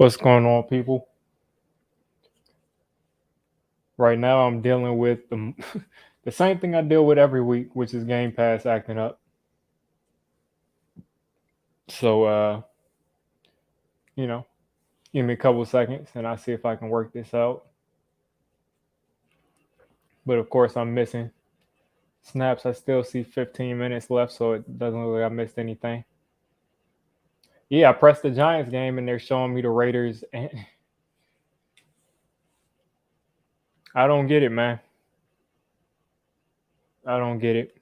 What's going on, people? Right now, I'm dealing with the same thing I deal with every week, which is Game Pass acting up. So, you know, give me a couple seconds and I'll see if I can work this out. But of course, I'm missing snaps. I still see 15 minutes left, so it doesn't look like I missed anything. Yeah, I pressed the Giants game and they're showing me the Raiders. And I don't get it, man. I don't get it.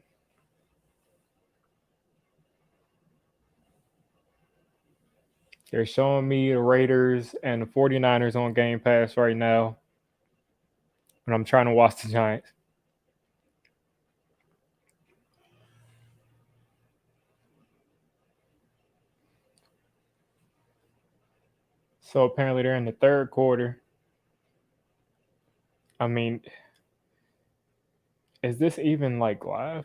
They're showing me the Raiders and the 49ers on Game Pass right now. And I'm trying to watch the Giants. So apparently they're in the third quarter. I mean, is this even like live?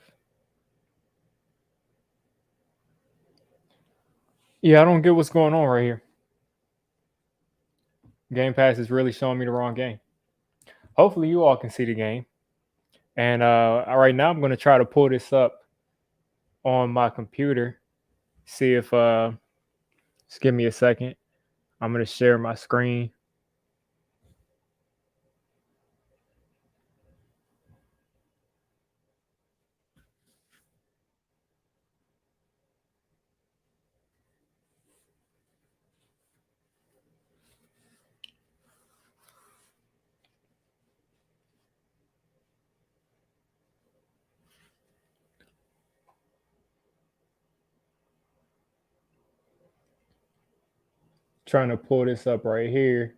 Yeah, I don't get what's going on right here. Game Pass is really showing me the wrong game. Hopefully, you all can see the game. And right now, I'm going to try to pull this up on my computer. See if, just give me a second. I'm going to share my screen. Trying to pull this up right here.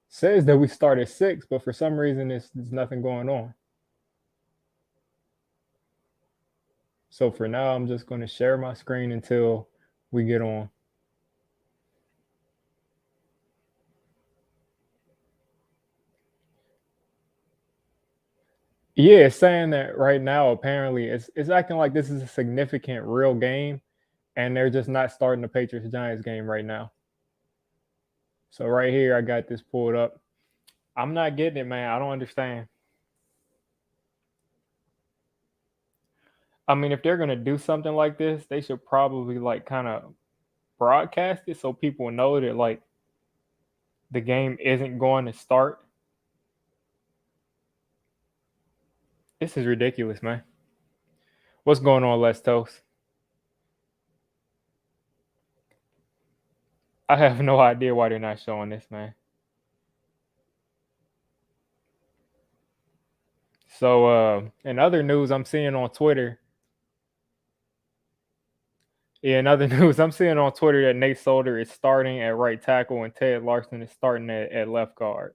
Says that we start at 6, but for some reason, there's nothing going on. So for now, I'm just going to share my screen until we get on. Yeah, it's saying that right now, apparently, it's acting like this is a significant real game, and they're just not starting the Patriots Giants game right now. So right here, I got this pulled up. I'm not getting it, man. I don't understand. I mean, if they're gonna do something like this, they should probably like kind of broadcast it so people know that like the game isn't going to start. This is ridiculous, man. What's going on, Les Toast? I have no idea why they're not showing this, man. So, in other news, I'm seeing on Twitter. Yeah, in other news, I'm seeing on Twitter that Nate Solder is starting at right tackle and Ted Larson is starting at left guard.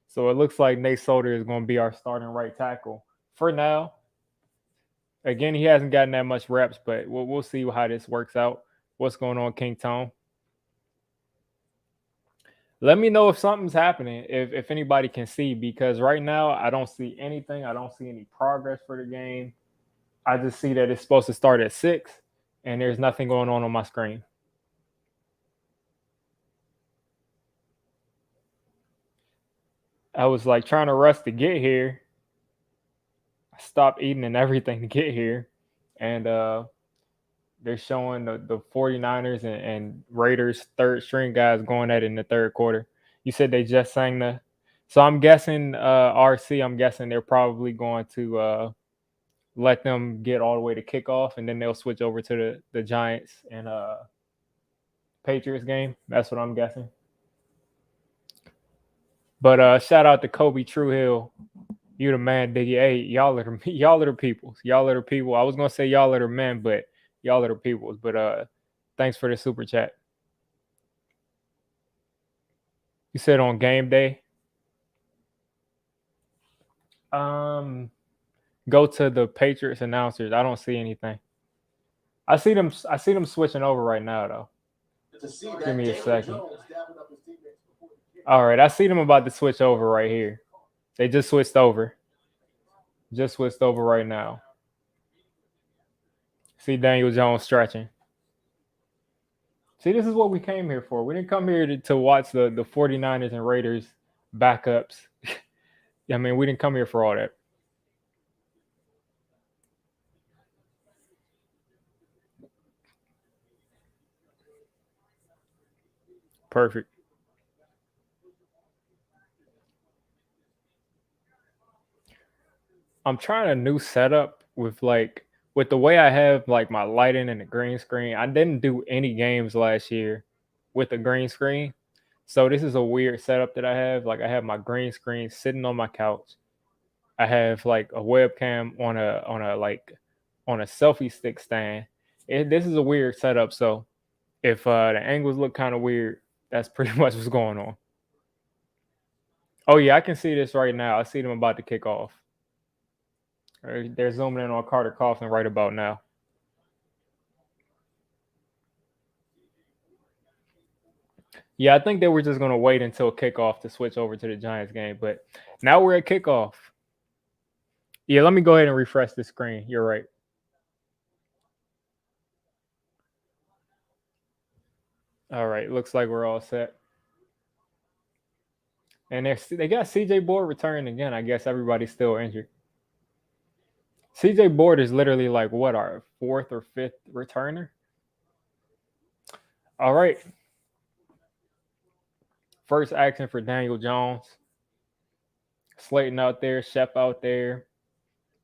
So it looks like Nate Solder is going to be our starting right tackle for now. Again, he hasn't gotten that much reps, but we'll see how this works out. What's going on, King Tone? Let me know if something's happening, if anybody can see, because right now I don't see anything. I don't see any progress for the game. I just see that it's supposed to start at 6, and there's nothing going on my screen. I was like trying to rush to get here. I stopped eating and everything to get here. And they're showing the 49ers and Raiders third string guys going at it in the third quarter. You said they just sang the. So I'm guessing RC, I'm guessing they're probably going to let them get all the way to kickoff, and then they'll switch over to the Giants and Patriots game. That's what I'm guessing. But shout out to Kobe Truehill. You the man, Diggy. Hey, y'all are the peoples. Y'all are the people. I was gonna say y'all are the men, but y'all are the peoples. But thanks for the super chat. You said on game day. Go to the Patriots announcers. I don't see anything. I see them switching over right now though. Give me a second. All right, I see them about to switch over right here. They just switched over. Just switched over right now. See Daniel Jones stretching. See, this is what we came here for. We didn't come here to watch the 49ers and Raiders backups. I mean, we didn't come here for all that. Perfect. I'm trying a new setup with the way I have like my lighting and the green screen. I didn't do any games last year with the green screen. So this is a weird setup that I have. Like I have my green screen sitting on my couch. I have like a webcam on a selfie stick stand. This is a weird setup. So if the angles look kind of weird, that's pretty much what's going on. Oh yeah, I can see this right now. I see them about to kick off. They're zooming in on Carter Coughlin right about now. Yeah, I think they were just going to wait until kickoff to switch over to the Giants game. But now we're at kickoff. Yeah, let me go ahead and refresh the screen. You're right. All right, looks like we're all set. And they got CJ Board returning again. I guess everybody's still injured. CJ Board is literally like what, our fourth or fifth returner? All right. First action for Daniel Jones. Slayton out there, Shep out there.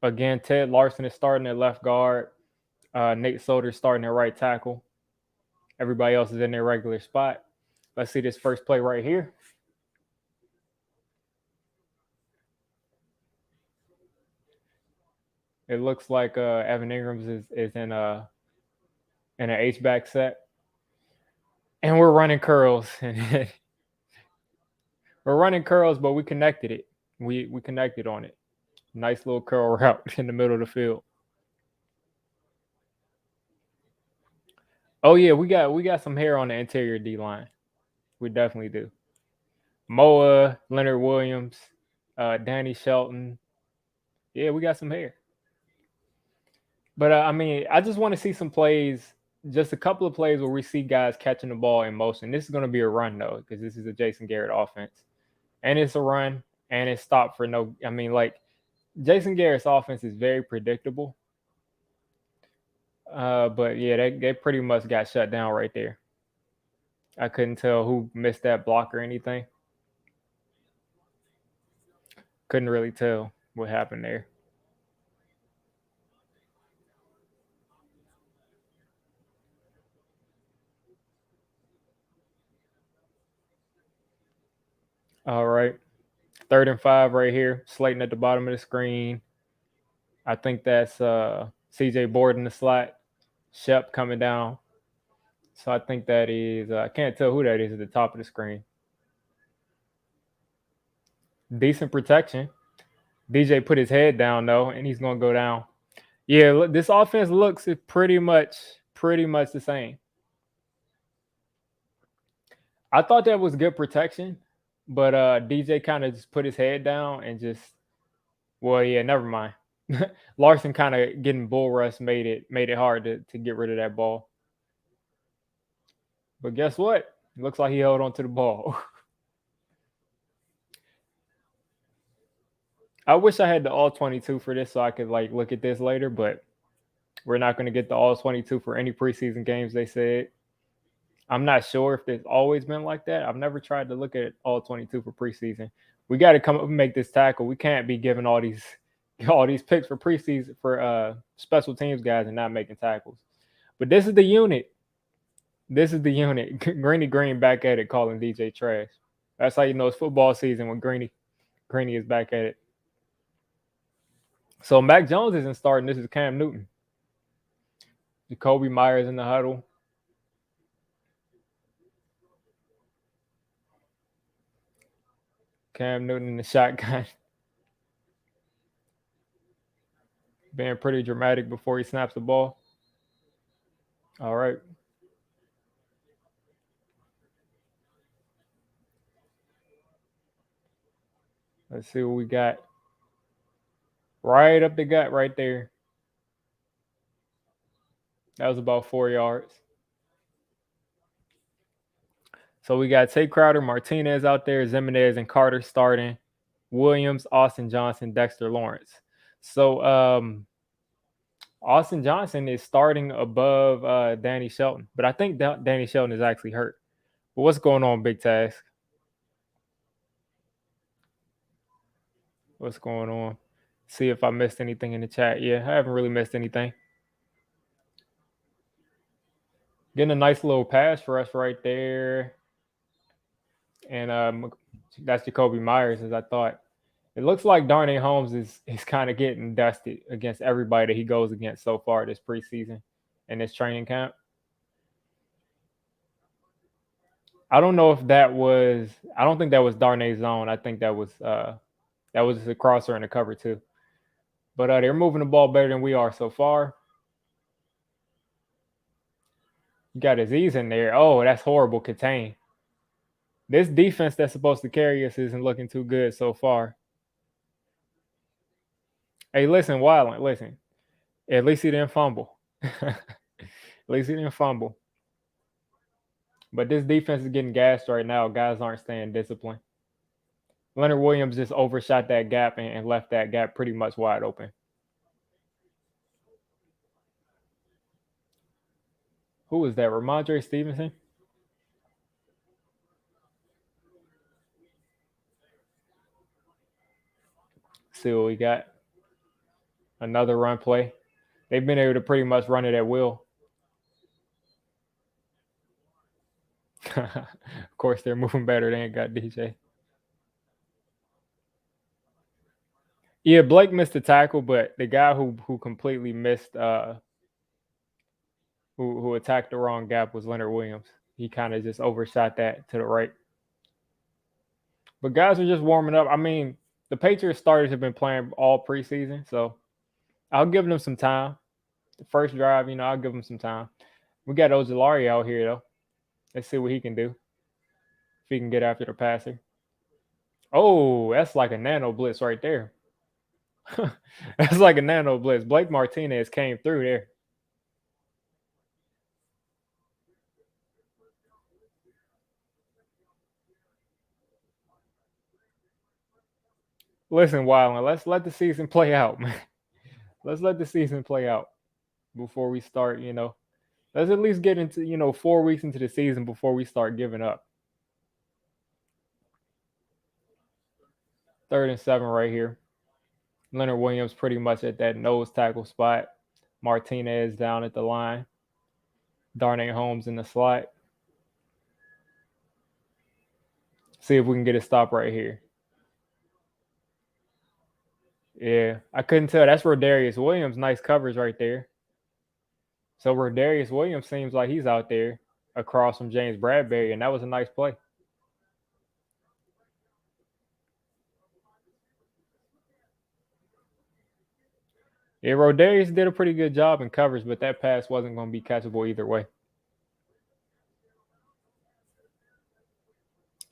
Again, Ted Larson is starting at left guard. Nate Solder starting at right tackle. Everybody else is in their regular spot. Let's see this first play right here. It looks like Evan Ingrams is in an H-back set. And we're running curls. We're running curls, but we connected it. We connected on it. Nice little curl route in the middle of the field. Oh yeah, we got some hair on the interior D line. We definitely do. Moa, Leonard Williams, Danny Shelton. Yeah, we got some hair. But I mean, I just want to see some plays, just a couple of plays where we see guys catching the ball in motion. This is going to be a run though, because this is a Jason Garrett offense, and it's a run, and it's stopped for no. I mean, like Jason Garrett's offense is very predictable. But yeah, they pretty much got shut down right there. I couldn't tell who missed that block or anything. Couldn't really tell what happened there. All right. 3rd and 5 right here. Slayton at the bottom of the screen. I think that's CJ Board in the slot. Shep coming down. So I think that is I can't tell who that is at the top of the screen. Decent protection. DJ put his head down though, and he's gonna go down. Yeah, look, this offense looks pretty much the same. I thought that was good protection, but DJ kind of just put his head down and just well, yeah, never mind. Larson kind of getting bull rush made it hard to get rid of that ball. But guess what? Looks like he held on to the ball. I wish I had the all 22 for this so I could like look at this later, but we're not going to get the all 22 for any preseason games, they said. I'm not sure if it's always been like that. I've never tried to look at all 22 for preseason. We got to come up and make this tackle. We can't be giving all these picks for preseason for special teams guys and not making tackles. But this is the unit. This is the unit. Greeny Green back at it, calling DJ trash. That's how you know it's football season when Greeny is back at it. So Mac Jones isn't starting. This is Cam Newton. Jacoby Myers in the huddle. Cam Newton in the shotgun. Being pretty dramatic before he snaps the ball. All right. Let's see what we got. Right up the gut right there. That was about 4 yards. So we got Tay Crowder, Martinez out there, Zimenez and Carter starting, Williams, Austin Johnson, Dexter Lawrence. So Austin Johnson is starting above Danny Shelton, but I think Danny Shelton is actually hurt. But what's going on, Big Task? What's going on? See if I missed anything in the chat. Yeah, I haven't really missed anything. Getting a nice little pass for us right there. And that's Jacoby Myers, as I thought. It looks like Darnay Holmes is kind of getting dusted against everybody that he goes against so far this preseason and this training camp. I don't know if that was. I don't think that was Darnay's zone. I think that was a crosser in the cover too. But they're moving the ball better than we are so far. You got Aziz in there. Oh, that's horrible. Contain. This defense that's supposed to carry us isn't looking too good so far. Hey, listen, Wildland, listen. At least he didn't fumble. At least he didn't fumble. But this defense is getting gassed right now. Guys aren't staying disciplined. Leonard Williams just overshot that gap and left that gap pretty much wide open. Who is that? Ramondre Stevenson? See what we got. Another run play. They've been able to pretty much run it at will. Of course, they're moving better. They ain't got DJ. Yeah, Blake missed the tackle, but the guy who completely missed, who attacked the wrong gap was Leonard Williams. He kind of just overshot that to the right. But guys are just warming up. I mean, the Patriots starters have been playing all preseason, so I'll give them some time. The first drive, I'll give them some time. We got Ojulari out here, though. Let's see what he can do. If he can get after the passer. Oh, that's like a nano blitz right there. That's like a nano blitz. Blake Martinez came through there. Listen, Wildland, let's let the season play out, man. Let's let the season play out before we start, Let's at least get into, 4 weeks into the season before we start giving up. 3rd and 7 right here. Leonard Williams pretty much at that nose tackle spot. Martinez down at the line. Darnay Holmes in the slot. See if we can get a stop right here. Yeah, I couldn't tell. That's Rodarius Williams. Nice coverage right there. So Rodarius Williams seems like he's out there across from James Bradbury, and that was a nice play. Yeah, Rodarius did a pretty good job in coverage, but that pass wasn't going to be catchable either way.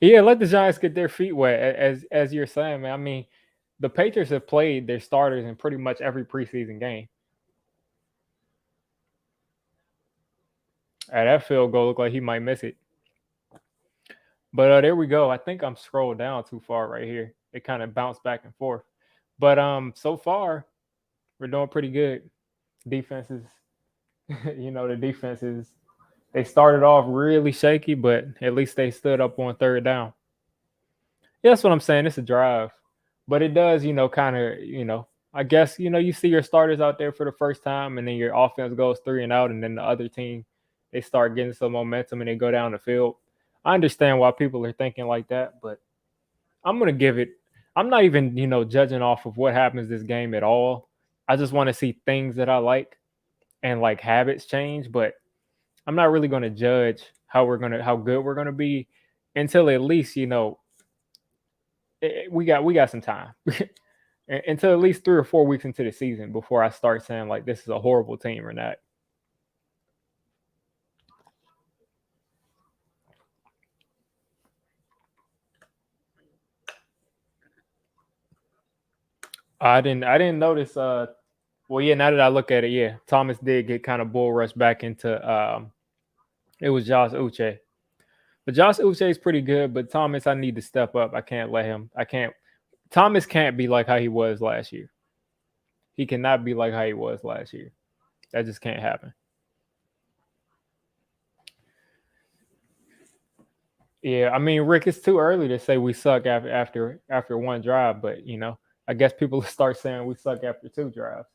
Yeah, let the Giants get their feet wet, as you're saying, man. I mean, the Patriots have played their starters in pretty much every preseason game. That field goal looked like he might miss it. But there we go. I think I'm scrolled down too far right here. It kind of bounced back and forth. But so far, we're doing pretty good. Defenses, the defenses, they started off really shaky, but at least they stood up on 3rd down. Yeah, that's what I'm saying. It's a drive. But it does, kind of, I guess, you see your starters out there for the first time, and then your offense goes 3 and out, and then the other team, they start getting some momentum and they go down the field. I understand why people are thinking like that, but I'm going to give it. I'm not even, judging off of what happens this game at all. I just want to see things that I like and like habits change, but I'm not really going to judge how good we're going to be until at least, we got some time. Until at least 3 or 4 weeks into the season before I start saying like this is a horrible team or not. I didn't notice. Well, yeah. Now that I look at it, yeah, Thomas did get kind of bull rushed back into. It was Josh Uche. But Josh Uche is pretty good, but Thomas, I need to step up. I can't let him. I can't. Thomas can't be like how he was last year. He cannot be like how he was last year. That just can't happen. Yeah, I mean, Rick, it's too early to say we suck after one drive, but I guess people start saying we suck after two drives.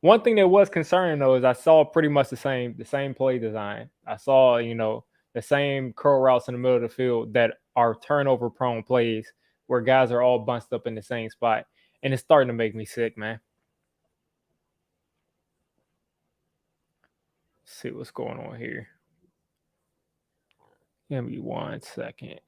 One thing that was concerning though is I saw pretty much the same play design. I saw the same curl routes in the middle of the field that are turnover prone plays where guys are all bunched up in the same spot, and it's starting to make me sick, man. Let's see what's going on here. Give me 1 second.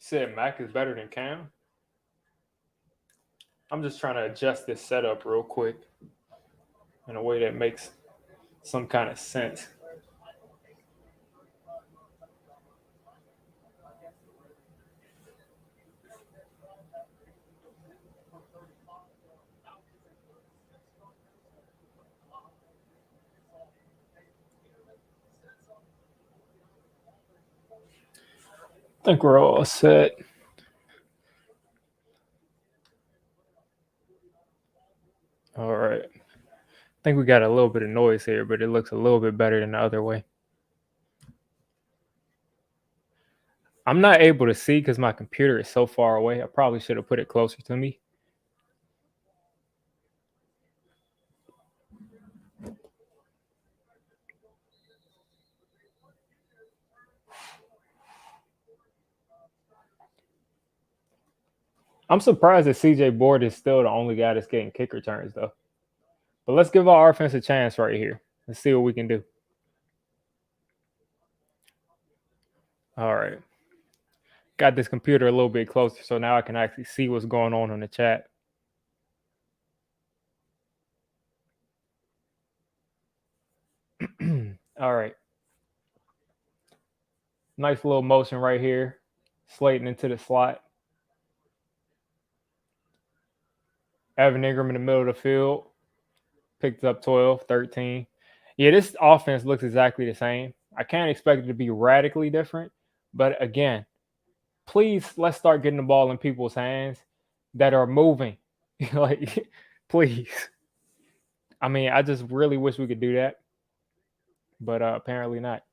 Said Mac is better than Cam. I'm just trying to adjust this setup real quick in a way that makes some kind of sense. I think we're all set. All right. I think we got a little bit of noise here, but it looks a little bit better than the other way. I'm not able to see because my computer is so far away. I probably should have put it closer to me. I'm surprised that CJ Board is still the only guy that's getting kick returns, though. But let's give our offense a chance right here. Let's see what we can do. All right. Got this computer a little bit closer, so now I can actually see what's going on in the chat. All right. Nice little motion right here. Slayton into the slot. Evan Ingram in the middle of the field. Picked up 12, 13. Yeah, this offense looks exactly the same. I can't expect it to be radically different. But again, please, let's start getting the ball in people's hands that are moving. Like, please. I mean, I just really wish we could do that. But apparently not.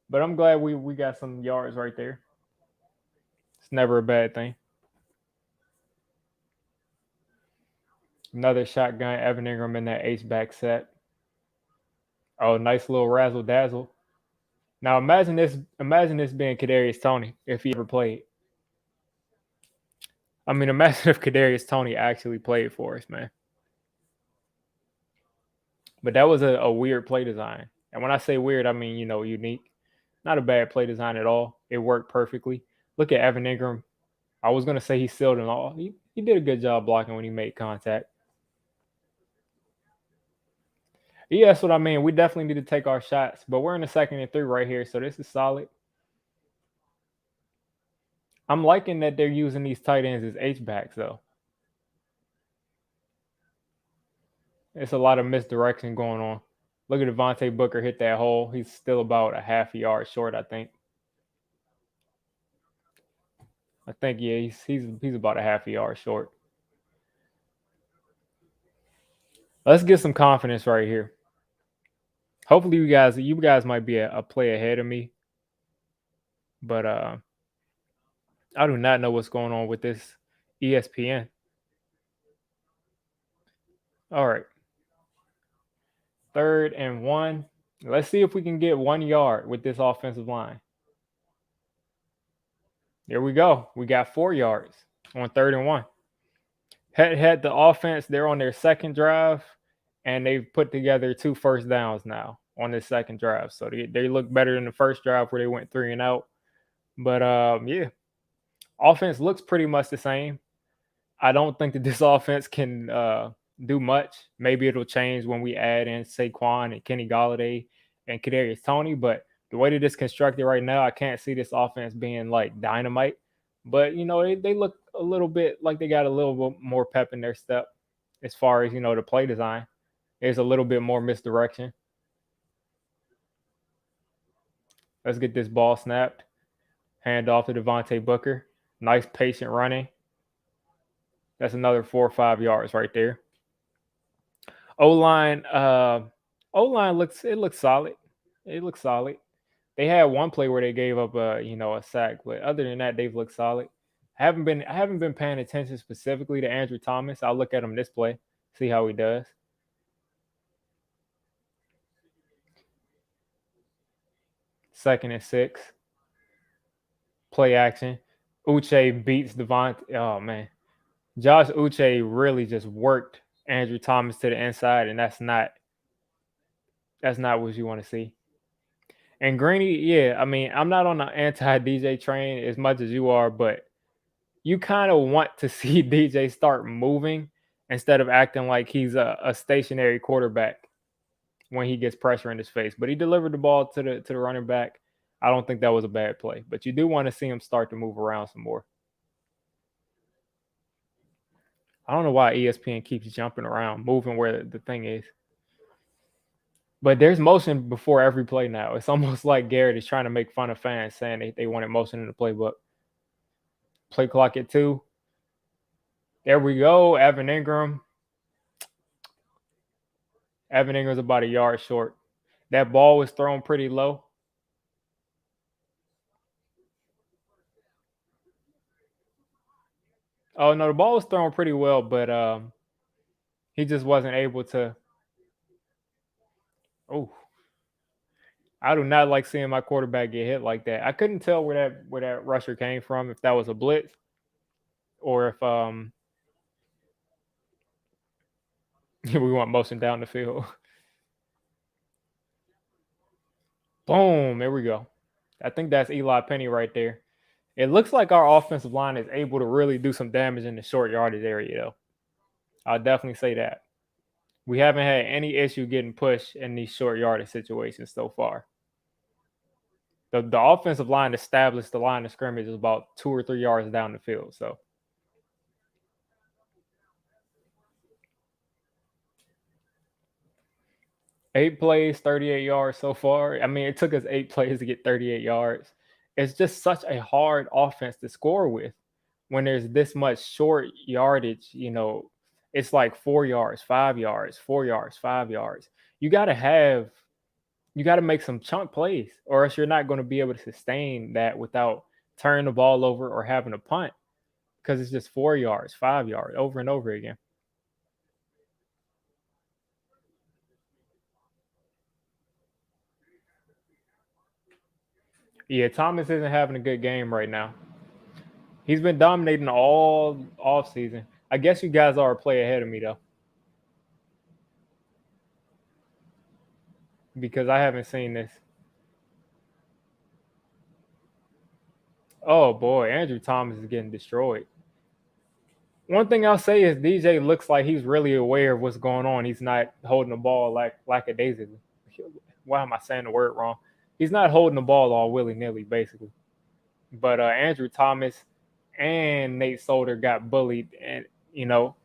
But I'm glad we got some yards right there. It's never a bad thing. Another shotgun, Evan Ingram in that H-back set. Oh, nice little razzle dazzle. Now imagine this being Kadarius Toney if he ever played. I mean, imagine if Kadarius Toney actually played for us, man. But that was a weird play design. And when I say weird, I mean, unique. Not a bad play design at all. It worked perfectly. Look at Evan Ingram. I was going to say he sealed it all. He did a good job blocking when he made contact. Yeah, that's what I mean. We definitely need to take our shots, but we're in the 2nd and 3 right here, so this is solid. I'm liking that they're using these tight ends as H-backs, though. It's a lot of misdirection going on. Look at Devontae Booker hit that hole. He's still about a half a yard short, I think. Yeah, he's about a half a yard short. Let's get some confidence right here. Hopefully you guys might be a play ahead of me. But I do not know what's going on with this ESPN. All right. 3rd and 1. Let's see if we can get 1 yard with this offensive line. There we go. We got 4 yards on 3rd and 1. Had the offense, they're on their 2nd drive, and they've put together 2 first downs now on this 2nd drive. So they look better than the first drive where they went 3 and out. But yeah, offense looks pretty much the same. I don't think that this offense can do much. Maybe it'll change when we add in Saquon and Kenny Galladay and Kadarius Toney. But the way that it's constructed right now, I can't see this offense being like dynamite. But they look a little bit like they got a little bit more pep in their step as far as the play design. There's a little bit more misdirection. Let's get this ball snapped. Hand off to Devontae Booker. Nice patient running. That's another 4 or 5 yards right there. O-line, O-line looks solid. It looks solid. They had one play where they gave up a sack, but other than that, they've looked solid. I haven't been paying attention specifically to Andrew Thomas. I'll look at him this play, see how he does. Second and 6. Play action. Uche beats Devontae. Oh man. Josh Uche really just worked Andrew Thomas to the inside, and that's not what you want to see. And Greeny, yeah, I mean, I'm not on the anti DJ train as much as you are, but you kind of want to see DJ start moving instead of acting like he's a stationary quarterback when he gets pressure in his face. But he delivered the ball to the running back. I don't think that was a bad play, but you do want to see him start to move around some more. I don't know why ESPN keeps jumping around, moving where the thing is. But there's motion before every play now. It's almost like Garrett is trying to make fun of fans saying they wanted motion in the playbook. Play clock at 2. There we go. Evan Ingram's about a yard short. That ball was thrown pretty low. Oh no, the ball was thrown pretty well, but he just wasn't able to. Oh, I do not like seeing my quarterback get hit like that. I couldn't tell where that rusher came from, if that was a blitz or if we want motion down the field. Boom, there we go. I think that's Eli Penny right there. It looks like our offensive line is able to really do some damage in the short yardage area, though. I'll definitely say that. We haven't had any issue getting pushed in these short yardage situations so far. The offensive line established the line of scrimmage is about 2 or 3 yards down the field. So 8 plays, 38 yards so far. I mean, it took us 8 plays to get 38 yards. It's just such a hard offense to score with when there's this much short yardage. It's like 4 yards, 5 yards, 4 yards, 5 yards. You got to make some chunk plays, or else you're not going to be able to sustain that without turning the ball over or having a punt, because it's just 4 yards, 5 yards over and over again. Yeah, Thomas isn't having a good game right now. He's been dominating all off season. I guess you guys are a play ahead of me though, because I haven't seen this. Oh boy, Andrew Thomas is getting destroyed. One thing I'll say is DJ looks like he's really aware of what's going on. He's not holding the ball like lackadaisically. Why am I saying the word wrong? He's not holding the ball all willy nilly, basically. But Andrew Thomas and Nate Solder got bullied, and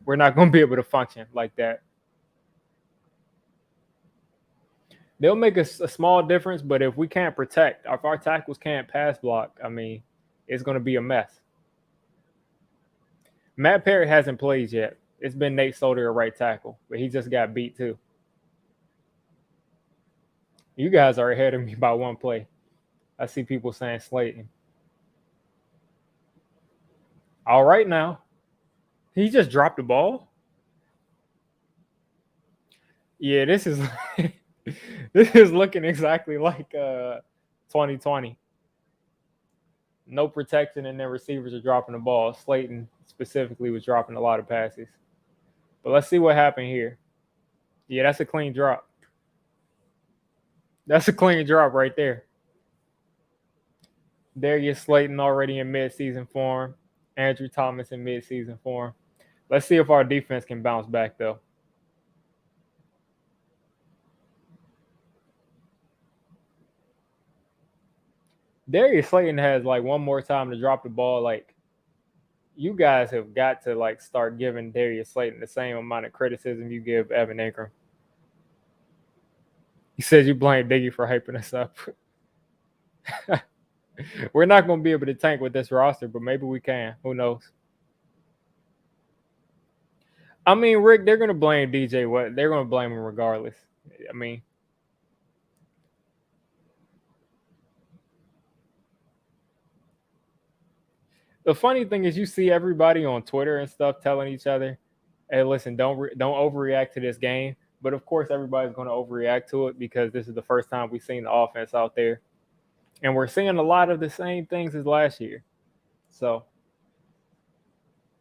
we're not going to be able to function like that. They'll make a small difference, but if we can't protect, if our tackles can't pass block, I mean, it's going to be a mess. Matt Perry hasn't played yet. It's been Nate Solder at right tackle, but he just got beat too. You guys are ahead of me by one play. I see people saying Slayton. All right now. He just dropped the ball? Yeah, this is this is looking exactly like 2020. No protection, and then receivers are dropping the ball. Slayton specifically was dropping a lot of passes. But let's see what happened here. Yeah, that's a clean drop. That's a clean drop right there. Darius Slayton already in midseason form. Andrew Thomas in midseason form. Let's see if our defense can bounce back though. Darius Slayton has like one more time to drop the ball. Like you guys have got to like start giving Darius Slayton the same amount of criticism you give Evan Ingram. He says you blame Diggy for hyping us up. We're not going to be able to tank with this roster, but maybe we can. Who knows? I mean, Rick, they're going to blame DJ. What they're going to blame him regardless. I mean, the funny thing is, you see everybody on Twitter and stuff telling each other, "Hey, listen, don't overreact to this game." But of course, everybody's going to overreact to it because this is the first time we've seen the offense out there, and we're seeing a lot of the same things as last year. So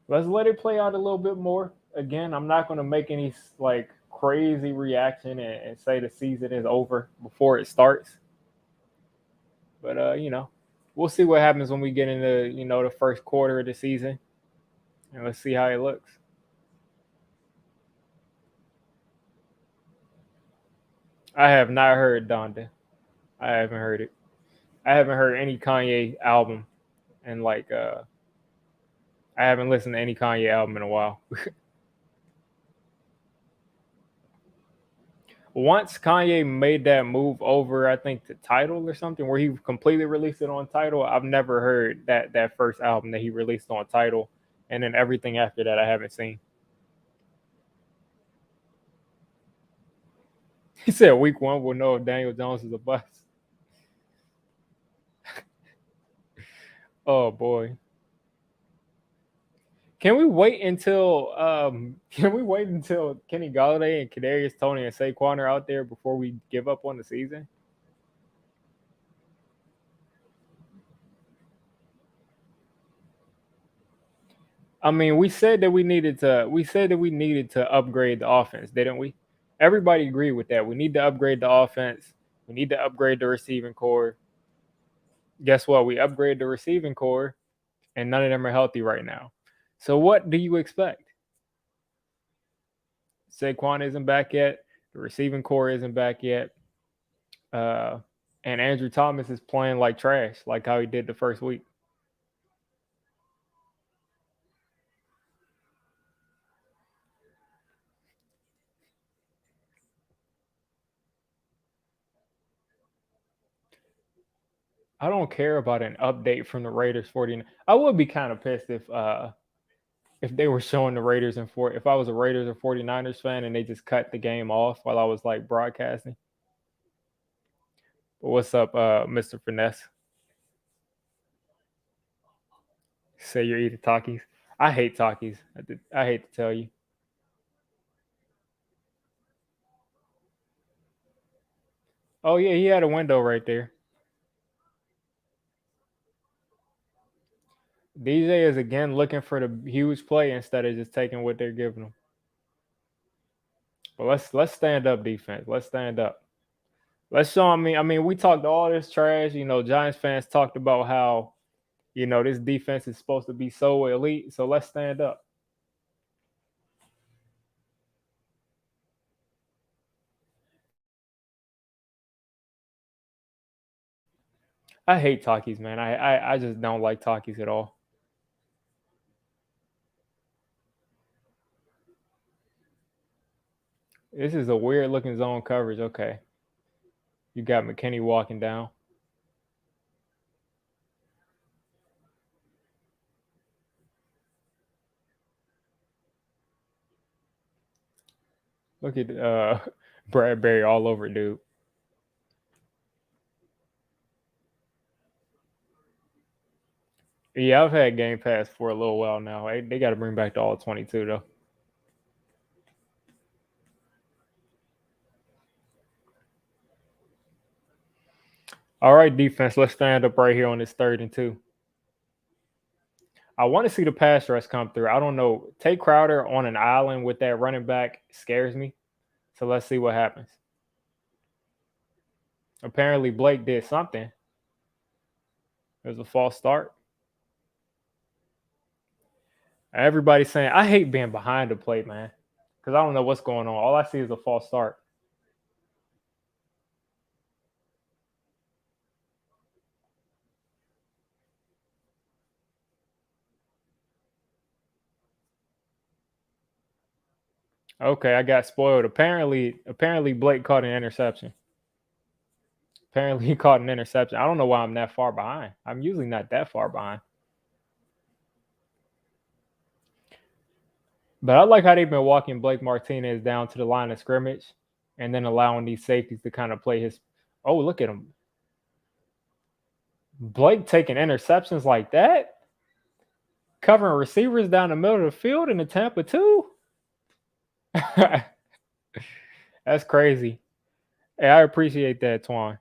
let's let it play out a little bit more. Again, I'm not going to make any like crazy reaction and say the season is over before it starts. But we'll see what happens when we get into the first quarter of the season, and let's see how it looks. I have not heard Donda. I haven't heard it. I haven't heard any Kanye album, and like I haven't listened to any Kanye album in a while. Once Kanye made that move over, I think to Title or something, where he completely released it on Title. I've never heard that first album that he released on Title, and then everything after that I haven't seen. He said week one we'll know if Daniel Jones is a bust. Oh boy. Can we wait until Kenny Galladay and Kadarius Toney and Saquon are out there before we give up on the season? I mean, we said that we needed to upgrade the offense, didn't we? Everybody agreed with that. We need to upgrade the offense. We need to upgrade the receiving core. Guess what? We upgrade the receiving core, and none of them are healthy right now. So what do you expect? Saquon isn't back yet. The receiving core isn't back yet. Uh, and Andrew Thomas is playing like trash, like how he did the first week. I don't care about an update from the Raiders 49. I would be kind of pissed if they were showing the Raiders and if I was a Raiders or 49ers fan and they just cut the game off while I was like broadcasting. But what's up, Mr. Finesse? Say you're eating Takis. I hate Takis. I hate to tell you. Oh yeah, he had a window right there. DJ is again looking for the huge play instead of just taking what they're giving him. But let's stand up defense. Let's stand up. Let's show them. I mean, we talked all this trash. Giants fans talked about how this defense is supposed to be so elite. So let's stand up. I hate Takis, man. I just don't like Takis at all. This is a weird looking zone coverage. Okay, you got McKinney walking down. Look at Bradbury all over, dude. Yeah, I've had Game Pass for a little while now. They got to bring back the all 22 though. All right, defense. Let's stand up right here on this 3rd and 2. I want to see the pass rush come through. I don't know. Take Crowder on an island with that running back scares me. So let's see what happens. Apparently, Blake did something. It was a false start. Everybody's saying I hate being behind the plate, man, because I don't know what's going on. All I see is a false start. Okay, I got spoiled. Apparently Blake caught an interception. Apparently he caught an interception. I don't know why I'm that far behind. I'm usually not that far behind. But I like how they've been walking Blake Martinez down to the line of scrimmage and then allowing these safeties to kind of play his. Oh, look at him. Blake taking interceptions like that, covering receivers down the middle of the field in the Tampa 2. That's crazy. Hey, I appreciate that, Twan.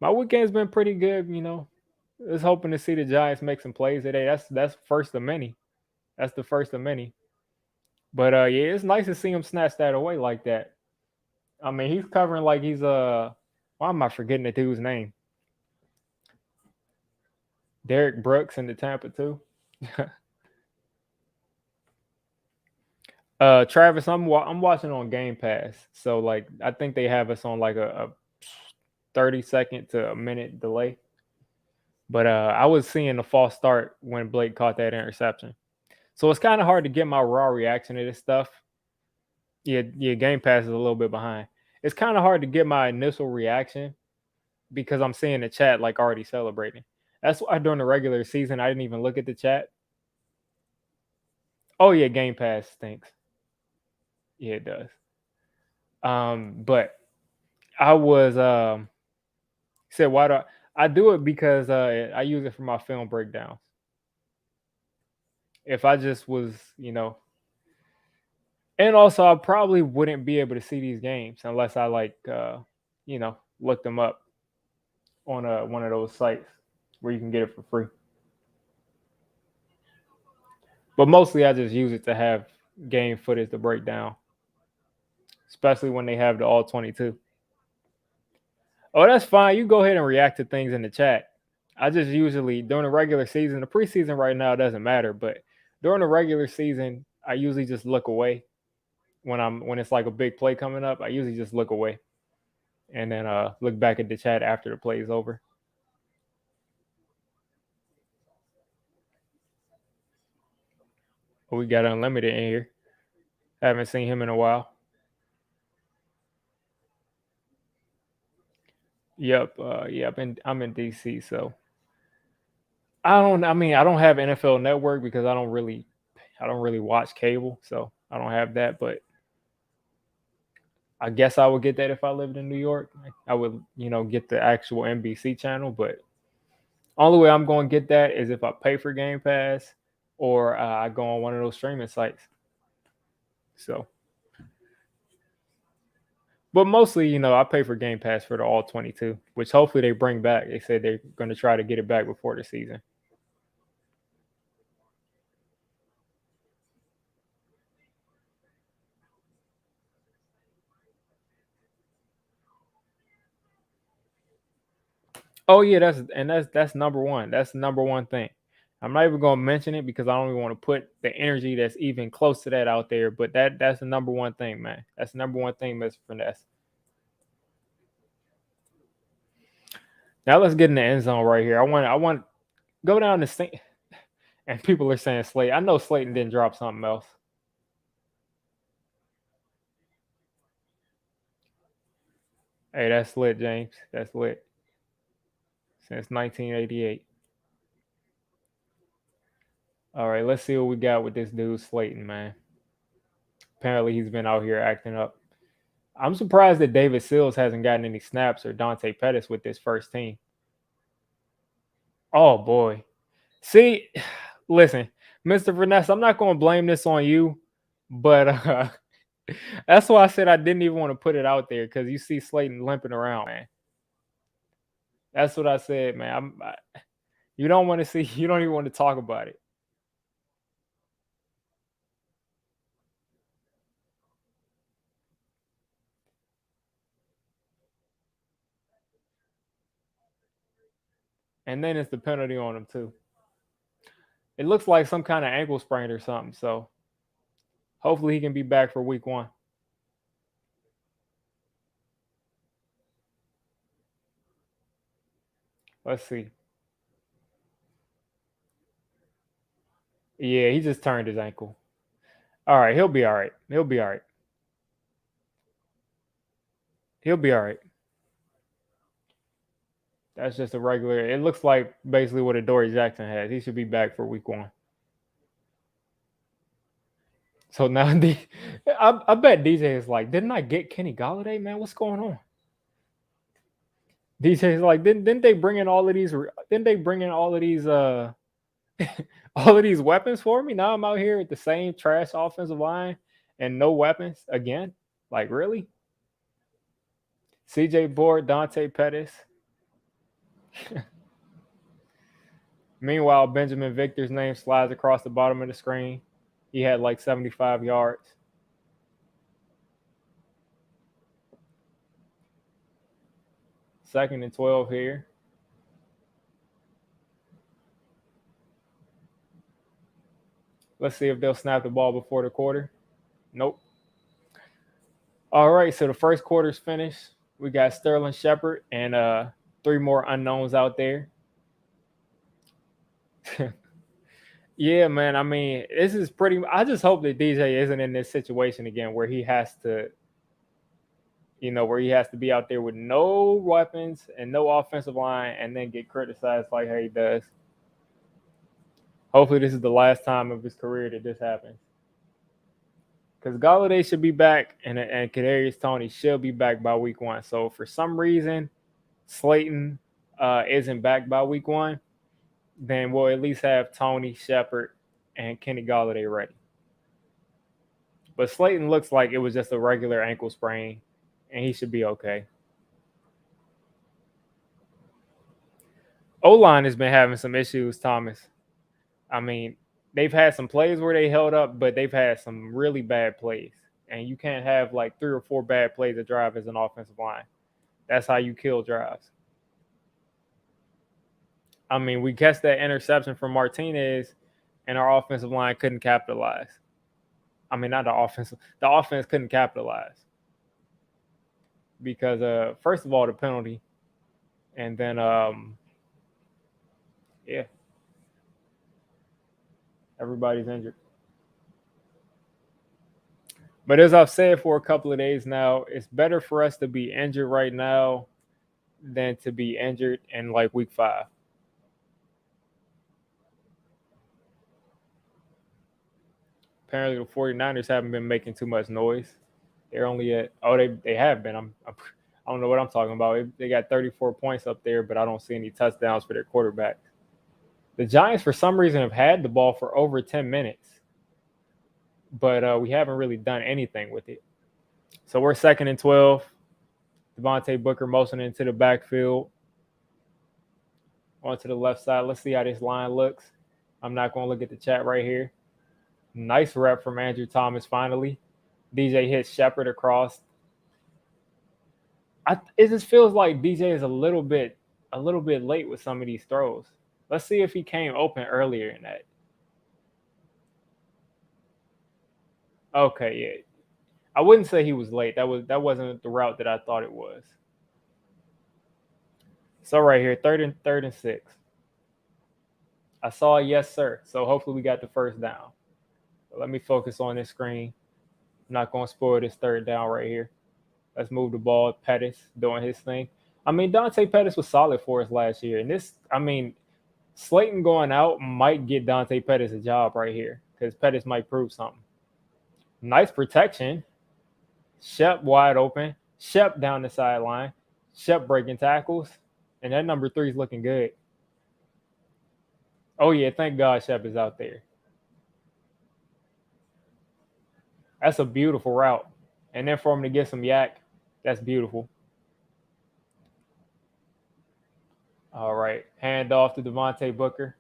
My weekend's been pretty good. Just hoping to see the Giants make some plays today. That's first of many. That's the first of many. But yeah, it's nice to see him snatch that away like that. I mean, he's covering like he's why am I forgetting the dude's name? Derek Brooks in the Tampa too. Travis, I'm watching on Game Pass, so like I think they have us on like a 30-second to a minute delay. But I was seeing the false start when Blake caught that interception, so it's kind of hard to get my raw reaction to this stuff. Yeah, Game Pass is a little bit behind. It's kind of hard to get my initial reaction because I'm seeing the chat like already celebrating. That's why during the regular season I didn't even look at the chat. Oh yeah, Game Pass stinks. Yeah, it does. But I was said why do I do it because I use it for my film breakdowns. If I just was, and also I probably wouldn't be able to see these games unless I like look them up on one of those sites where you can get it for free. But mostly I just use it to have game footage to break down, especially when they have the all 22. Oh, that's fine. You go ahead and react to things in the chat. I just usually during the regular season, the preseason right now doesn't matter, but during the regular season, I usually just look away when it's like a big play coming up. I usually just look away and then look back at the chat after the play is over. But we got Unlimited in here. Haven't seen him in a while. Yep, yeah, I'm in DC, so I don't have NFL Network because I don't really watch cable, so I don't have that. But I guess I would get that if I lived in New York. I would get the actual NBC channel. But only way I'm going to get that is if I pay for Game Pass or I go on one of those streaming sites. So, but mostly, I pay for Game Pass for the all 22, which hopefully they bring back. They said they're going to try to get it back before the season. Oh yeah, that's number one. That's the number one thing. I'm not even gonna mention it because I don't even want to put the energy that's even close to that out there. But that's the number one thing, man. That's the number one thing, Mr. Finesse. Now let's get in the end zone right here. I want go down the thing, and people are saying Slayton. I know Slayton didn't drop something else. Hey, that's lit, James. That's lit. Since 1988. All right, let's see what we got with this dude Slayton, man. Apparently he's been out here acting up. I'm surprised that David Sills hasn't gotten any snaps or Dante Pettis with this first team. Oh boy. See, listen, Mr. Vanessa, I'm not going to blame this on you, but that's why I said I didn't even want to put it out there because you see Slayton limping around, man. That's what I said, man. You don't want to see, you don't even want to talk about it. And then it's the penalty on him too. It looks like some kind of ankle sprain or something. So hopefully he can be back for week 1. Let's see. Yeah, he just turned his ankle. All right, he'll be all right. He'll be all right. He'll be all right. That's just a regular. It looks like basically what Adoree Jackson has. He should be back for week 1. So now, I bet DJ is like, didn't I get Kenny Golladay, man? What's going on? DJ is like, didn't they bring in all of these? Didn't they bring in all of these? All of these weapons for me? Now I'm out here at the same trash offensive line and no weapons again. Like really? CJ Board, Dante Pettis. Meanwhile, Benjamin Victor's name slides across the bottom of the screen. He had like 75 yards. Second and 12 here. Let's see if they'll snap the ball before the quarter. Nope. All right, so the first quarter's finished. We got Sterling Shepard and 3 more unknowns out there. Yeah, man. I mean, this is pretty. I just hope that DJ isn't in this situation again where he has to, where he has to be out there with no weapons and no offensive line and then get criticized like how he does. Hopefully, this is the last time of his career that this happens. Because Golladay should be back and Kadarius Toney should be back by week 1. So for some reason, Slayton isn't back by week 1. Then we'll at least have Toney, Shepard, and Kenny Golladay ready. But Slayton looks like it was just a regular ankle sprain, and he should be okay. O-line has been having some issues, Thomas. I mean, they've had some plays where they held up, but they've had some really bad plays. And you can't have like 3 or 4 bad plays a drive as an offensive line. That's how you kill drives. I mean, we catch that interception from Martinez, and our offensive line couldn't capitalize. I mean, not the offense. The offense couldn't capitalize because, first of all, the penalty, and then, yeah, everybody's injured. But as I've said for a couple of days now, it's better for us to be injured right now than to be injured in like week 5. Apparently, the 49ers haven't been making too much noise. They're only at they have been. I don't know what I'm talking about. They got 34 points up there, but I don't see any touchdowns for their quarterback. The Giants, for some reason, have had the ball for over 10 minutes, but we haven't really done anything with it. So we're 2nd and 12. Devontae Booker motioning into the backfield. Onto the left side. Let's see how this line looks. I'm not going to look at the chat right here. Nice rep from Andrew Thomas finally. DJ hits Shepard across. It just feels like DJ is a little bit late with some of these throws. Let's see if he came open earlier in that. Okay, yeah. I wouldn't say he was late. That wasn't the route that I thought it was. So right here, third and 6. I saw a yes, sir. So hopefully we got the first down. Let me focus on this screen. I'm not going to spoil this 3rd down right here. Let's move the ball. Pettis doing his thing. I mean, Dante Pettis was solid for us last year. And Slayton going out might get Dante Pettis a job right here because Pettis might prove something. Nice protection. Shep wide open. Shep down the sideline. Shep breaking tackles. And that number 3 is looking good. Oh, yeah. Thank God Shep is out there. That's a beautiful route. And then for him to get some yak, that's beautiful. All right. Hand off to Devontae Booker.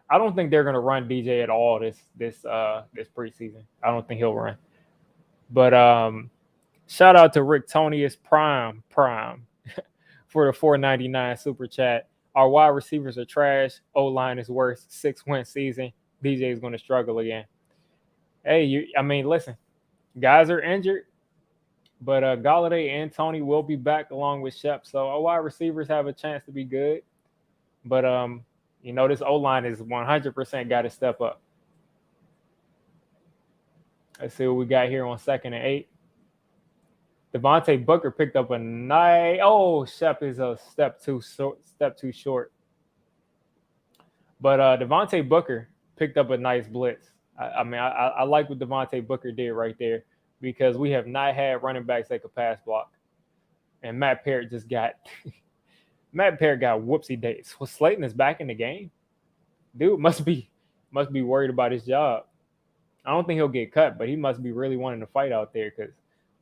I don't think they're going to run DJ at all this preseason. I don't think he'll run. But shout out to Rick Tonius Prime for the $4.99 super chat. Our wide receivers are trash. O-line is worse. 6-win season. DJ is going to struggle again. Hey, I mean, listen, guys are injured, but Galladay and Tony will be back along with Shep. So our wide receivers have a chance to be good. But this O-line is 100% got to step up. Let's see what we got here on 2nd and 8. Devontae Booker picked up a nice. Oh, Shep is a step too short. But Devontae Booker picked up a nice blitz. I like what Devontae Booker did right there because we have not had running backs that could pass block, and Matt Parrott just got whoopsie days. Well, Slayton is back in the game. Dude must be worried about his job. I don't think he'll get cut, but he must be really wanting to fight out there because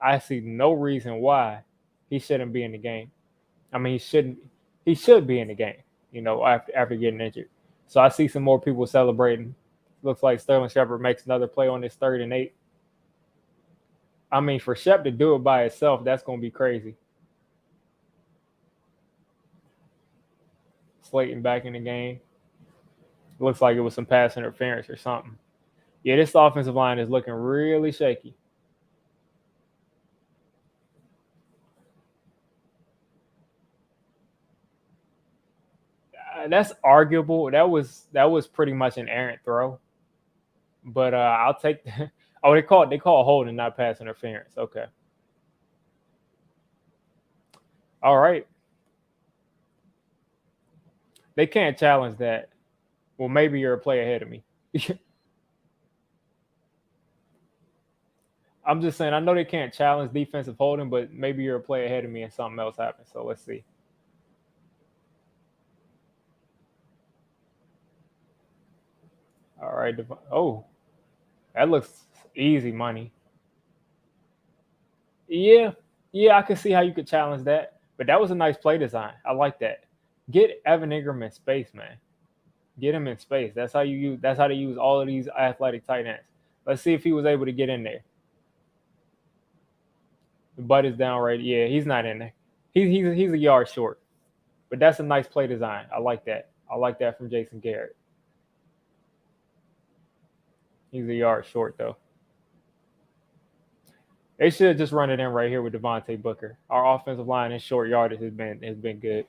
I see no reason why he shouldn't be in the game. I mean, he should be in the game, after getting injured. So I see some more people celebrating. Looks like Sterling Shepard makes another play on this 3rd and 8. I mean, for Shep to do it by itself, that's going to be crazy. Slayton back in the game. Looks like it was some pass interference or something. Yeah, this offensive line is looking really shaky. That's arguable. That was pretty much an errant throw. But I'll take. Oh, they call holding, not pass interference. Okay. All right. They can't challenge that. Well, maybe you're a play ahead of me. I'm just saying, I know they can't challenge defensive holding, but maybe you're a play ahead of me and something else happens. So let's see. All right. Oh, that looks easy money. Yeah. Yeah, I can see how you could challenge that. But that was a nice play design. I like that. Get Evan Ingram in space, man. Get him in space. That's how they use all of these athletic tight ends. Let's see if he was able to get in there. The butt is down right. Yeah, he's not in there. He's a yard short. But that's a nice play design. I like that. I like that from Jason Garrett. He's a yard short though. They should just run it in right here with Devontae Booker. Our offensive line in short yardage has been good.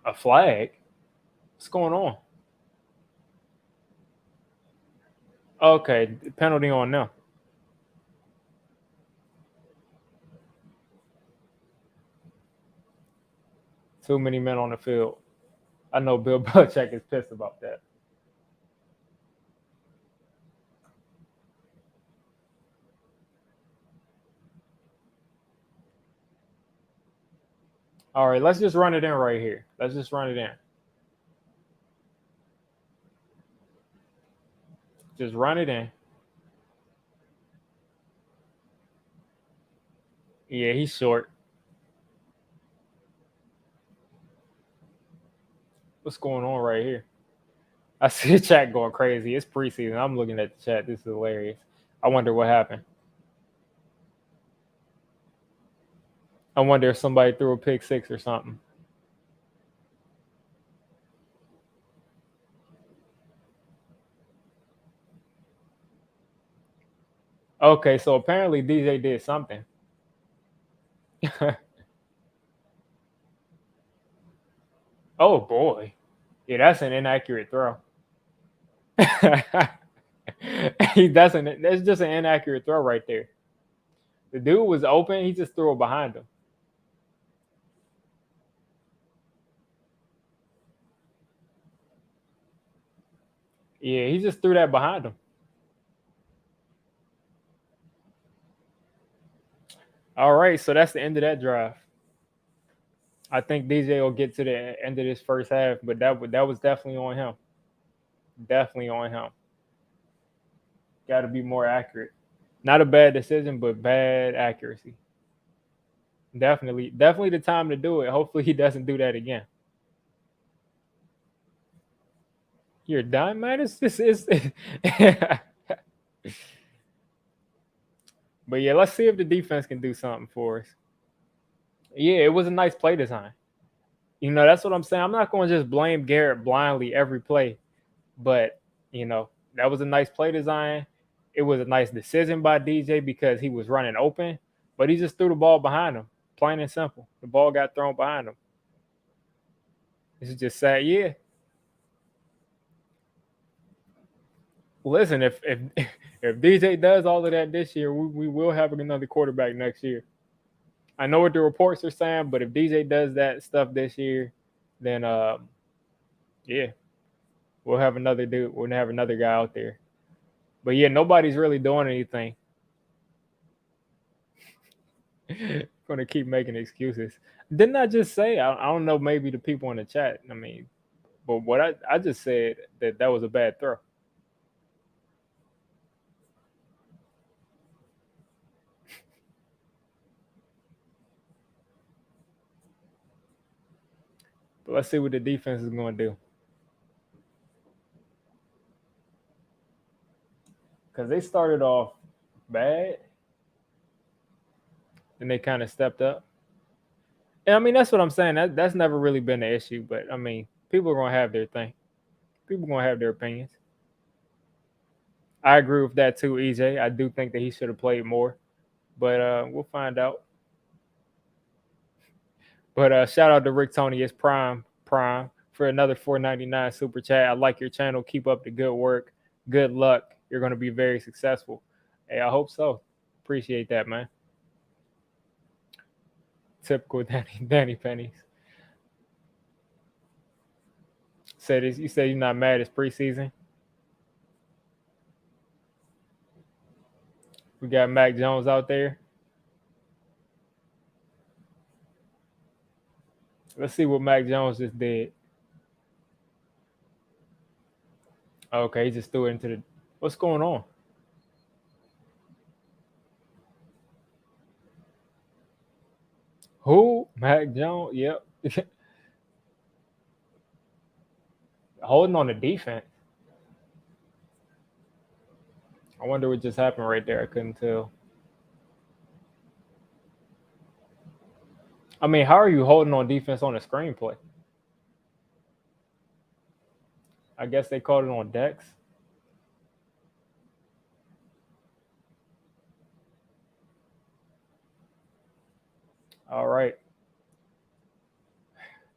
A flag? What's going on? Okay, penalty on them. Too many men on the field. I know Bill Belichick is pissed about that. All right, let's just run it in right here. Let's just run it in. Just run it in. Yeah, he's short. What's going on right here? I see the chat going crazy. It's preseason. I'm looking at the chat. This is hilarious. I wonder what happened. I wonder if somebody threw a pick six or something. Okay, so apparently DJ did something. Oh boy. Yeah, that's an inaccurate throw. That's just an inaccurate throw right there. The dude was open, he just threw it behind him. Yeah, he just threw that behind him. All right, so that's the end of that drive. I think DJ will get to the end of this first half, but that was definitely on him. Definitely on him. Got to be more accurate. Not a bad decision, but bad accuracy. Definitely the time to do it. Hopefully he doesn't do that again. You're done, man. This is. But yeah, let's see if the defense can do something for us. Yeah, it was a nice play design. That's what I'm saying. I'm not going to just blame Garrett blindly every play, but that was a nice play design. It was a nice decision by DJ because he was running open, but he just threw the ball behind him. Plain and simple. The ball got thrown behind him. It's just sad. Yeah. Listen, if if DJ does all of that this year, we will have another quarterback next year. I know what the reports are saying, but if DJ does that stuff this year, then yeah, we'll have another dude. We'll have another guy out there. But yeah, nobody's really doing anything. Going to keep making excuses. Didn't I just say? I don't know. Maybe the people in the chat. I mean, but what I just said that was a bad throw. But let's see what the defense is going to do. Because they started off bad, then they kind of stepped up. And I mean, that's what I'm saying. That's never really been an issue. But I mean, people are going to have their thing. People are going to have their opinions. I agree with that too, EJ. I do think that he should have played more, but we'll find out. But shout out to Rick Tony, it's Prime for another 4.99 super chat. I like your channel. Keep up the good work. Good luck. You're going to be very successful. Hey, I hope so. Appreciate that, man. Typical Danny Pennies. You said you're not mad. It's preseason. We got Mac Jones out there. Let's see what Mac Jones just did. Okay, he just threw it into the. What's going on? Who? Mac Jones? Yep. Holding on the defense. I wonder what just happened right there. I couldn't tell. I mean, how are you holding on defense on a screenplay? I guess they called it on Dex. All right.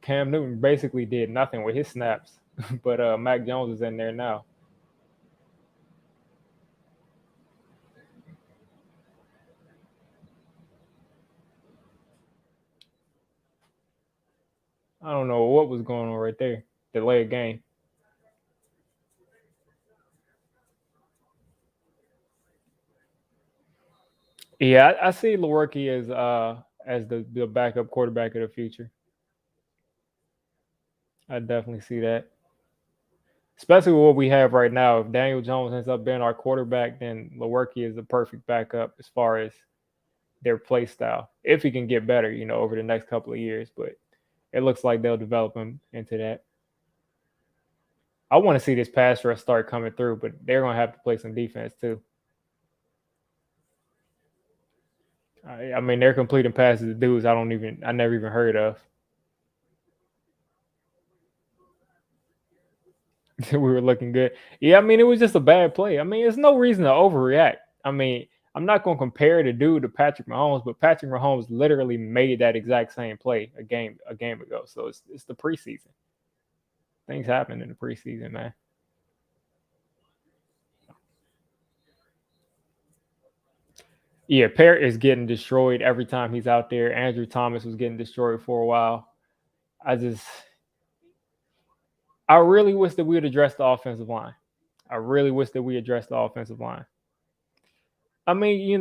Cam Newton basically did nothing with his snaps, but Mac Jones is in there now. I don't know what was going on right there. Delay a game. Yeah, I see Lewerke as the backup quarterback of the future. I definitely see that. Especially with what we have right now. If Daniel Jones ends up being our quarterback, then Lewerke is the perfect backup as far as their play style. If he can get better, over the next couple of years. But it looks like they'll develop him into that. I want to see this pass rush start coming through, but they're going to have to play some defense too. I mean, they're completing passes to dudes I never even heard of. We were looking good. Yeah, I mean, it was just a bad play. I mean, there's no reason to overreact. I mean, I'm not going to compare the dude to Patrick Mahomes, but Patrick Mahomes literally made that exact same play a game ago. So it's the preseason. Things happen in the preseason, man. Yeah, Parrot is getting destroyed every time he's out there. Andrew Thomas was getting destroyed for a while. I just, I really wish that we would address the offensive line. I really wish that we addressed the offensive line. I mean,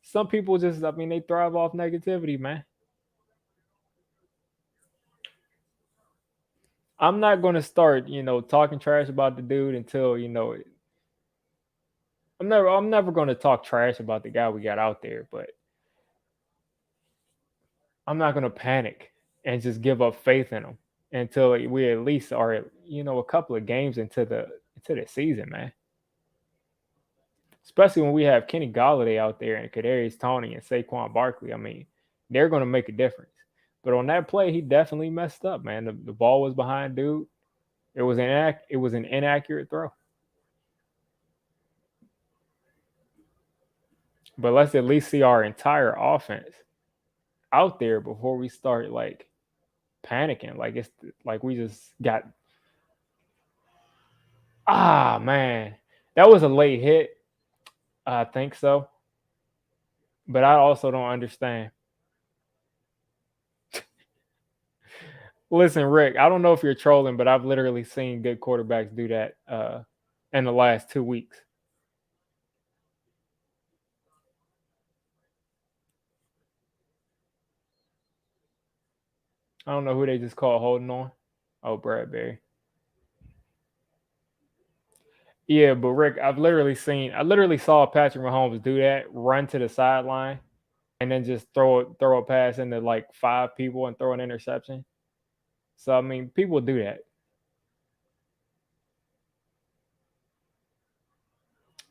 some people just, I mean, they thrive off negativity, man. I'm not going to start, talking trash about the dude until, I'm never going to talk trash about the guy we got out there, but I'm not going to panic and just give up faith in him until we at least are, a couple of games into the season, man. Especially when we have Kenny Galladay out there and Kadarius Toney and Saquon Barkley. I mean, they're going to make a difference. But on that play, he definitely messed up, man. The ball was behind dude. It was an inaccurate throw. But let's at least see our entire offense out there before we start like panicking. Like it's like we just got man. That was a late hit. I think so. But I also don't understand. Listen, Rick, I don't know if you're trolling, but I've literally seen good quarterbacks do that in the last 2 weeks. I don't know who they just called holding on. Oh, Bradbury. Yeah, but Rick, I literally saw Patrick Mahomes do that, run to the sideline, and then just throw a pass into like five people and throw an interception. So I mean, people do that.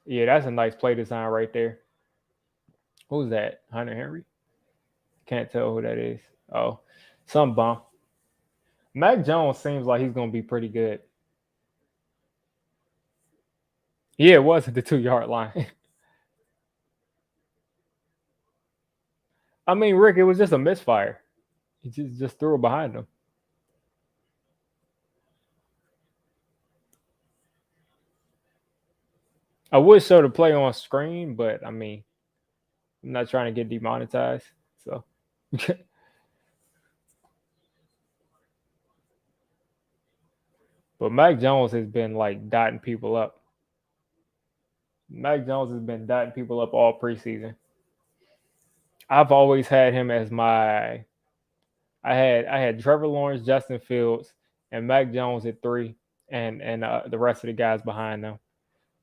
Yeah, that's a nice play design right there. Who's that? Hunter Henry? Can't tell who that is. Oh, some bum. Mac Jones seems like he's gonna be pretty good. Yeah, it was at the 2 yard line. I mean, Rick, it was just a misfire. He just threw it behind him. I would show the play on screen, but I mean, I'm not trying to get demonetized. So, but Mac Jones has been like dotting people up. Mac Jones has been dotting people up all preseason. I've always had him as my. I had Trevor Lawrence, Justin Fields, and Mac Jones at three, and the rest of the guys behind them.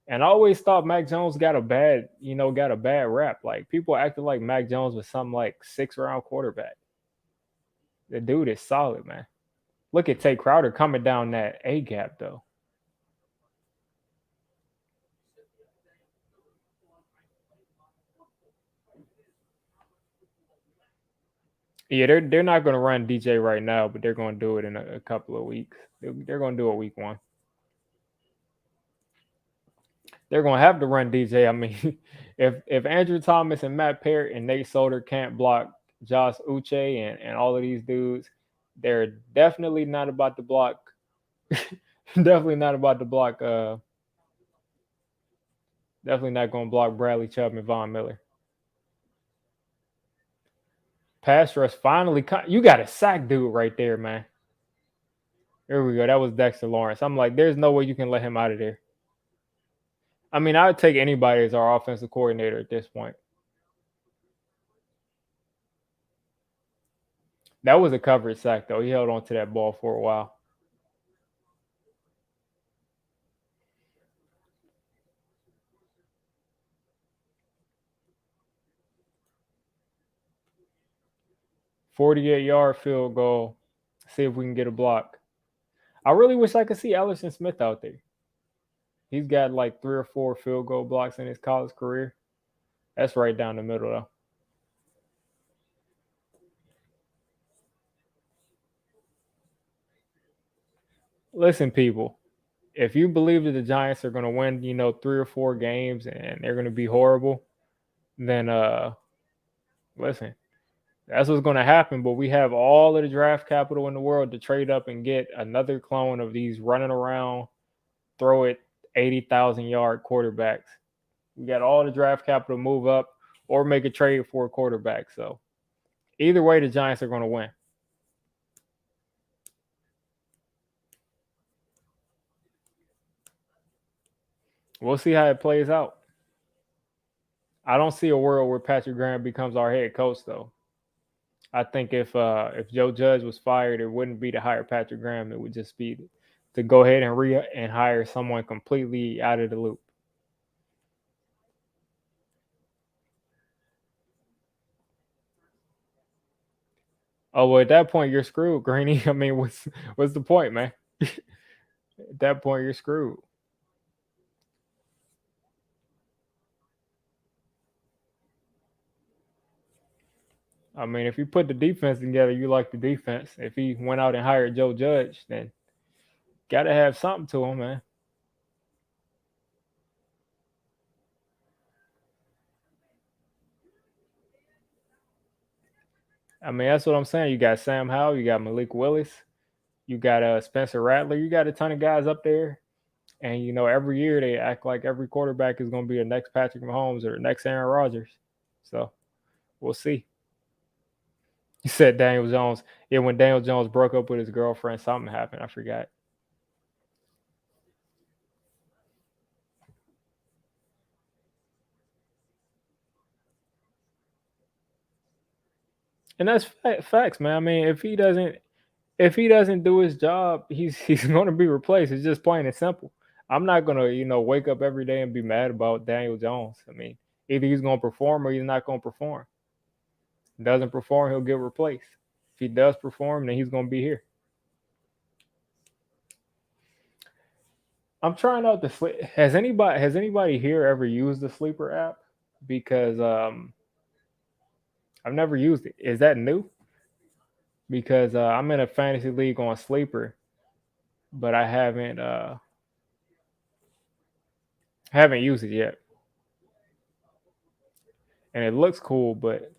And I always thought Mac Jones got a bad rap. Like people acted like Mac Jones was some like 6 round quarterback. The dude is solid, man. Look at Tay Crowder coming down that A gap though. Yeah, they're not going to run DJ right now, but they're going to do it in a couple of weeks. They're going to do it week one. They're going to have to run DJ. I mean, if Andrew Thomas and Matt Parrott and Nate Solder can't block Josh Uche and all of these dudes, they're definitely not about to block. definitely not about to block. Definitely not going to block Bradley Chubb and Von Miller. Pass rush finally. You got a sack dude right there, man. There we go. That was Dexter Lawrence. I'm like, there's no way you can let him out of there. I mean, I would take anybody as our offensive coordinator at this point. That was a coverage sack, though. He held on to that ball for a while. "48-yard field goal. See if we can get a block." I really wish I could see Ellison Smith out there. He's got like 3 or 4 field goal blocks in his college career. That's right down the middle, though. Listen, people, if you believe that the Giants are going to win, 3 or 4 games and they're going to be horrible, then listen, that's what's going to happen. But we have all of the draft capital in the world to trade up and get another clone of these running around, throw it 80,000-yard quarterbacks. We got all the draft capital to move up or make a trade for a quarterback. So either way, the Giants are going to win. We'll see how it plays out. I don't see a world where Patrick Graham becomes our head coach, though. I think if Joe Judge was fired, it wouldn't be to hire Patrick Graham. It would just be to go ahead and hire someone completely out of the loop. Oh well, at that point you're screwed, Greeny. I mean, what's the point, man? At that point you're screwed. I mean, if you put the defense together, you like the defense. If he went out and hired Joe Judge, then gotta have something to him, man. I mean, that's what I'm saying. You got Sam Howell, you got Malik Willis, you got Spencer Rattler, you got a ton of guys up there. And every year they act like every quarterback is going to be the next Patrick Mahomes or the next Aaron Rodgers. So we'll see. You said Daniel Jones. Yeah, when Daniel Jones broke up with his girlfriend, something happened. I forgot. And that's facts, man. I mean, if he doesn't do his job, he's going to be replaced. It's just plain and simple. I'm not going to wake up every day and be mad about Daniel Jones. I mean, either he's going to perform or he's not going to perform. Doesn't perform, he'll get replaced. If he does perform, then he's going to be here. I'm trying out the sleep. Has anybody here ever used the Sleeper app? Because I've never used it. Is that new? Because I'm in a fantasy league on Sleeper, but I haven't used it yet. And it looks cool, but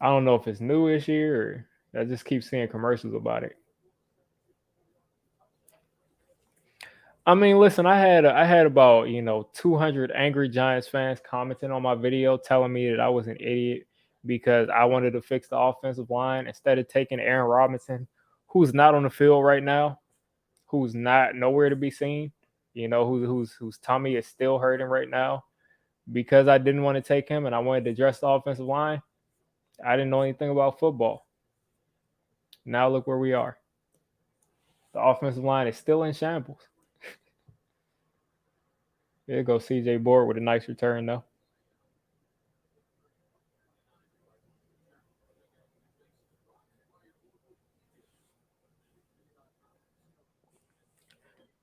I don't know if it's new this year or I just keep seeing commercials about it. I mean, listen, I had about 200 angry Giants fans commenting on my video telling me that I was an idiot because I wanted to fix the offensive line instead of taking Aaron Robinson, who's not on the field right now, who's not nowhere to be seen, whose tummy is still hurting right now because I didn't want to take him and I wanted to address the offensive line. I didn't know anything about football. Now look where we are. The offensive line is still in shambles. There goes CJ Board with a nice return though.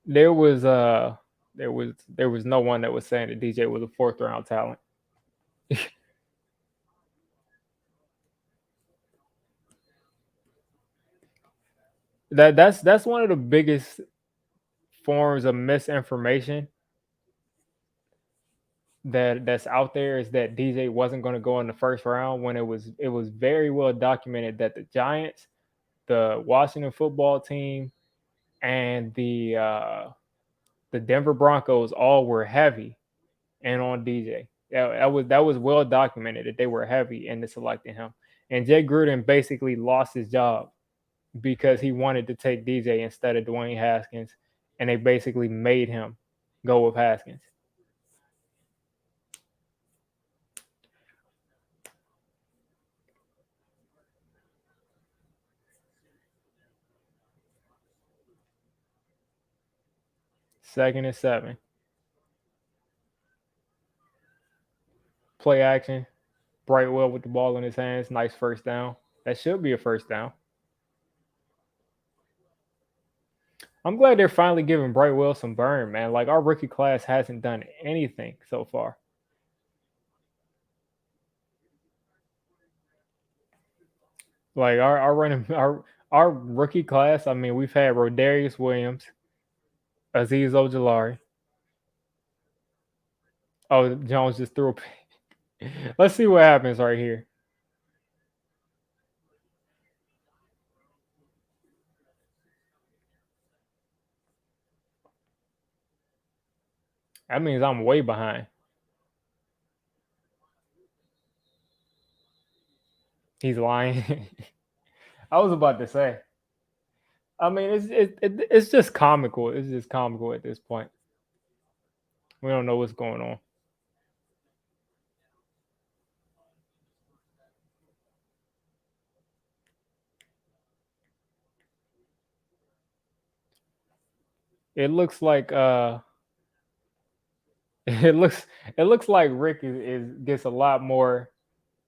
There was there was no one that was saying that DJ was a fourth round talent. That's one of the biggest forms of misinformation that's out there is that DJ wasn't going to go in the first round when it was very well documented that the Giants, the Washington football team, and the Denver Broncos all were heavy and on DJ. That was well documented that they were heavy into selecting him. And Jay Gruden basically lost his job because he wanted to take DJ instead of Dwayne Haskins, and they basically made him go with Haskins. Second and 7. Play action. Brightwell with the ball in his hands. Nice first down. That should be a first down. I'm glad they're finally giving Brightwell some burn, man. Like our rookie class hasn't done anything so far. Like our running our rookie class. I mean, we've had Rodarius Williams, Aziz Ojolari. Oh, Jones just threw a. Let's see what happens right here. That means I'm way behind. He's lying. I was about to say. I mean, it's just comical. It's just comical at this point. We don't know what's going on. It looks like it looks like Rick is gets a lot more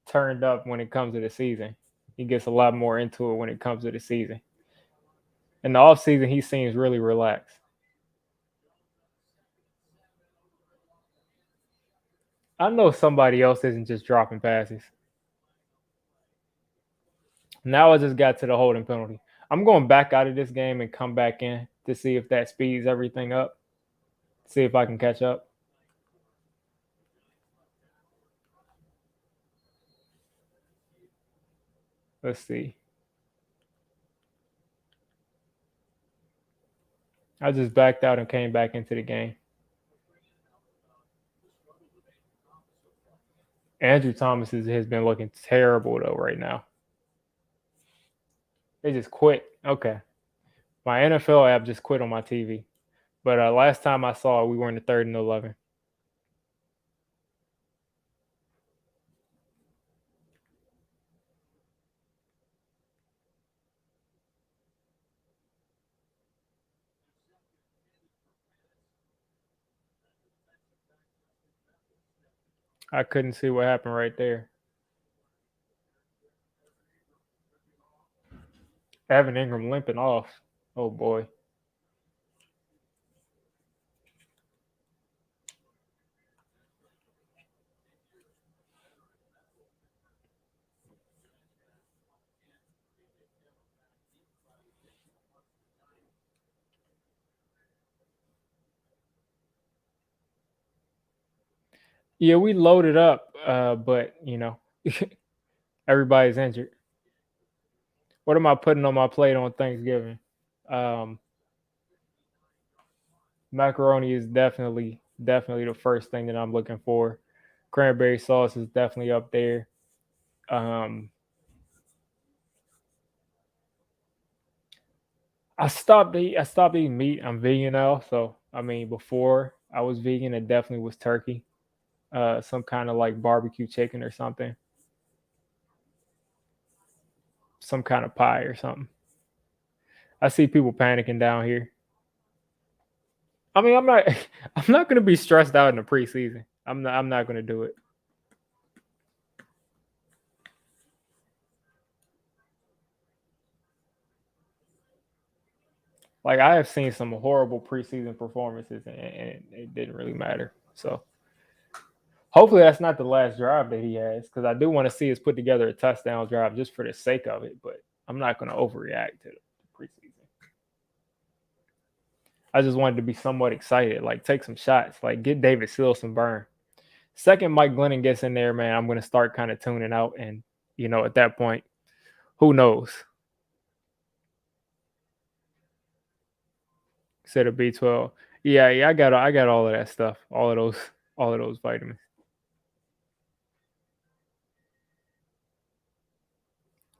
turned up when it comes to the season. He gets a lot more into it when it comes to the season. In the off season, he seems really relaxed. I know somebody else isn't just dropping passes. Now I just got to the holding penalty. I'm going back out of this game and come back in to see if that speeds everything up. See if I can catch up. Let's see. I just backed out and came back into the game. Andrew Thomas has been looking terrible though right now. They just quit. Okay. My NFL app just quit on my TV. But last time I saw it, we were in the 3rd and 11. I couldn't see what happened right there. Evan Ingram limping off. Oh boy. Yeah, we loaded up, but everybody's injured. What am I putting on my plate on Thanksgiving? Um, Macaroni is definitely the first thing that I'm looking for. Cranberry sauce is definitely up there. Um, I stopped eating meat. I'm vegan now, so I mean before I was vegan, it definitely was turkey. Some kind of like barbecue chicken or something, some kind of pie or something. I see people panicking down here. I mean, I'm not I'm not gonna be stressed out in the preseason. I'm not gonna do it. Like I have seen some horrible preseason performances, and it didn't really matter. So hopefully that's not the last drive that he has, because I do want to see us put together a touchdown drive just for the sake of it. But I'm not going to overreact to the preseason. I just wanted to be somewhat excited, like take some shots, like get David Seal some burn. Second, Mike Glennon gets in there, man. I'm going to start kind of tuning out, and at that point, who knows? Instead of B12, yeah, I got all of that stuff, all of those vitamins.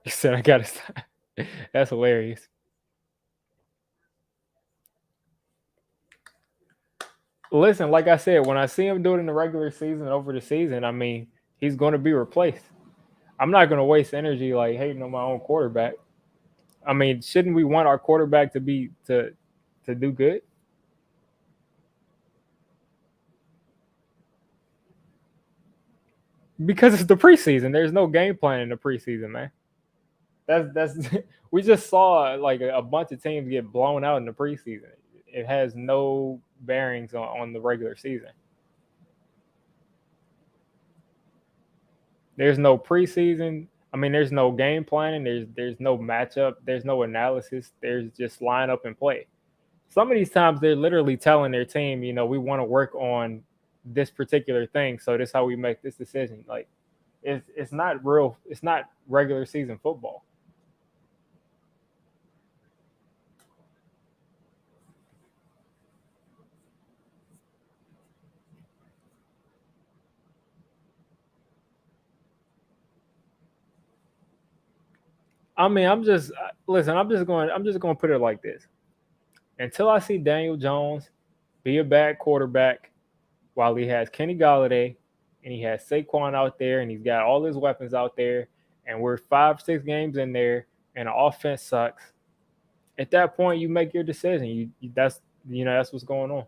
He said I got to stop. That's hilarious. Listen, like I said, when I see him do it in the regular season over the season, I mean, he's going to be replaced. I'm not going to waste energy like hating on my own quarterback. I mean, shouldn't we want our quarterback to do good? Because it's the preseason. There's no game plan in the preseason, man. That's we just saw like a bunch of teams get blown out in the preseason. It has no bearings on the regular season. There's no preseason. I mean, there's no game planning. There's no matchup. There's no analysis. There's just line up and play. Some of these times they're literally telling their team, we want to work on this particular thing, so this is how we make this decision. Like, it's not real. It's not regular season football. I mean, listen. I'm just going to put it like this. Until I see Daniel Jones be a bad quarterback, while he has Kenny Galladay and he has Saquon out there and he's got all his weapons out there, and we're 5, 6 games in there and the offense sucks. At that point, you make your decision. That's what's going on.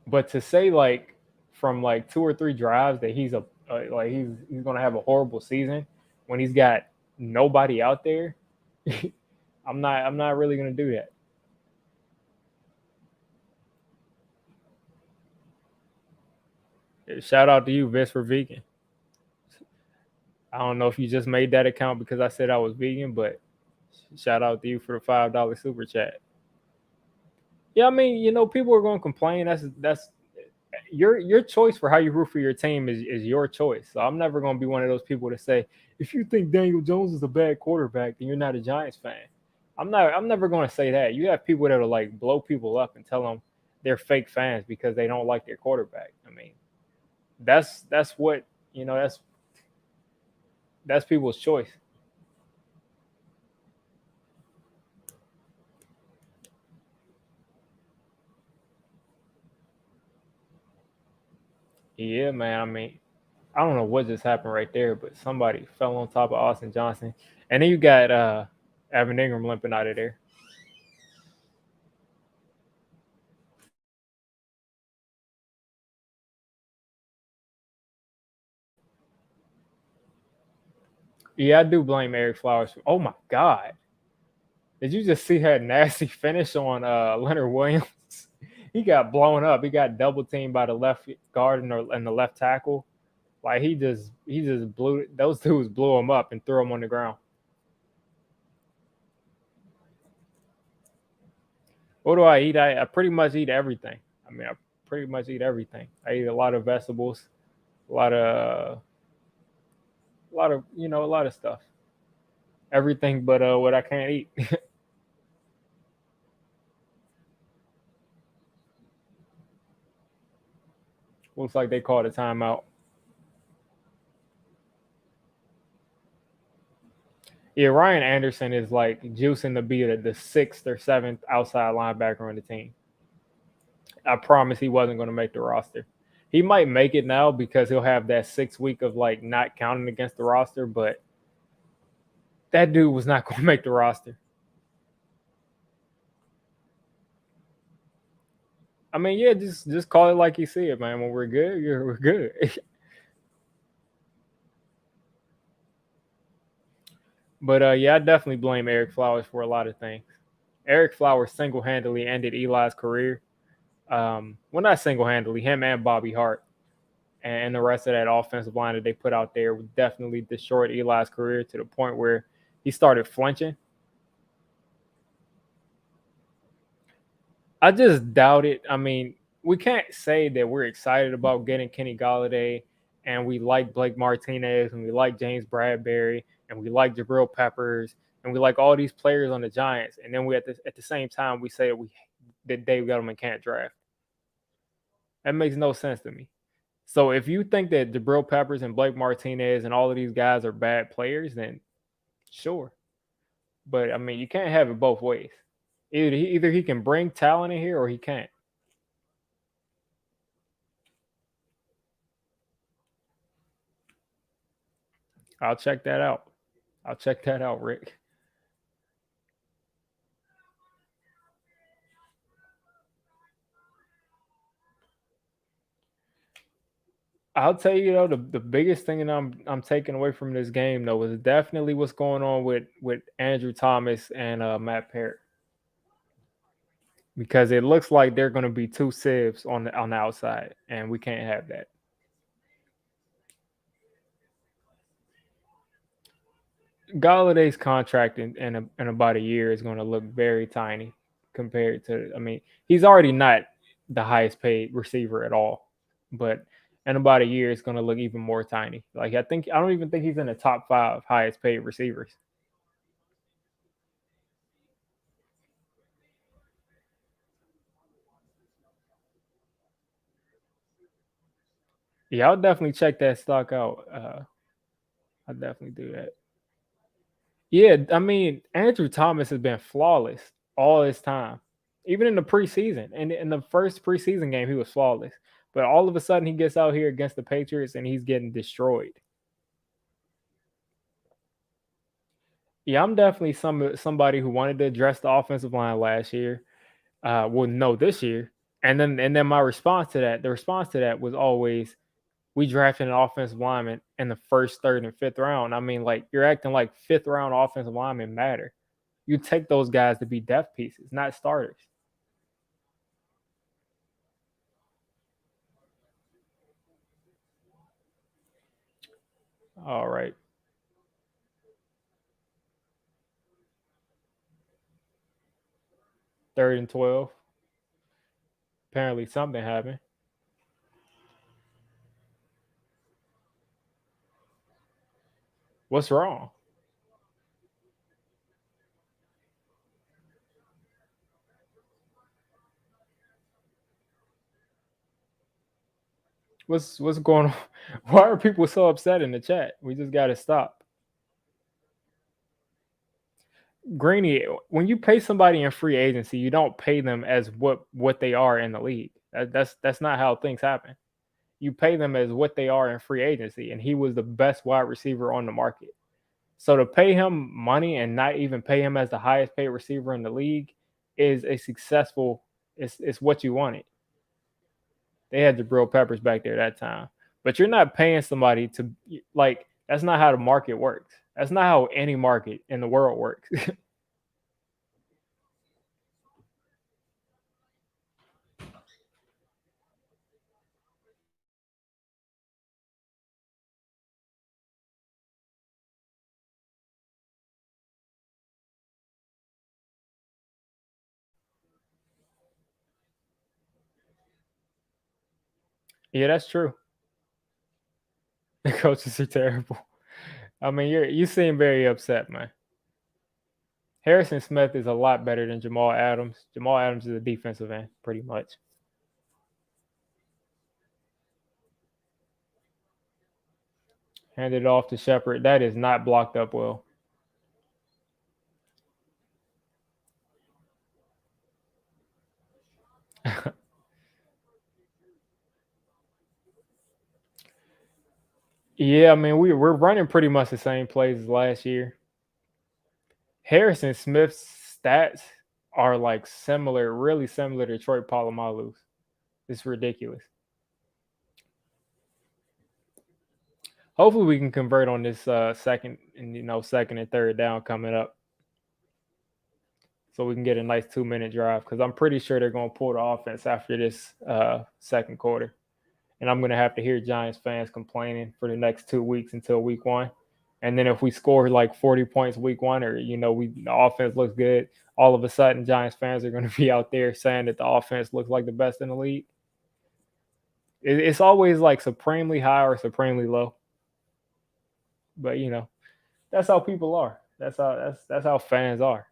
But to say like from like 2 or 3 drives that he's gonna have a horrible season when he's got nobody out there, I'm not really gonna do that. Shout out to you, Vince, for vegan. I don't know if you just made that account because I said I was vegan, but shout out to you for the $5 super chat. Yeah, I mean, people are going to complain. That's your choice for how you root for your team is your choice. So I'm never going to be one of those people to say if you think Daniel Jones is a bad quarterback, then you're not a Giants fan. I'm not. I'm never going to say that. You have people that'll like blow people up and tell them they're fake fans because they don't like their quarterback. I mean, that's what that's people's choice. Yeah, man. I mean, I don't know what just happened right there, but somebody fell on top of Austin Johnson, and then you got Evan Ingram limping out of there. Yeah, I do blame Eric Flowers. Oh my God, did you just see that nasty finish on Leonard Williams? He got blown up. He got double teamed by the left guard and the left tackle. Like he just blew those dudes blew him up and threw him on the ground. What do I eat? I pretty much eat everything. I mean, I pretty much eat everything. I eat a lot of vegetables, a lot of a lot of stuff. Everything but what I can't eat. Looks like they called a timeout. Yeah, Ryan Anderson is like juicing to be the sixth or seventh outside linebacker on the team. I promise he wasn't going to make the roster. He might make it now because he'll have that 6 week of like not counting against the roster, but that dude was not going to make the roster. I mean, yeah, just call it like you see it, man. When we're good, we're good. But yeah, I definitely blame Eric Flowers for a lot of things. Eric Flowers single handedly ended Eli's career. Well, not single handedly, him and Bobby Hart and the rest of that offensive line that they put out there definitely destroyed Eli's career to the point where he started flinching. I just doubt it. I mean, we can't say that we're excited about getting Kenny Galladay and we like Blake Martinez and we like James Bradbury and we like Jabril Peppers and we like all these players on the Giants, and then we at the same time we say that Dave Gettleman can't draft. That makes no sense to me. So if you think that Jabril Peppers and Blake Martinez and all of these guys are bad players, then sure. But I mean, you can't have it both ways. Either he can bring talent in here or he can't. I'll check that out. I'll check that out, Rick. I'll tell you though, the biggest thing that I'm taking away from this game though is definitely what's going on with Andrew Thomas and Matt Parrott, because it looks like they're going to be two sieves on the outside, and we can't have that. Galladay's contract in about a year is going to look very tiny compared to. I mean, he's already not the highest paid receiver at all, but in about a year, it's going to look even more tiny. Like I don't even think he's in the top five highest paid receivers. Yeah, I'll definitely check that stock out. I'll definitely do that. Yeah, I mean, Andrew Thomas has been flawless all this time, even in the preseason. And in the first preseason game, he was flawless. But all of a sudden, he gets out here against the Patriots and he's getting destroyed. Yeah, I'm definitely somebody who wanted to address the offensive line last year. Well, no, this year. And then my response to that, the response to that was always, we drafted an offensive lineman in the first, third, and fifth round. I mean, like you're acting like fifth round offensive linemen matter. You take those guys to be depth pieces, not starters. All right. Third and 12. Apparently something happened. What's wrong? What's going on? Why are people so upset in the chat? We just got to stop. Greeny, when you pay somebody in free agency, you don't pay them as what they are in the league. That's not how things happen. You pay them as what they are in free agency, and he was the best wide receiver on the market. So to pay him money and not even pay him as the highest paid receiver in the league is a successful. It's what you wanted. They had Jabril Peppers back there that time, but you're not paying somebody to like. That's not how the market works. That's not how any market in the world works. Yeah, that's true. The coaches are terrible. I mean, you seem very upset, man. Harrison Smith is a lot better than Jamal Adams. Jamal Adams is a defensive end, pretty much. Handed off to Shepard. That is not blocked up well. Yeah, I mean we're running pretty much the same plays as last year. Harrison Smith's stats are like similar, really similar to Troy Polamalu's. It's ridiculous. Hopefully we can convert on this second and second and third down coming up, so we can get a nice 2 minute drive because I'm pretty sure they're going to pull the offense after this second quarter, and I'm going to have to hear Giants fans complaining for the next 2 weeks until week one. And then if we score like 40 points week one, or the offense looks good, all of a sudden Giants fans are going to be out there saying that the offense looks like the best in the league. It's always like supremely high or supremely low, but that's how people are. That's how fans are.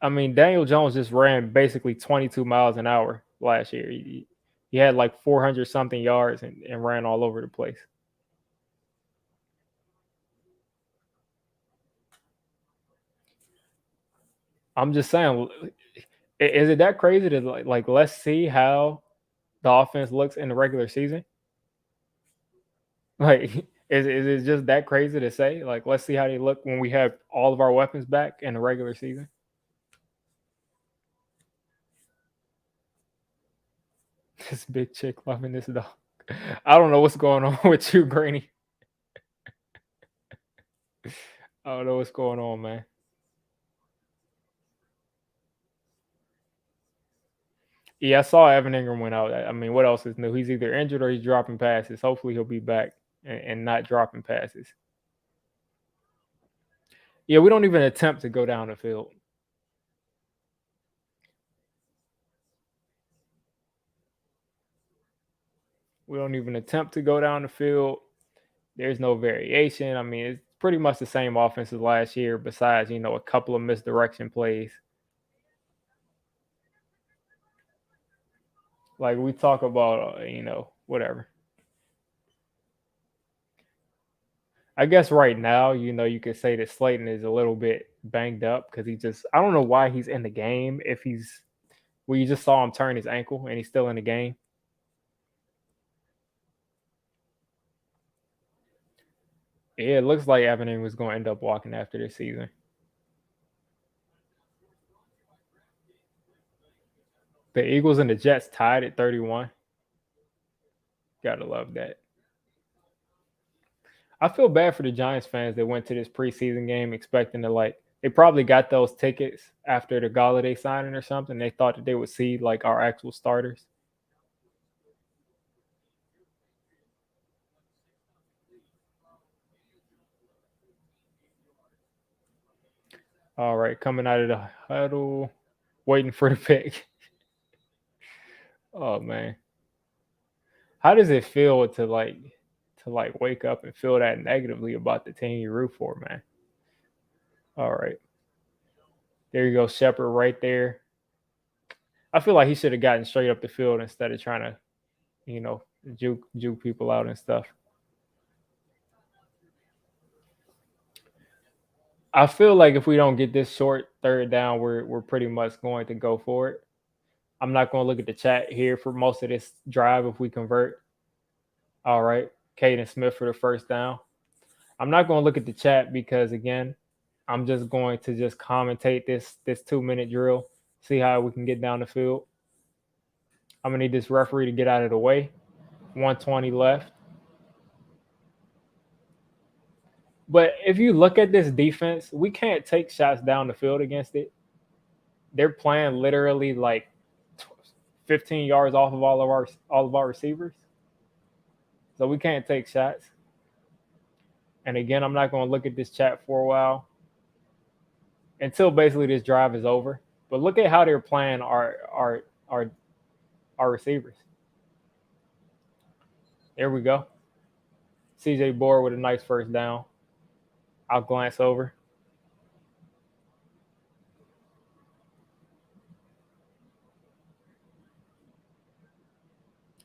I mean, Daniel Jones just ran basically 22 miles an hour last year. He had like 400 something yards and ran all over the place. I'm just saying, is it that crazy to like let's see how the offense looks in the regular season? Like, is it just that crazy to say? Like, let's see how they look when we have all of our weapons back in the regular season. This big chick loving this dog. I don't know what's going on with you, Granny. I don't know what's going on, man. Yeah, I saw Evan Ingram went out. I mean, what else is new? He's either injured or he's dropping passes. Hopefully, he'll be back and not dropping passes. Yeah, we don't even attempt to go down the field. We don't even attempt to go down the field. There's no variation. I mean, it's pretty much the same offense as last year, besides, a couple of misdirection plays. Like we talk about, whatever. I guess right now, you could say that Slayton is a little bit banged up because I don't know why he's in the game. You just saw him turn his ankle and he's still in the game. Yeah, it looks like Evan was going to end up walking after this season. The Eagles and the Jets tied at 31. Gotta love that. I feel bad for the Giants fans that went to this preseason game expecting to they probably got those tickets after the Galladay signing or something. They thought that they would see like our actual starters. All right, coming out of the huddle, waiting for the pick. Oh man, how does it feel to wake up and feel that negatively about the team you root for, man? All right, there you go, Shepard, right there. I feel like he should have gotten straight up the field instead of trying to, you know, juke people out and stuff. I feel like if we don't get this short third down, we're pretty much going to go for it. I'm not going to look at the chat here for most of this drive if we convert. All right, Caden Smith for the first down. I'm not going to look at the chat because again, I'm just going to just commentate this 2-minute drill, see how we can get down the field. I'm gonna need this referee to get out of the way. 120 left. But if you look at this defense, we can't take shots down the field against it. They're playing literally like 15 yards off of all of our receivers. So we can't take shots. And again, I'm not going to look at this chat for a while until basically this drive is over. But look at how they're playing our receivers. There we go. CJ Board with a nice first down. I'll glance over.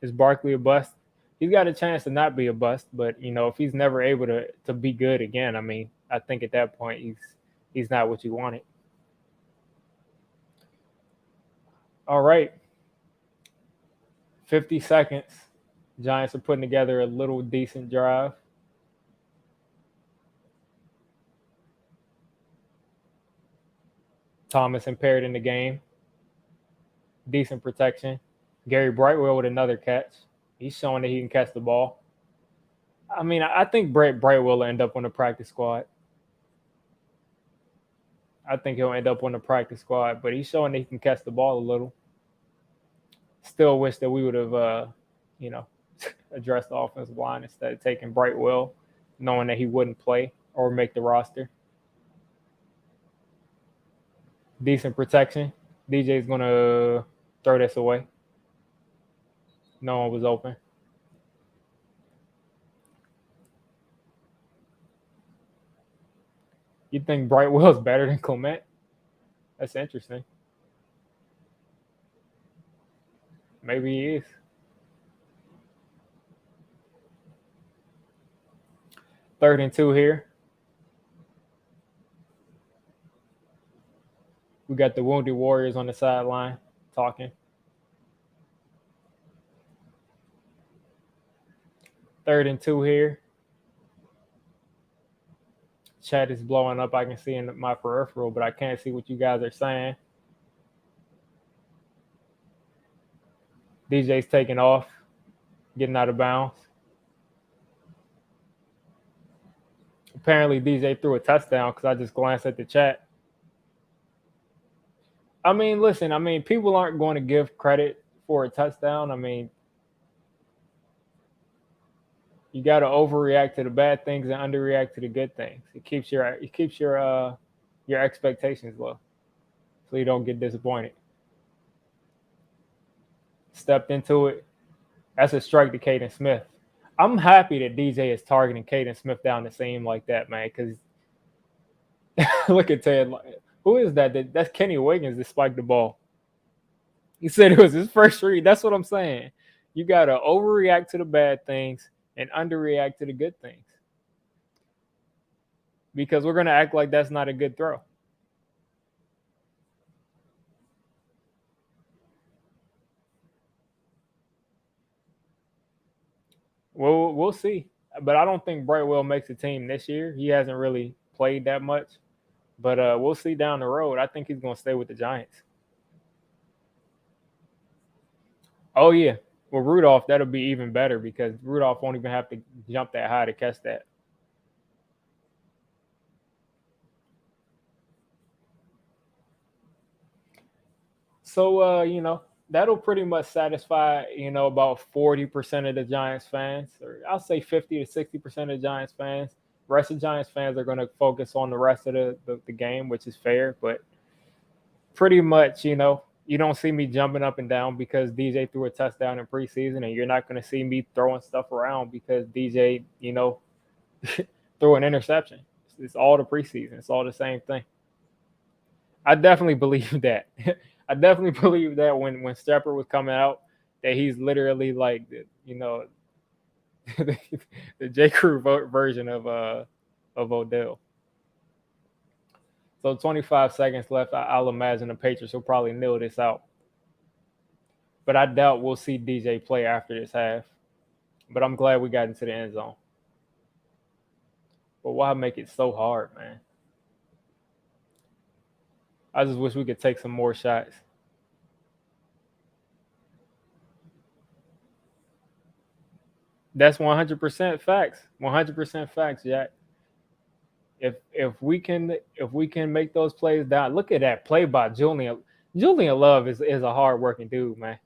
Is Barkley a bust? He's got a chance to not be a bust, but if he's never able to be good again, I mean, I think at that point he's not what you wanted. All right. 50 seconds. Giants are putting together a little decent drive. Thomas impaired in the game. Decent protection. Gary Brightwell with another catch. He's showing that he can catch the ball. I mean, I think Brightwell will end up on the practice squad. I think he'll end up on the practice squad, but he's showing that he can catch the ball a little. Still wish that we would have, addressed the offensive line instead of taking Brightwell, knowing that he wouldn't play or make the roster. Decent protection. DJ's going to throw this away. No one was open. You think Brightwell's better than Clement? That's interesting. Maybe he is. Third and 2 here. We got the Wounded Warriors on the sideline talking. Third and 2 here. Chat is blowing up. I can see in my peripheral, but I can't see what you guys are saying. DJ's taking off, getting out of bounds. Apparently, DJ threw a touchdown because I just glanced at the chat. I mean, listen, people aren't going to give credit for a touchdown. I mean, you got to overreact to the bad things and underreact to the good things. It keeps your expectations low, so you don't get disappointed. Stepped into it. That's a strike to Caden Smith. I'm happy that DJ is targeting Caden Smith down the seam like that, man. Because look at Ted. Who is that? That's Kenny Wiggins that spiked the ball. He said it was his first read. That's what I'm saying. You got to overreact to the bad things and underreact to the good things. Because we're going to act like that's not a good throw. Well, we'll see. But I don't think Brightwell makes the team this year. He hasn't really played that much. But we'll see down the road. I think he's going to stay with the Giants. Oh, yeah. Well, Rudolph, that'll be even better because Rudolph won't even have to jump that high to catch that. So, that'll pretty much satisfy, about 40% of the Giants fans, or I'll say 50 to 60% of the Giants fans. Rest of Giants fans are going to focus on the rest of the game, which is fair. But pretty much, you don't see me jumping up and down because DJ threw a touchdown in preseason, and you're not going to see me throwing stuff around because DJ, threw an interception. It's all the preseason. It's all the same thing. I definitely believe that. I definitely believe that when Stepper was coming out, that he's literally like the, the J. Crew version of Odell. So 25 seconds left. I'll imagine the Patriots will probably nil this out. But I doubt we'll see DJ play after this half. But I'm glad we got into the end zone. But why make it so hard, man? I just wish we could take some more shots. That's 100% facts. 100% facts, Jack. If we can make those plays down, look at that play by Julian. Julian Love is a hard working dude, man.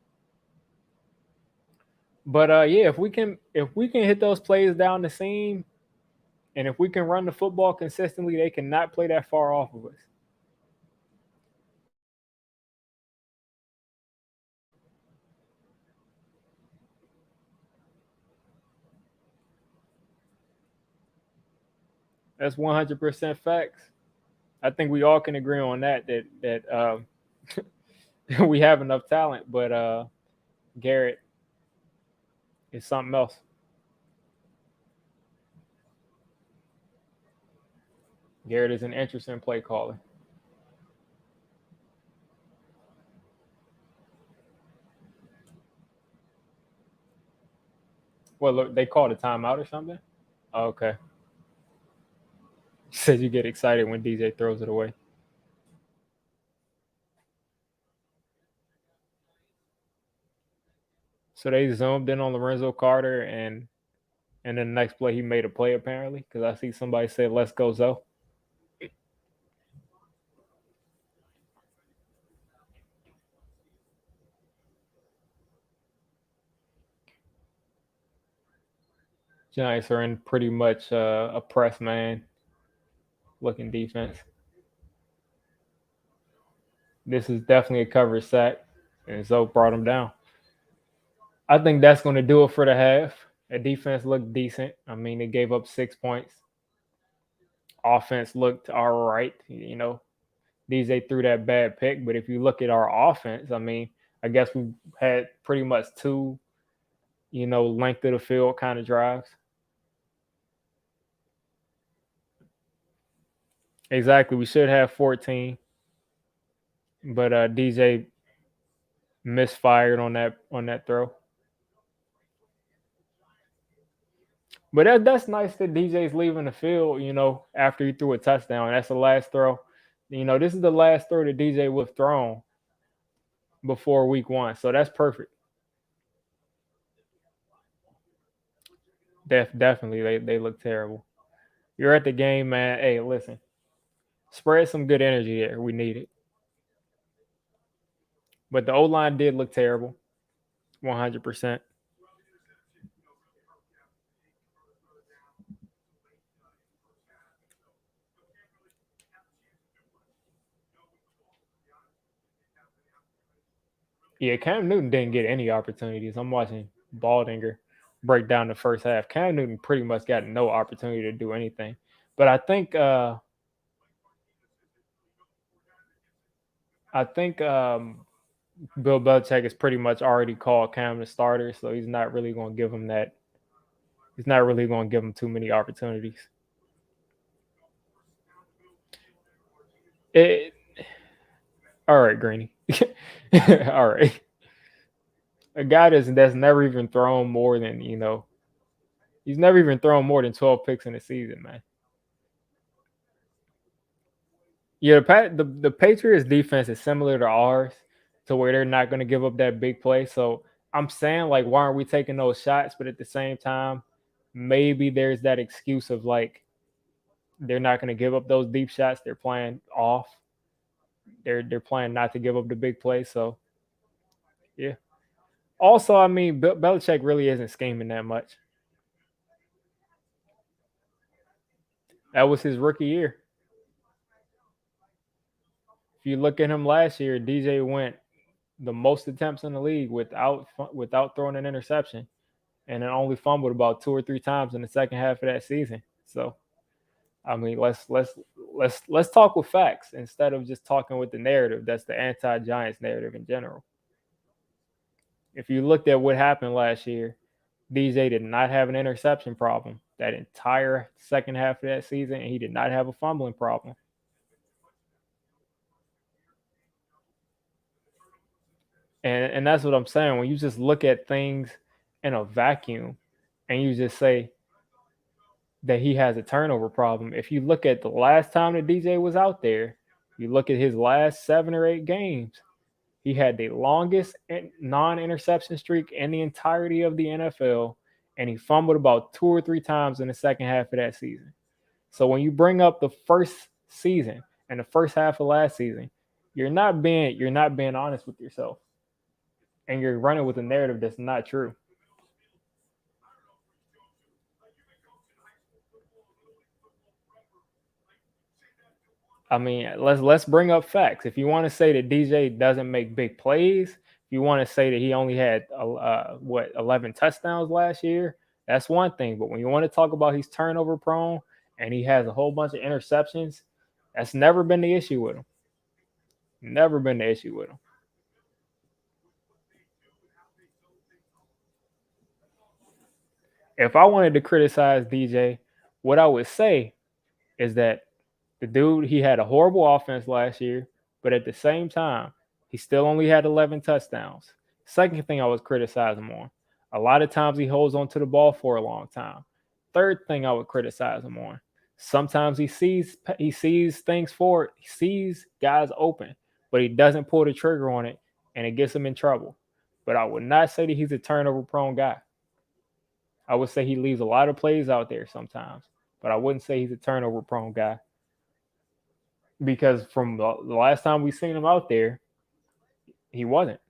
But yeah, if we can hit those plays down the seam, and if we can run the football consistently, they cannot play that far off of us. That's 100% facts. I think we all can agree on that we have enough talent, but Garrett is something else. Garrett is an interesting play caller. Well, look, they called a timeout or something. Okay, said you get excited when DJ throws it away. So they zoomed in on Lorenzo Carter, and then the next play he made a play apparently because I see somebody say "Let's go Zoe." Giants are in pretty much a press man looking defense. This is definitely a coverage sack, and Zoe brought him down. I think that's going to do it for the half. The defense looked decent. I mean, they gave up 6 points. Offense looked all right. DJ threw that bad pick, but if you look at our offense, I mean, I guess we had pretty much two, length of the field kind of drives. Exactly. We should have 14, but DJ misfired on that throw. But that's nice that DJ's leaving the field, after he threw a touchdown. That's the last throw. This is the last throw that DJ would have thrown before week one. So that's perfect. Definitely, they look terrible. You're at the game, man. Hey, listen, spread some good energy there. We need it. But the O line did look terrible, 100%. Yeah, Cam Newton didn't get any opportunities. I'm watching Baldinger break down the first half. Cam Newton pretty much got no opportunity to do anything. But I think Bill Belichick has pretty much already called Cam the starter, so he's not really going to give him that. He's not really going to give him too many opportunities. It, all right, Greeny. All right, a guy that's never even thrown more than he's never even thrown more than 12 picks in a season, man. Yeah, the Patriots defense is similar to ours, to where they're not going to give up that big play. So I'm saying, like, why aren't we taking those shots? But at the same time, maybe there's that excuse of like they're not going to give up those deep shots. They're playing off. They're playing not to give up the big play. So yeah. Also, I mean, Belichick really isn't scheming that much. That was his rookie year. If you look at him last year, DJ went the most attempts in the league without throwing an interception, and then only fumbled about 2 or 3 times in the second half of that season. So I mean, let's talk with facts instead of just talking with the narrative. That's the anti-Giants narrative in general. If you looked at what happened last year, DJ did not have an interception problem that entire second half of that season, and he did not have a fumbling problem. And that's what I'm saying. When you just look at things in a vacuum and you just say that he has a turnover problem, if you look at the last time that DJ was out there, you look at his last 7 or 8 games, he had the longest non-interception streak in the entirety of the NFL, and he fumbled about 2 or 3 times in the second half of that season. So when you bring up the first season and the first half of last season, you're not being honest with yourself, and you're running with a narrative that's not true. I mean, let's bring up facts. If you want to say that DJ doesn't make big plays, if you want to say that he only had 11 touchdowns last year, that's one thing. But when you want to talk about he's turnover prone and he has a whole bunch of interceptions, that's never been the issue with him. Never been the issue with him. If I wanted to criticize DJ, what I would say is that the dude, he had a horrible offense last year, but at the same time, he still only had 11 touchdowns. Second thing I was criticizing him on, a lot of times he holds on to the ball for a long time. Third thing I would criticize him on, sometimes he sees things forward, he sees guys open, but he doesn't pull the trigger on it, and it gets him in trouble. But I would not say that he's a turnover prone guy. I would say he leaves a lot of plays out there sometimes, but I wouldn't say he's a turnover prone guy because from the last time we seen him out there, he wasn't.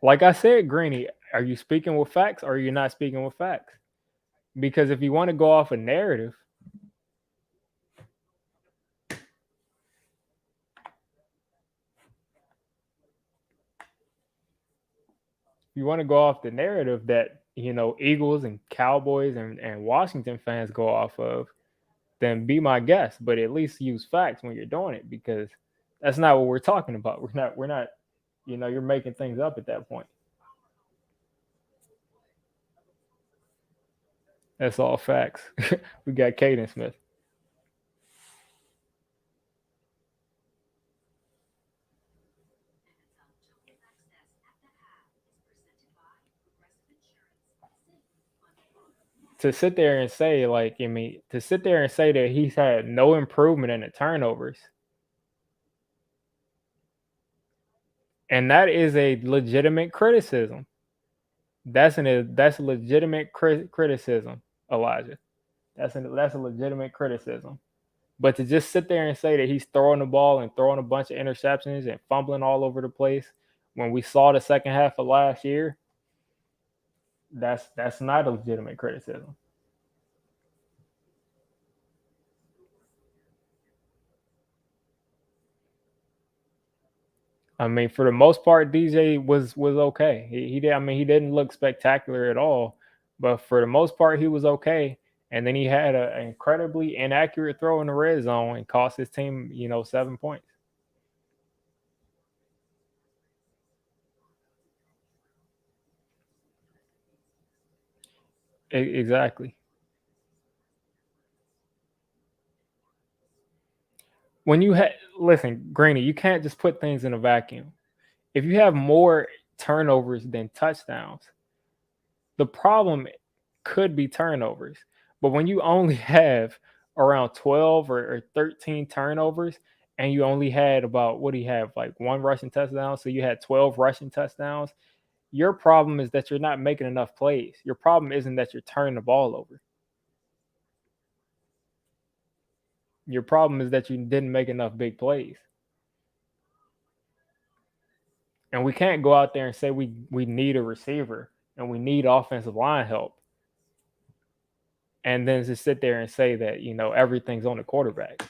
Like I said, Greeny, are you speaking with facts or are you not speaking with facts? Because if you want to go off a narrative, you want to go off the narrative that Eagles and Cowboys and Washington fans go off of, then be my guest. But at least use facts when you're doing it because that's not what we're talking about. We're not. You're making things up at that point. That's all facts. We got Caden Smith. To sit there and say to sit there and say that he's had no improvement in the turnovers, and that is a legitimate criticism. That's a legitimate criticism, Elijah. That's a legitimate criticism. But to just sit there and say that he's throwing the ball and throwing a bunch of interceptions and fumbling all over the place when we saw the second half of last year, that's not a legitimate criticism. I mean, for the most part, DJ was okay. He did. I mean, he didn't look spectacular at all, but for the most part, he was okay. And then he had an incredibly inaccurate throw in the red zone and cost his team, 7 points. Exactly. When you listen, Greeny, you can't just put things in a vacuum. If you have more turnovers than touchdowns, the problem could be turnovers. But when you only have around 12 or 13 turnovers and you only had about, what do you have, like one rushing touchdown? So you had 12 rushing touchdowns. Your problem is that you're not making enough plays. Your problem isn't that you're turning the ball over. Your problem is that you didn't make enough big plays. And we can't go out there and say we need a receiver and we need offensive line help, and then just sit there and say that everything's on the quarterback.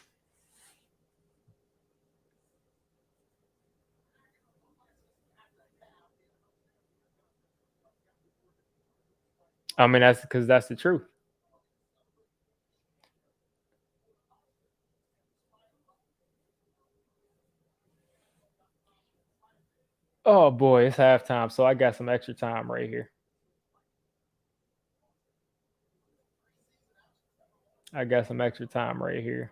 I mean, that's because that's the truth. Oh boy, it's halftime, so I got some extra time right here. I got some extra time right here.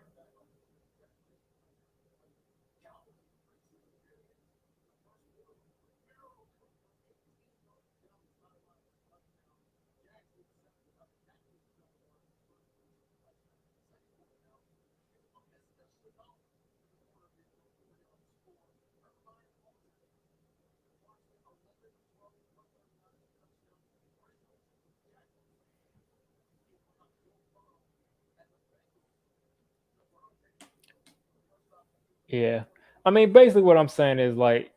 Yeah. I mean, basically what I'm saying is like,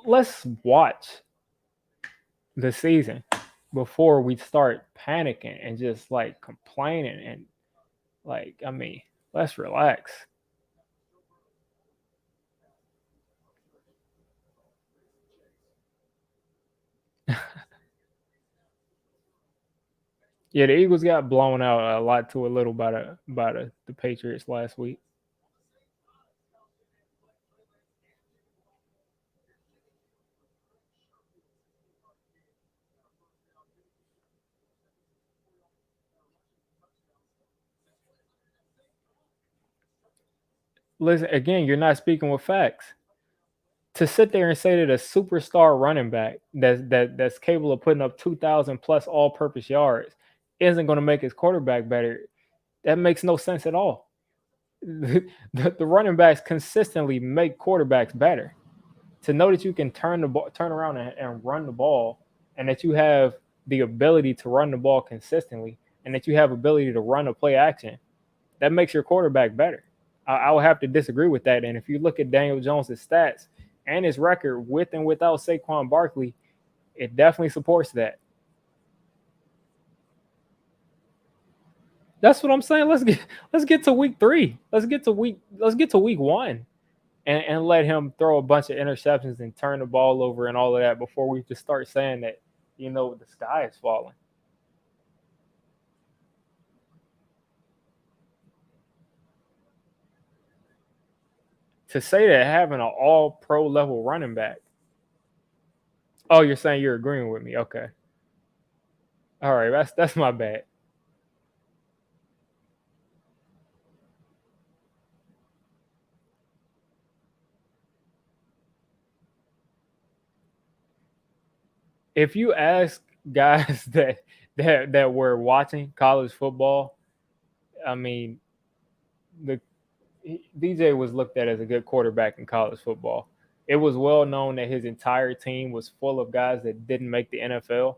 let's watch the season before we start panicking and just like complaining and like, I mean, let's relax. Yeah, the Eagles got blown out a lot to a little by the Patriots last week. Listen, again, you're not speaking with facts. To sit there and say that a superstar running back that's capable of putting up 2,000 plus all-purpose yards isn't going to make his quarterback better, that makes no sense at all. The running backs consistently make quarterbacks better. To know that you can turn around and run the ball, and that you have the ability to run the ball consistently, and that you have ability to run a play action, that makes your quarterback better. I would have to disagree with that. And if you look at Daniel Jones's stats and his record with and without Saquon Barkley, it definitely supports that. That's what I'm saying. Let's get to week 3. Let's get to week 1 and let him throw a bunch of interceptions and turn the ball over and all of that before we just start saying that the sky is falling. To say that having an all pro level running back. Oh, you're saying you're agreeing with me. Okay. All right, that's my bad. If you ask guys that were watching college football, I mean, the DJ was looked at as a good quarterback in college football. It was well known that his entire team was full of guys that didn't make the NFL.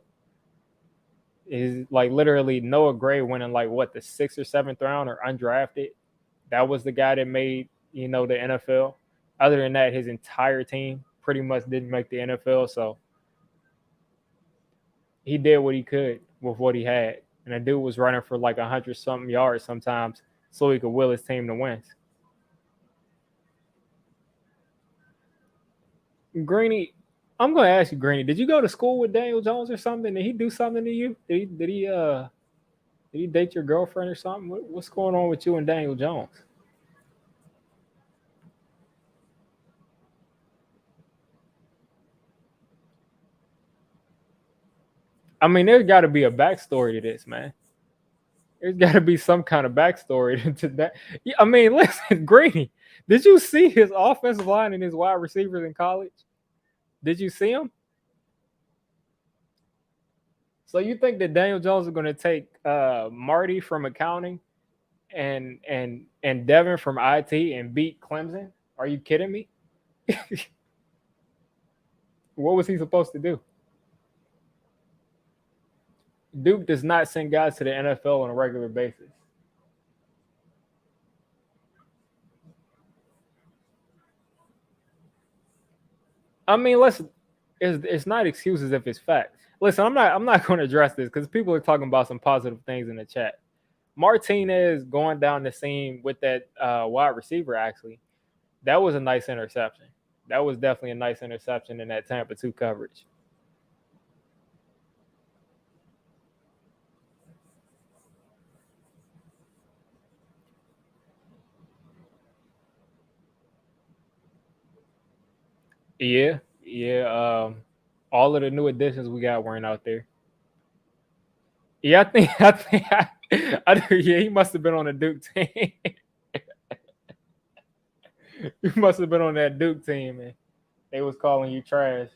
Is like literally Noah Gray went in like what, the 6th or 7th round or undrafted. That was the guy that made the NFL. Other than that, his entire team pretty much didn't make the NFL. So he did what he could with what he had, and the dude was running for like 100 something yards sometimes, so he could will his team to wins. Greeny, I'm gonna ask you, Greeny, did you go to school with Daniel Jones or something? Did he do something to you? Did he date your girlfriend or something? What's going on with you and Daniel Jones? I mean, there's got to be a backstory to this, man. There's got to be some kind of backstory to that. Yeah, I mean, listen, Greeny, did you see his offensive line and his wide receivers in college? Did you see him? So you think that Daniel Jones is going to take Marty from accounting and Devin from IT and beat Clemson? Are you kidding me? What was he supposed to do? Duke does not send guys to the NFL on a regular basis. I mean, it's not excuses if it's fact. Listen, I'm not going to address this because people are talking about some positive things in the chat. Martinez going down the seam with that wide receiver, actually, that was a nice interception. That was definitely a nice interception in that Tampa 2 coverage. Yeah, yeah. All of the new additions we got weren't out there. Yeah, yeah, he must have been on the Duke team. You must have been on that Duke team, man. They was calling you trash,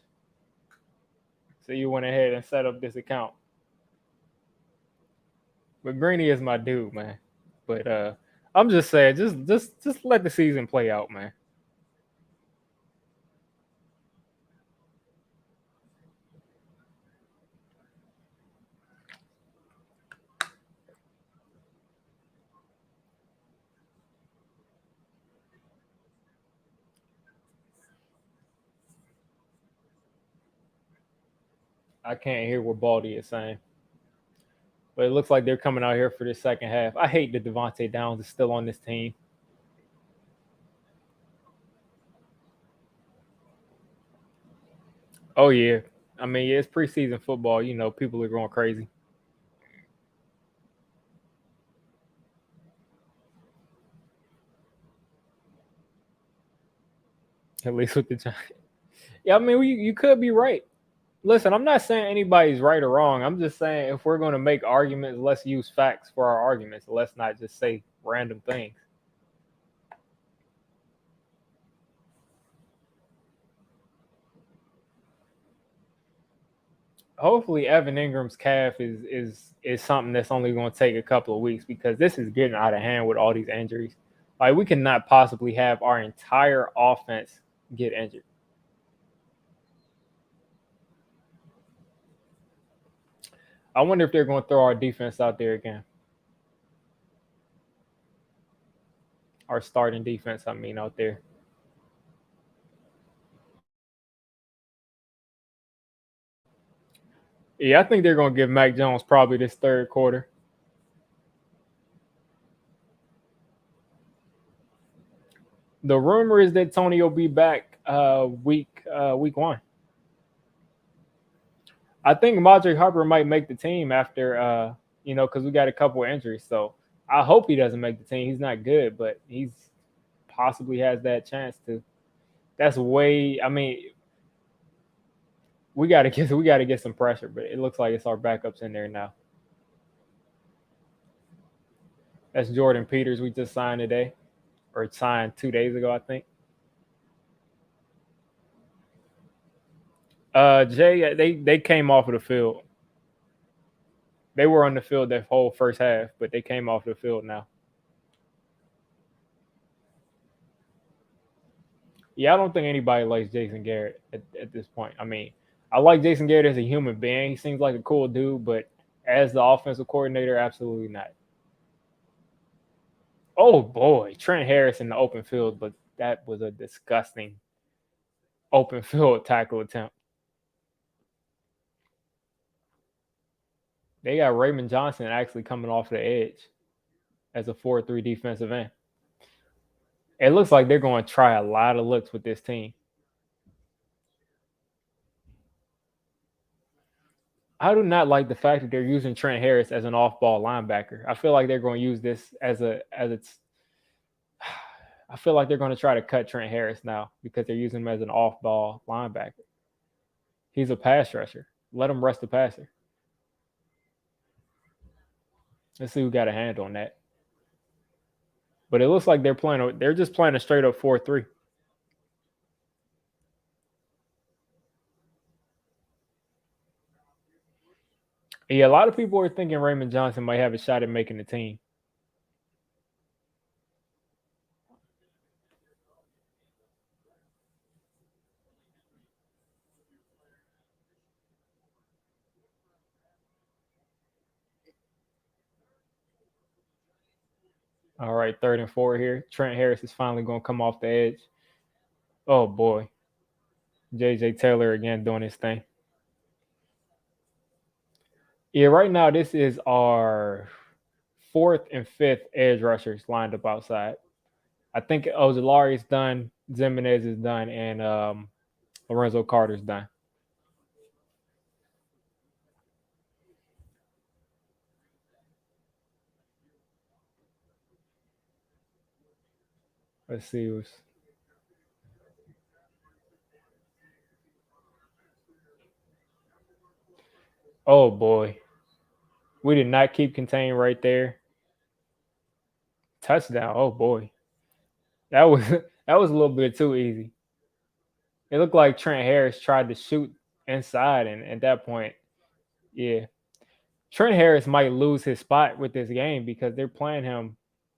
so you went ahead and set up this account. But Greeny is my dude, man. But I'm just saying, just let the season play out, man. I can't hear what Baldy is saying, but it looks like they're coming out here for the second half. I hate that Devontae Downs is still on this team. Oh yeah, I mean yeah, it's preseason football. You know, people are going crazy. At least with the Giants. Yeah, I mean you could be right. Listen, I'm not saying anybody's right or wrong. I'm just saying if we're going to make arguments, let's use facts for our arguments. Let's not just say random things. Hopefully, Evan Ingram's calf is something that's only going to take a couple of weeks because this is getting out of hand with all these injuries. Like we cannot possibly have our entire offense get injured. I wonder if they're going to throw our defense out there again. Our starting defense, I mean, out there. Yeah, I think they're going to give Mac Jones probably this third quarter. The rumor is that Tony will be back week one. I think Modric Harper might make the team after because we got a couple of injuries. So I hope he doesn't make the team. He's not good, but he's possibly has that chance to. That's way. I mean, we got to get some pressure, but it looks like it's our backups in there now. That's Jordan Peters. We just signed today, or signed 2 days ago, I think. Jay, they came off of the field. They were on the field that whole first half, but they came off the field now. Yeah, I don't think anybody likes Jason Garrett at this point. I mean, I like Jason Garrett as a human being. He seems like a cool dude, but as the offensive coordinator, absolutely not. Oh boy, Trent Harris in the open field, but that was a disgusting open field tackle attempt. They got Raymond Johnson actually coming off the edge as a 4-3 defensive end. It looks like they're going to try a lot of looks with this team. I do not like the fact that they're using Trent Harris as an off-ball linebacker. I feel like they're going to use this as it's. I feel like they're going to try to cut Trent Harris now because they're using him as an off-ball linebacker. He's a pass rusher. Let him rush the passer. Let's see who got a hand on that. But it looks like they're playing. They're just playing a straight up 4-3. Yeah, a lot of people are thinking Raymond Johnson might have a shot at making the team. All right, 3rd and 4 here. Trent Harris is finally going to come off the edge. Oh boy, JJ Taylor again doing his thing. Yeah, right now this is our fourth and fifth edge rushers lined up outside. I think Ojolari is done, Zimenez is done, and Lorenzo Carter's done. Let's see who's. Oh boy, we did not keep contained right there. Touchdown. Oh boy, that was that was a little bit too easy. It looked like Trent Harris tried to shoot inside, and at that point, yeah, Trent Harris might lose his spot with this game because they're playing him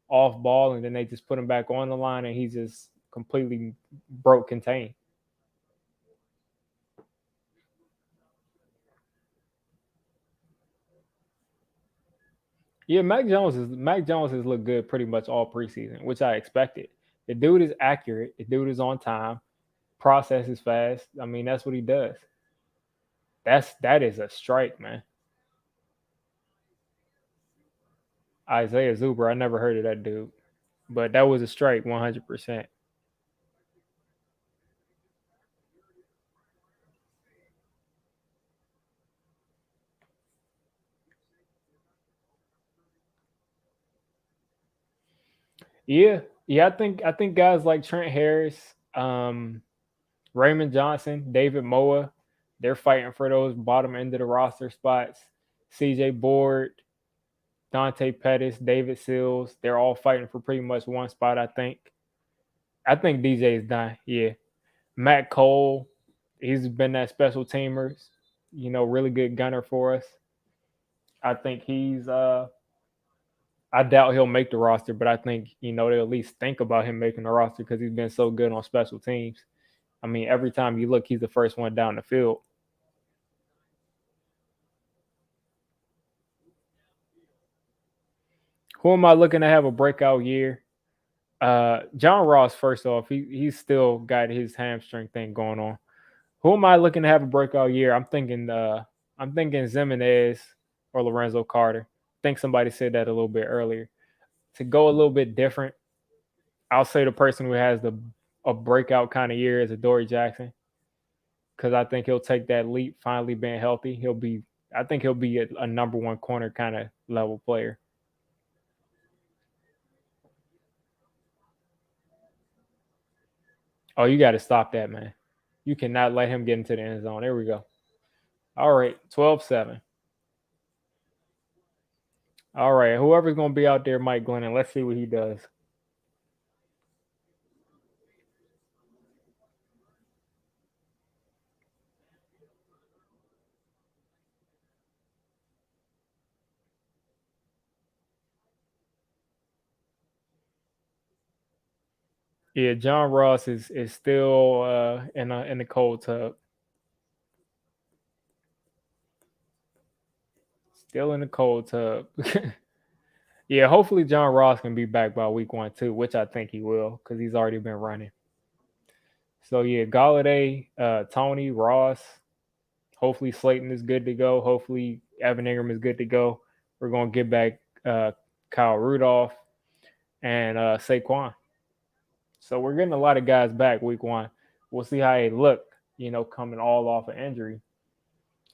off ball, and then they just put him back on the line, and he just completely broke contain. Yeah, Mac Jones has looked good pretty much all preseason, which I expected. The dude is accurate. The dude is on time. Processes fast. I mean, that's what he does. That is a strike, man. Isaiah Zuber, I never heard of that dude, but that was a strike, 100%. Yeah, yeah. I think guys like Trent Harris, Raymond Johnson, David Moa, they're fighting for those bottom end of the roster spots. C.J. Board, Dante Pettis, David Sills, they're all fighting for pretty much one spot. I think DJ's done. Yeah, Matt Cole, he's been that special teamer, really good gunner for us. I think he's. I doubt he'll make the roster, but I think they'll at least think about him making the roster because he's been so good on special teams. I mean, every time you look, he's the first one down the field. Who am I looking to have a breakout year? John Ross. First off, he's still got his hamstring thing going on. Who am I looking to have a breakout year? I'm thinking Zimenez or Lorenzo Carter. I think somebody said that a little bit earlier. To go a little bit different, I'll say the person who has the a breakout kind of year is Adoree Jackson because I think he'll take that leap. Finally being healthy, I think he'll be a number one corner kind of level player. Oh, you got to stop that, man. You cannot let him get into the end zone. There we go. All right, 12-7. All right, whoever's going to be out there, Mike Glennon, let's see what he does. Yeah, John Ross is still in the cold tub. Still in the cold tub. Yeah, hopefully John Ross can be back by week 1 too, which I think he will because he's already been running. So yeah, Galladay, Tony, Ross. Hopefully Slayton is good to go. Hopefully Evan Ingram is good to go. We're gonna get back Kyle Rudolph and Saquon. So we're getting a lot of guys back week 1. We'll see how they look, coming all off of injury.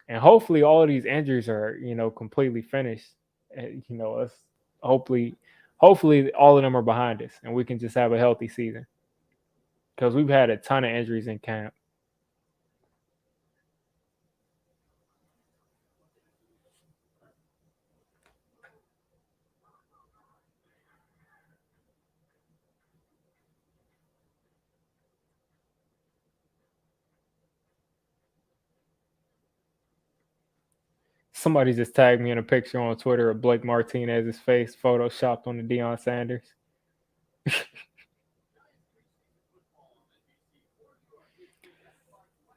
And hopefully all of these injuries are, completely finished. Us hopefully hopefully all of them are behind us and we can just have a healthy season. Because we've had a ton of injuries in camp. Somebody just tagged me in a picture on Twitter of Blake Martinez's face photoshopped on the Deion Sanders.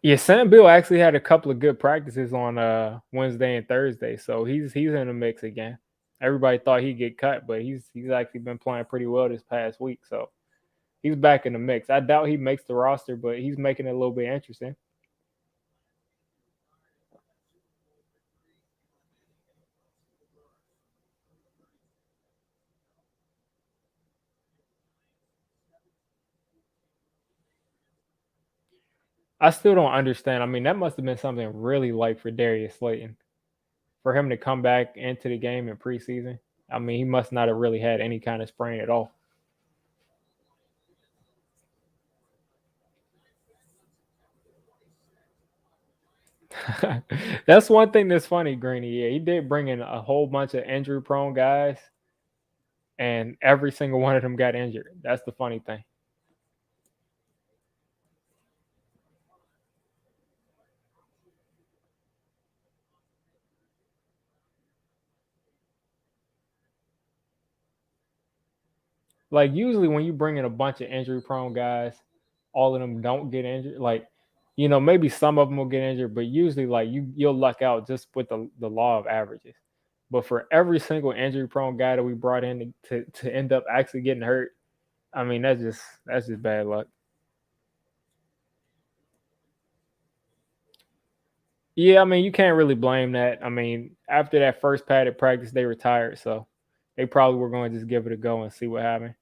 Yeah, Sam Bill actually had a couple of good practices on Wednesday and Thursday, so he's in the mix again. Everybody thought he'd get cut, but he's actually been playing pretty well this past week. So He's back in the mix. I doubt he makes the roster, but he's making it a little bit interesting. I still don't understand. I mean, that must have been something really light for Darius Slayton for him to come back into the game in preseason. I mean, he must not have really had any kind of sprain at all. That's one thing that's funny, Greeny. Yeah, he did bring in a whole bunch of injury prone guys, and every single one of them got injured. That's the funny thing. Like usually when you bring in a bunch of injury prone guys, all of them don't get injured. Like, maybe some of them will get injured, but usually like you'll luck out just with the law of averages. But for every single injury prone guy that we brought in to end up actually getting hurt, I mean that's just bad luck. Yeah, I mean you can't really blame that. I mean after that first padded practice they retired, so they probably were going to just give it a go and see what happened.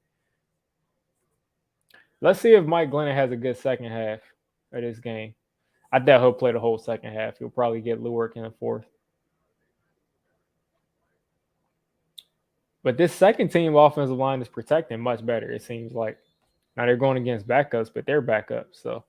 Let's see if Mike Glennon has a good second half of this game. I doubt he'll play the whole second half. He'll probably get Lewerk in the fourth. But this second team offensive line is protecting much better, it seems like. Now they're going against backups, but they're backups. So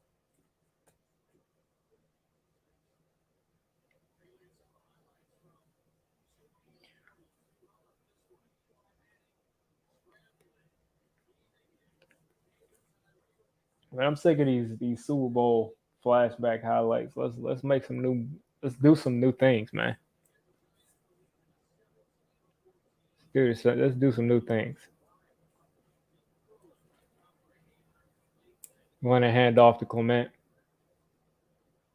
man, I'm sick of these Super Bowl flashback highlights. Let's make some new let's do some new things, man. Dude, let's do some new things. Want to hand off to Clement.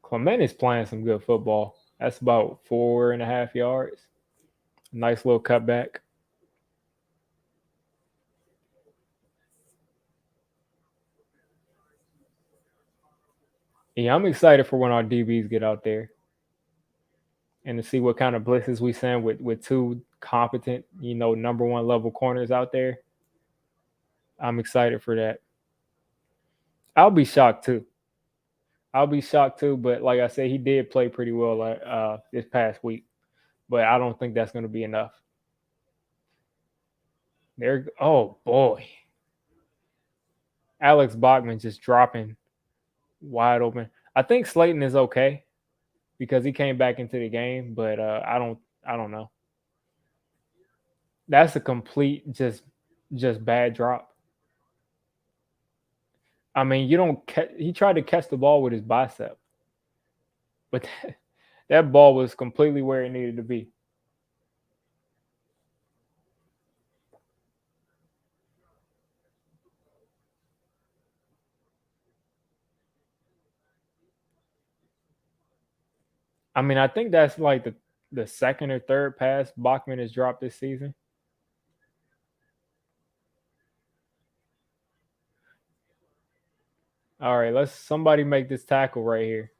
Clement is playing some good football. That's about 4.5 yards. Nice little cutback. Yeah, I'm excited for when our DBs get out there and to see what kind of blitzes we send with two competent, number one level corners out there. I'm excited for that. I'll be shocked too. I'll be shocked too, but like I said, he did play pretty well this past week. But I don't think that's going to be enough. There, oh boy, Alex Bachman just dropping wide open. I think Slayton is okay because he came back into the game, but I don't know. That's a complete just bad drop. I mean, you don't. He tried to catch the ball with his bicep, but that ball was completely where it needed to be. I mean, I think that's like the second or third pass Bachman has dropped this season. All right, let's somebody make this tackle right here.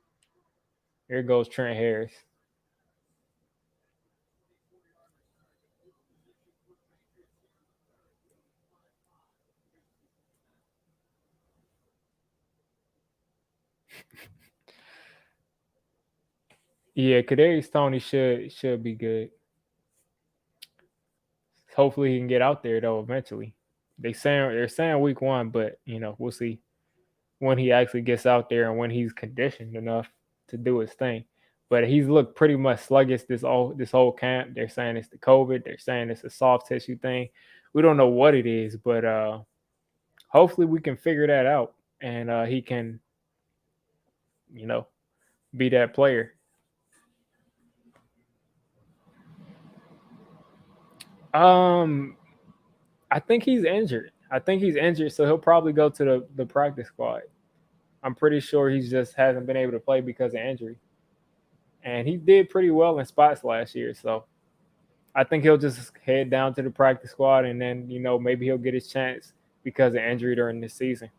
Here goes Trent Harris. Yeah, Kadarius Tony should be good. Hopefully he can get out there though eventually. They're saying week one, but we'll see when he actually gets out there and when he's conditioned enough to do his thing. But he's looked pretty much sluggish this whole camp. They're saying it's the COVID. They're saying it's a soft tissue thing. We don't know what it is, but hopefully we can figure that out and he can, you know, be that player. Um, I think he's injured. I think he's injured, so he'll probably go to the practice squad. I'm pretty sure he just hasn't been able to play because of injury. And he did pretty well in spots last year, so I think he'll just head down to the practice squad and then, maybe he'll get his chance because of injury during this season.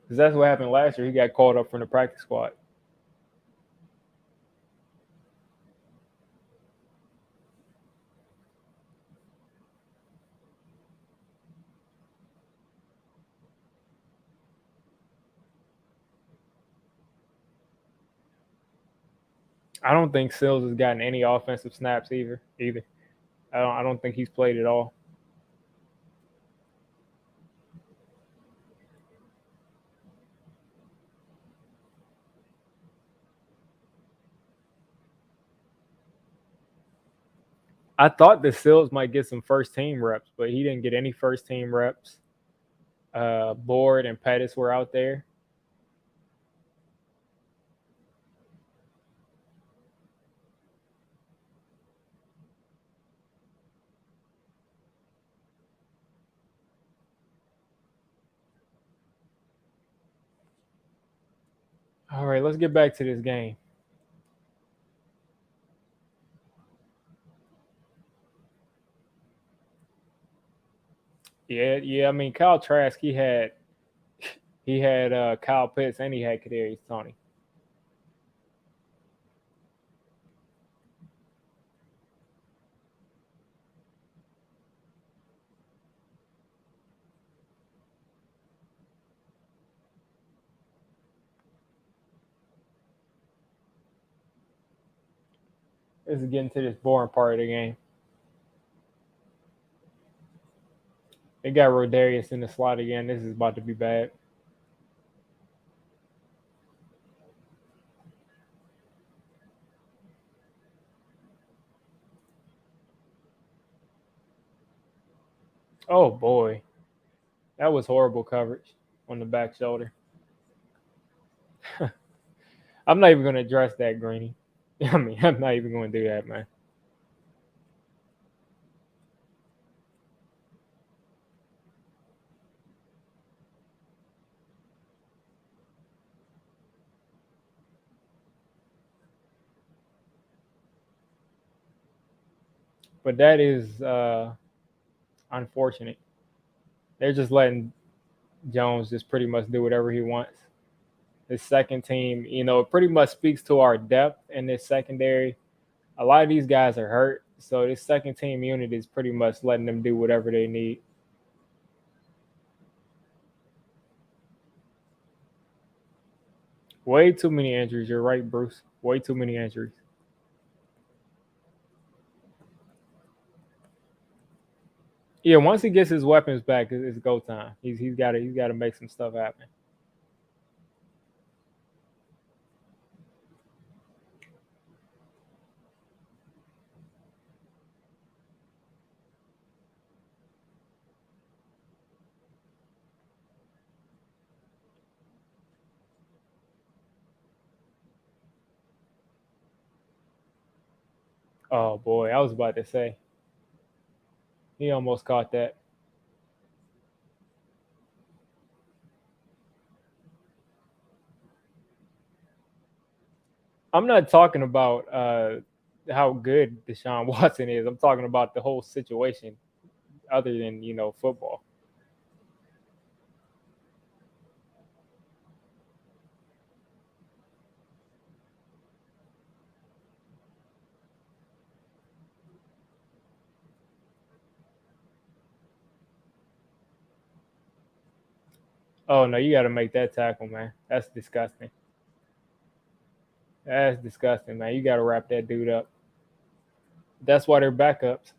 Because that's what happened last year. He got called up from the practice squad. I don't think Sills has gotten any offensive snaps either. I don't think he's played at all. I thought that Sills might get some first team reps, but he didn't get any first team reps. Board and Pettis were out there. All right, let's get back to this game. Yeah. I mean, Kyle Trask, he had Kyle Pitts and he had Kadarius Toney. This is getting to this boring part of the game. They got Rodarius in the slot again. This is about to be bad. Oh boy, that was horrible coverage on the back shoulder. I'm not even going to address that, Greeny. I mean, I'm not even going to do that, man. But that is unfortunate. They're just letting Jones just pretty much do whatever he wants. His second team, it pretty much speaks to our depth in this secondary. A lot of these guys are hurt, so this second team unit is pretty much letting them do whatever they need. Way too many injuries. You're right, Bruce. Way too many injuries. Yeah, once he gets his weapons back, it's go time. He's got to make some stuff happen. Oh boy, I was about to say he almost caught that. I'm not talking about how good Deshaun Watson is. I'm talking about the whole situation, other than football. Oh no, you got to make that tackle, man. That's disgusting. That's disgusting, man. You got to wrap that dude up. That's why they're backups.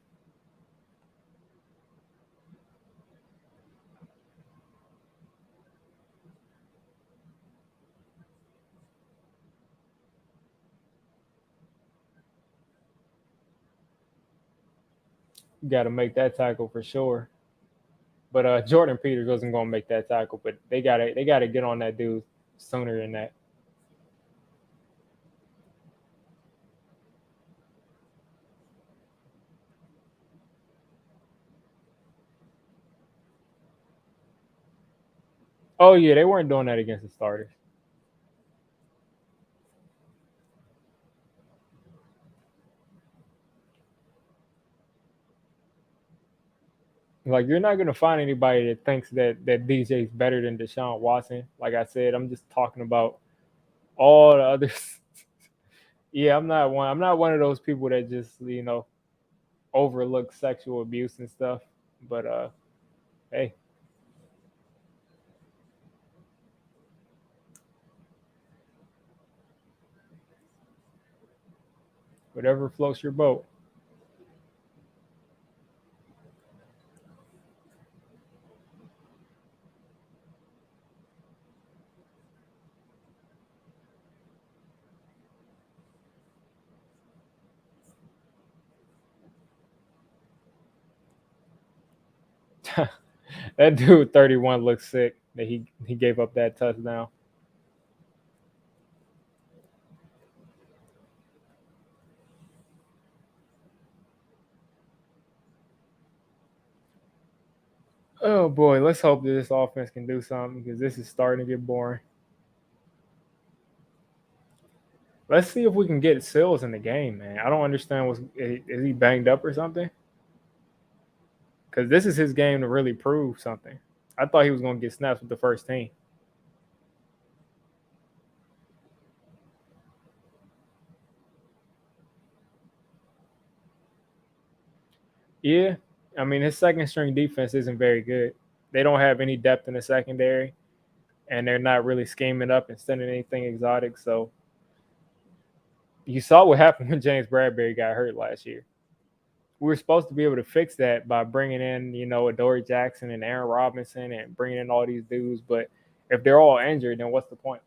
You got to make that tackle for sure. But Jordan Peters wasn't going to make that tackle. But they got to get on that dude sooner than that. Oh yeah, they weren't doing that against the starters. Like you're not gonna find anybody that thinks that DJ's better than Deshaun Watson. Like I said, I'm just talking about all the others. Yeah, I'm not one of those people that just overlook sexual abuse and stuff. But hey, whatever floats your boat. That dude 31 looks sick that he gave up that touchdown. Oh boy, let's hope that this offense can do something because this is starting to get boring. Let's see if we can get Sills in the game, man. I don't understand is he banged up or something? Because this is his game to really prove something. I thought he was going to get snaps with the first team. Yeah, I mean his second string defense isn't very good. They don't have any depth in the secondary, and they're not really scheming up and sending anything exotic. So you saw what happened when James Bradbury got hurt last year. We were supposed to be able to fix that by bringing in, Adoree Jackson and Aaron Robinson and bringing in all these dudes. But if they're all injured, then what's the point?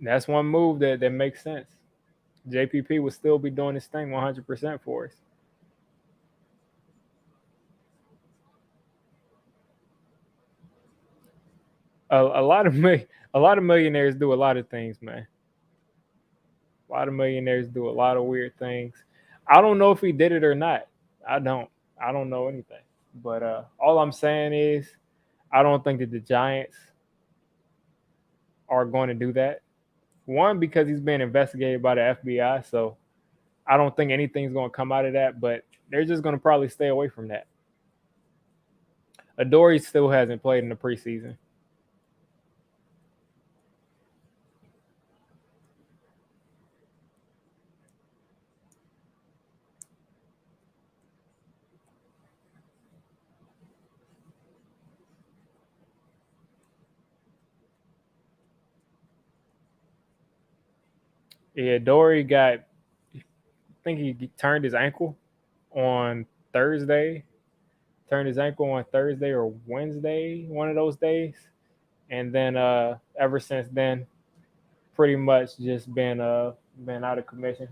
That's one move that makes sense. JPP would still be doing his thing 100% for us. A lot of a lot of millionaires do a lot of things, man. A lot of millionaires do a lot of weird things. I don't know if he did it or not. I don't. I don't know anything. But all I'm saying is, I don't think that the Giants are going to do that. One, because he's being investigated by the FBI, so I don't think anything's going to come out of that. But they're just going to probably stay away from that. Adoree still hasn't played in the preseason. Yeah, Adoree got. I think he turned his ankle on Thursday. Turned his ankle on Thursday or Wednesday, one of those days, and then ever since then, pretty much just been out of commission.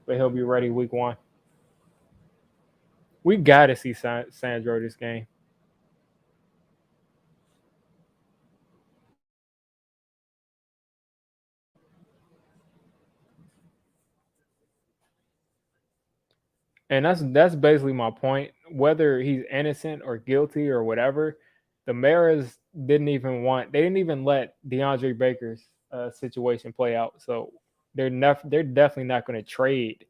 But he'll be ready week one. We got to see Sandro this game. And that's basically my point. Whether he's innocent or guilty or whatever, the Maras they didn't even let DeAndre Baker's situation play out. So they're definitely not going to trade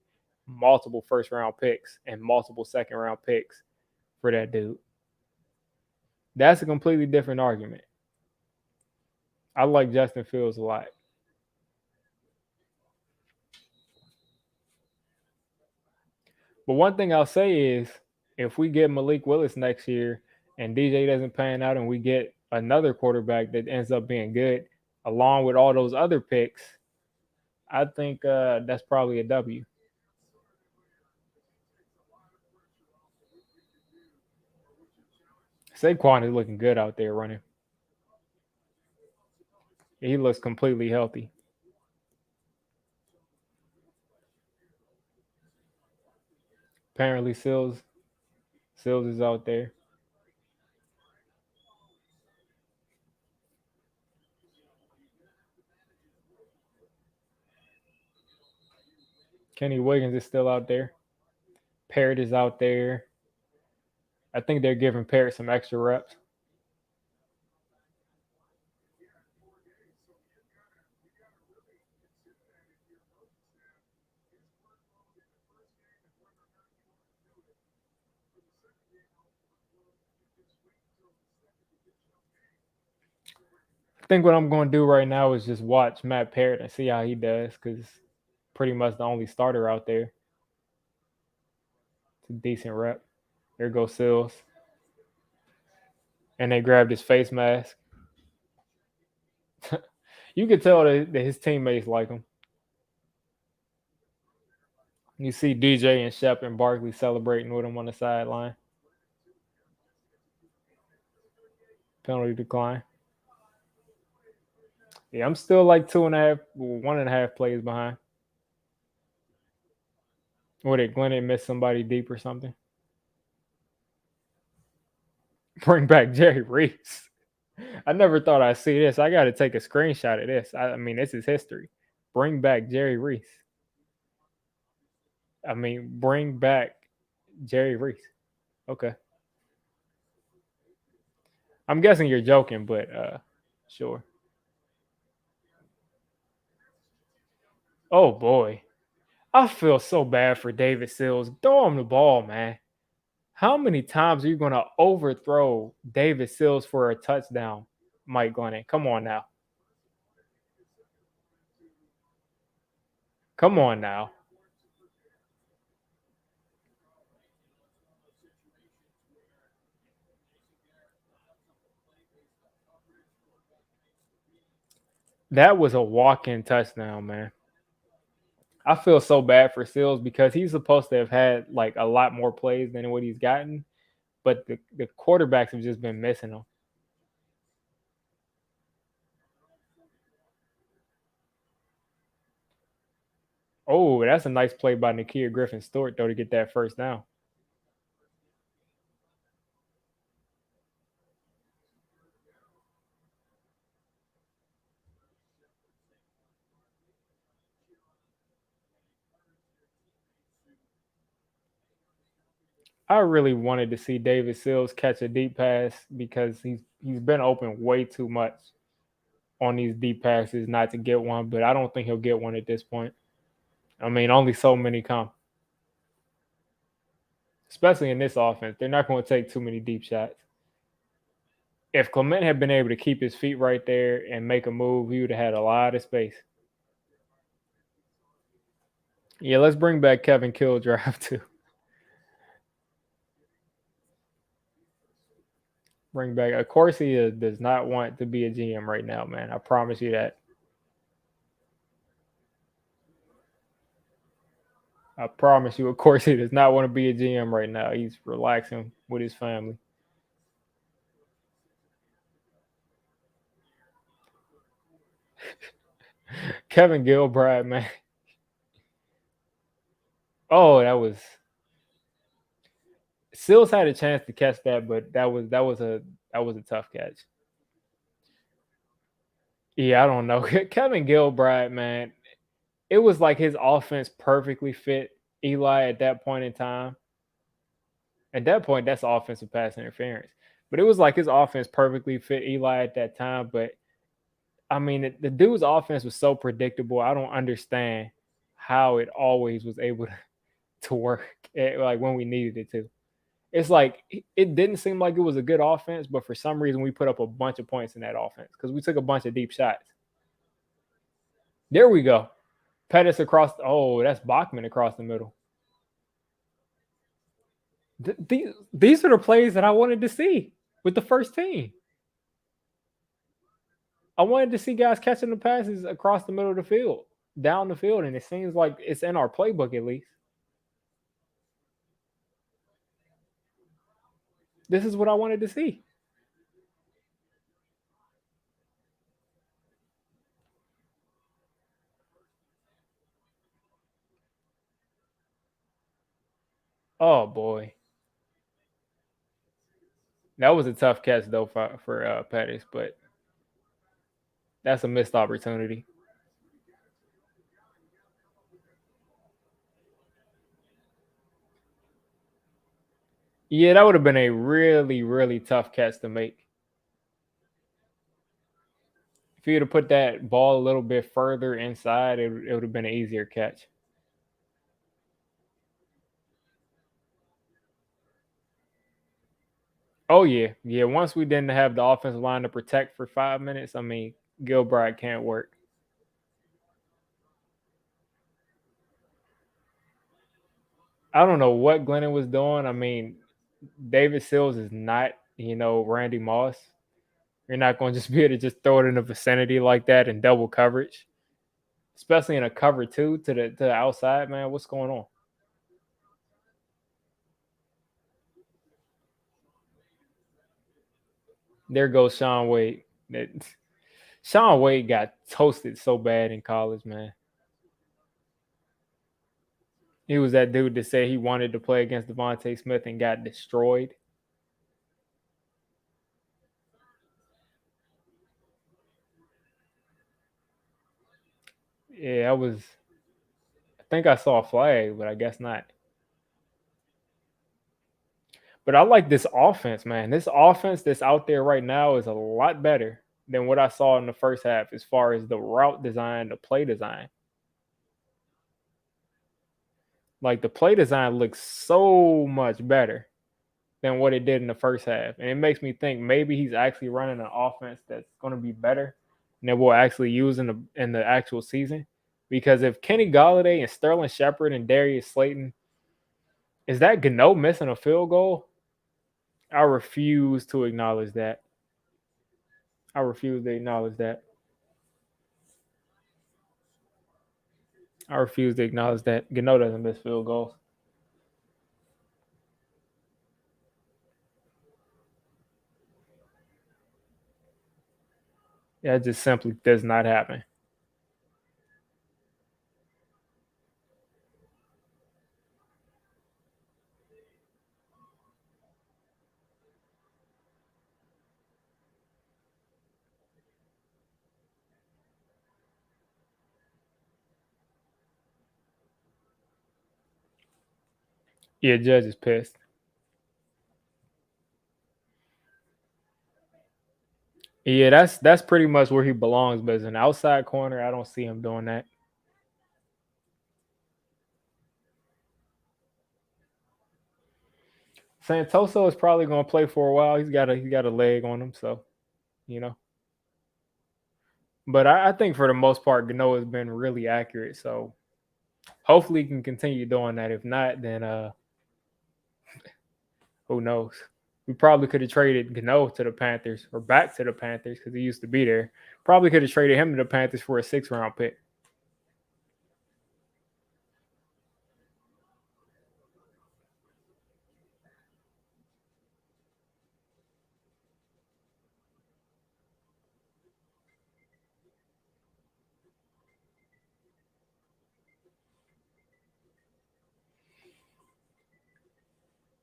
multiple first round picks and multiple second round picks for that dude. That's a completely different argument. I like Justin Fields a lot. But one thing I'll say is if we get Malik Willis next year and DJ doesn't pan out and we get another quarterback that ends up being good, along with all those other picks, I think that's probably a W. Saquon is looking good out there running. He looks completely healthy. Apparently, Sills is out there. Kenny Wiggins is still out there. Parrott is out there. I think they're giving Parrott some extra reps. think what I'm going to do right now is just watch Matt Parrott and see how he does because pretty much the only starter out there. It's a decent rep. There goes Sills. And they grabbed his face mask. You could tell that his teammates like him. You see DJ and Shep and Barkley celebrating with him on the sideline. Penalty decline. Yeah, I'm still like 1.5 plays behind. Or did Glennon miss somebody deep or something? Bring back Jerry Reese. I never thought I'd see this. I got to take a screenshot of this. I mean, this is history. Bring back Jerry Reese. I mean, bring back Jerry Reese. Okay. I'm guessing you're joking, but sure. Oh boy. I feel so bad for David Sills. Throw him the ball, man. How many times are you going to overthrow David Sills for a touchdown, Mike Glennon? Come on now. Come on now. That was a walk-in touchdown, man. I feel so bad for Sills because he's supposed to have had like a lot more plays than what he's gotten, but the quarterbacks have just been missing him. Oh, that's a nice play by Nakia Griffin-Stewart, though, to get that first down. I really wanted to see David Sills catch a deep pass because he's been open way too much on these deep passes not to get one, but I don't think he'll get one at this point. I mean, only so many come, especially in this offense. They're not going to take too many deep shots. If Clement had been able to keep his feet right there and make a move, he would have had a lot of space. Yeah, let's bring back Kevin Killdrive too. Bring back. Of course, he does not want to be a GM right now, man. I promise you that. I promise you, of course, he does not want to be a GM right now. He's relaxing with his family. Kevin Gilbride, man. Oh, that was Sills had a chance to catch that, but that was a tough catch. Yeah, I don't know. Kevin Gilbride, man, it was like his offense perfectly fit Eli at that point in time. At that point, that's offensive pass interference. But it was like his offense perfectly fit Eli at that time. But I mean, the dude's offense was so predictable. I don't understand how it always was able to work like when we needed it to. It's like it didn't seem like it was a good offense, but for some reason we put up a bunch of points in that offense because we took a bunch of deep shots. There we go. Pettis across. Oh, that's Bachman across the middle. These are the plays that I wanted to see with the first team. I wanted to see guys catching the passes across the middle of the field, down the field, and it seems like it's in our playbook at least. This is what I wanted to see. Oh boy, that was a tough catch though for Pettis, but that's a missed opportunity. Yeah, that would have been a really, really tough catch to make. If you would have put that ball a little bit further inside, it would have been an easier catch. Oh yeah, yeah. Once we didn't have the offensive line to protect for 5 minutes, I mean, Gilbride can't work. I don't know what Glennon was doing. I mean, David Sills is not, Randy Moss. You're not going to just be able to just throw it in the vicinity like that in double coverage, especially in a cover two to the outside. Man, what's going on? There goes Sean Wade. Sean Wade got toasted so bad in college, man. He was that dude that said he wanted to play against Devontae Smith and got destroyed. Yeah, I was. I think I saw a flag, but I guess not. But I like this offense, man. This offense that's out there right now is a lot better than what I saw in the first half as far as the route design, the play design. Like the play design looks so much better than what it did in the first half. And it makes me think maybe he's actually running an offense that's going to be better than we'll actually use in the actual season. Because if Kenny Galladay and Sterling Shepard and Darius Slayton, is that Gano missing a field goal? I refuse to acknowledge that. I refuse to acknowledge that. I refuse to acknowledge that. Gano doesn't miss field goals. That just simply does not happen. Yeah, Judge is pissed. Yeah, that's pretty much where he belongs. But as an outside corner, I don't see him doing that. Santoso is probably going to play for a while. He's got a leg on him, so you know. But I think for the most part, Gano has been really accurate. So hopefully he can continue doing that. If not, then who knows? We probably could have traded Gano to the Panthers or back to the Panthers because he used to be there. Probably could have traded him to the Panthers for a 6th-round pick.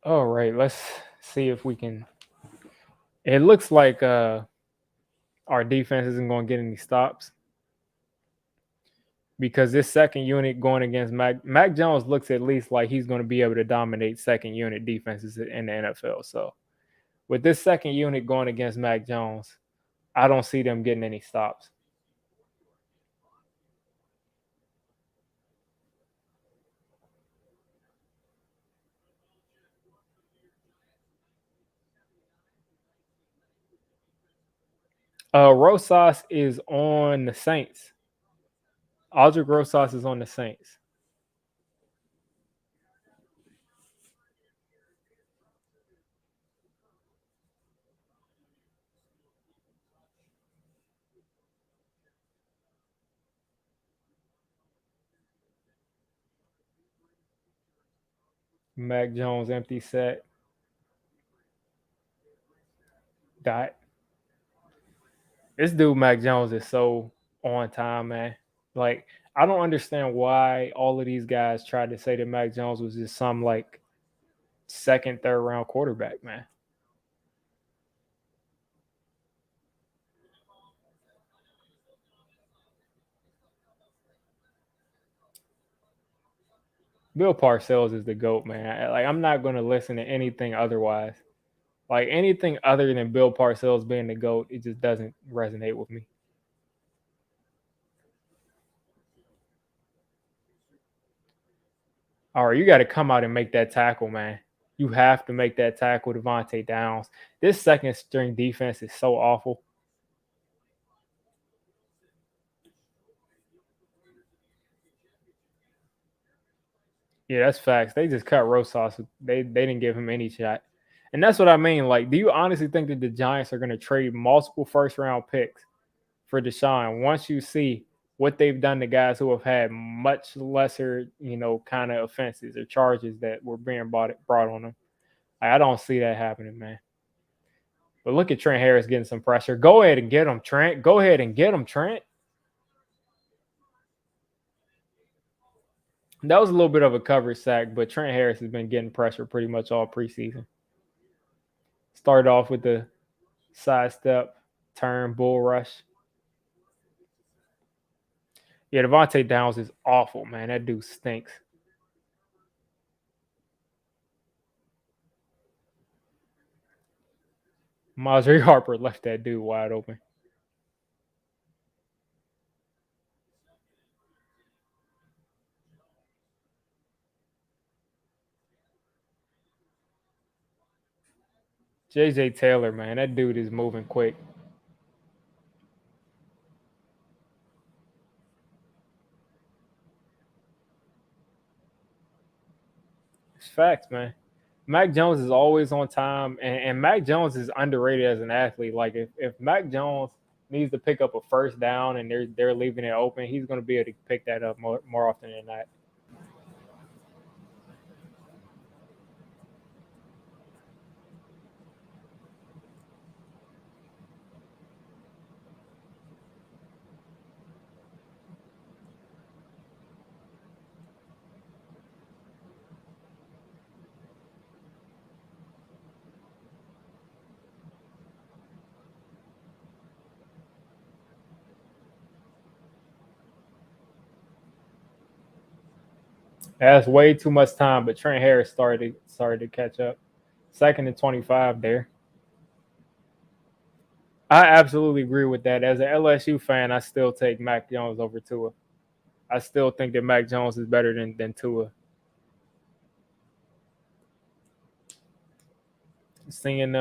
All right, let's see if we can. It looks like our defense isn't going to get any stops because this second unit going against Mac Jones looks at least like he's going to be able to dominate second unit defenses in the NFL. So with this second unit going against Mac Jones, I don't see them getting any stops. Rosas is on the Saints. Aldrich Rosas is on the Saints. Mac Jones empty set. Dot. This dude Mac Jones is so on time, man. Like I don't understand why all of these guys tried to say that Mac Jones was just some like second, third round quarterback, man. Bill Parcells is the GOAT, man. Like I'm not gonna listen to anything otherwise. Like anything other than Bill Parcells being the GOAT, it just doesn't resonate with me. All right, you got to come out and make that tackle, man. You have to make that tackle, Devontae Downs. This second string defense is so awful. Yeah, that's facts. They just cut Rosas. They didn't give him any shot. And that's what I mean. Like, do you honestly think that the Giants are going to trade multiple first round picks for Deshaun once you see what they've done to guys who have had much lesser, kind of offenses or charges that were being brought on them? I don't see that happening, man. But look at Trent Harris getting some pressure. Go ahead and get him, Trent. Go ahead and get him, Trent. That was a little bit of a coverage sack, but Trent Harris has been getting pressure pretty much all preseason. Started off with the sidestep, turn, bull rush. Yeah, Devontae Downs is awful, man. That dude stinks. Mazri Harper left that dude wide open. JJ Taylor, man, that dude is moving quick. It's facts, man. Mac Jones is always on time, and Mac Jones is underrated as an athlete. Like if Mac Jones needs to pick up a first down and they're leaving it open, he's going to be able to pick that up more often than not. That's way too much time, but Trent Harris started to catch up. Second and 25 there. I absolutely agree with that. As an LSU fan, I still take Mac Jones over Tua. I still think that Mac Jones is better than Tua. Seeing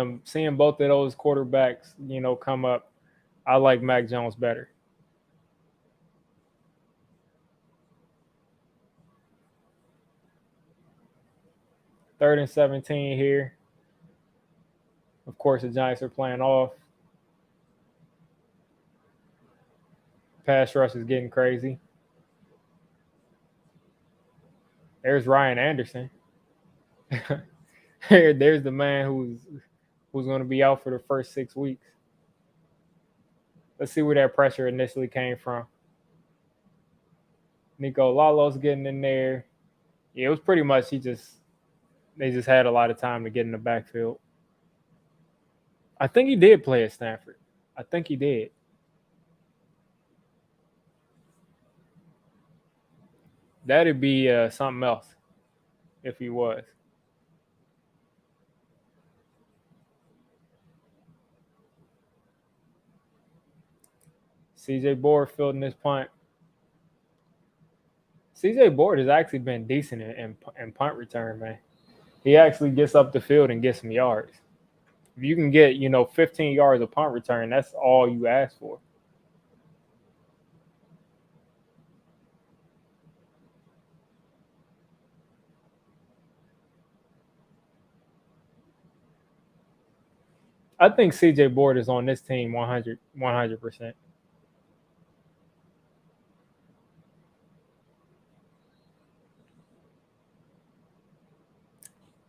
both of those quarterbacks, come up, I like Mac Jones better. Third and 17 here. Of course, the Giants are playing off. Pass rush is getting crazy. There's Ryan Anderson. There's the man who's going to be out for the first 6 weeks. Let's see where that pressure initially came from. Nico Lalo's getting in there. Yeah, it was pretty much they just had a lot of time to get in the backfield. I think he did play at Stanford. I think he did. That'd be something else if he was. CJ Board fielding this punt. CJ Board has actually been decent in punt return, man. He actually gets up the field and gets some yards. If you can get, 15 yards of punt return, that's all you ask for. I think CJ Board is on this team 100%.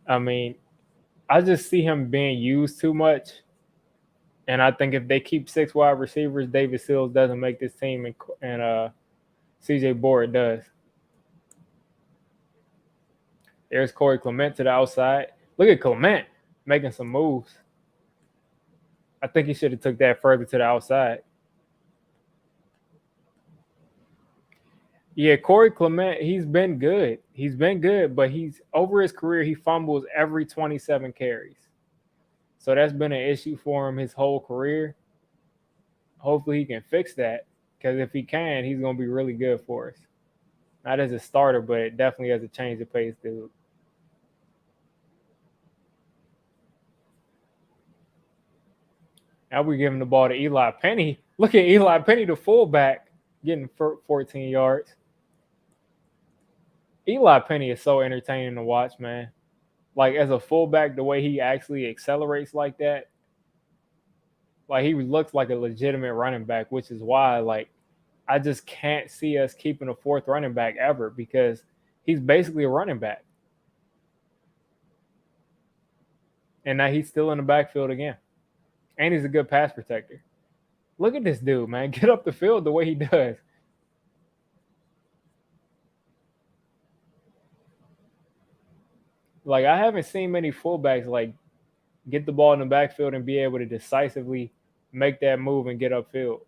I mean, I just see him being used too much. And I think if they keep 6 wide receivers, David Sills doesn't make this team, and CJ Board does. There's Corey Clement to the outside. Look at Clement making some moves. I think he should have took that further to the outside. Yeah, Corey Clement, he's been good. He's been good, but he's over his career, he fumbles every 27 carries. So that's been an issue for him his whole career. Hopefully he can fix that, because if he can, he's going to be really good for us. Not as a starter, but definitely as a change of pace dude. Now we're giving the ball to Eli Penny. Look at Eli Penny, the fullback, getting 14 yards. Eli Penny is so entertaining to watch, man. Like as a fullback, the way he actually accelerates like that, like he looks like a legitimate running back, which is why like I just can't see us keeping a fourth running back ever because he's basically a running back. And now he's still in the backfield again. And he's a good pass protector. Look at this dude, man. Get up the field the way he does. Like I haven't seen many fullbacks like get the ball in the backfield and be able to decisively make that move and get upfield.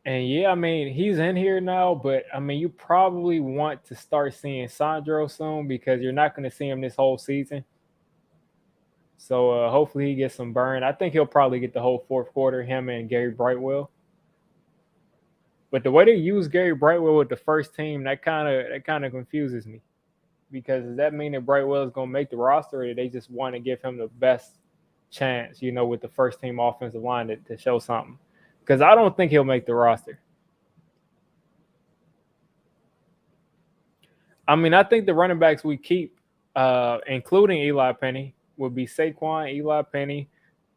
And yeah, I mean, he's in here now, but I mean, you probably want to start seeing Sandro soon because you're not going to see him this whole season. So hopefully he gets some burn. I think he'll probably get the whole fourth quarter, him and Gary Brightwell. But the way they use Gary Brightwell with the first team, that kind of confuses me because does that mean that Brightwell is going to make the roster, or do they just want to give him the best chance, with the first team offensive line to show something? Because I don't think he'll make the roster. I mean, I think the running backs we keep, including Eli Penny, would be Saquon, Eli Penny,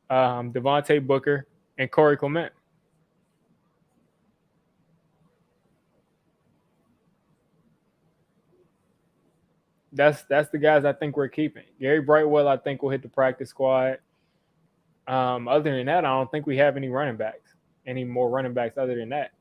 Devontae Booker, and Corey Clement. That's the guys I think we're keeping. Gary Brightwell, I think, will hit the practice squad. Other than that, I don't think we have any running backs, any more running backs other than that.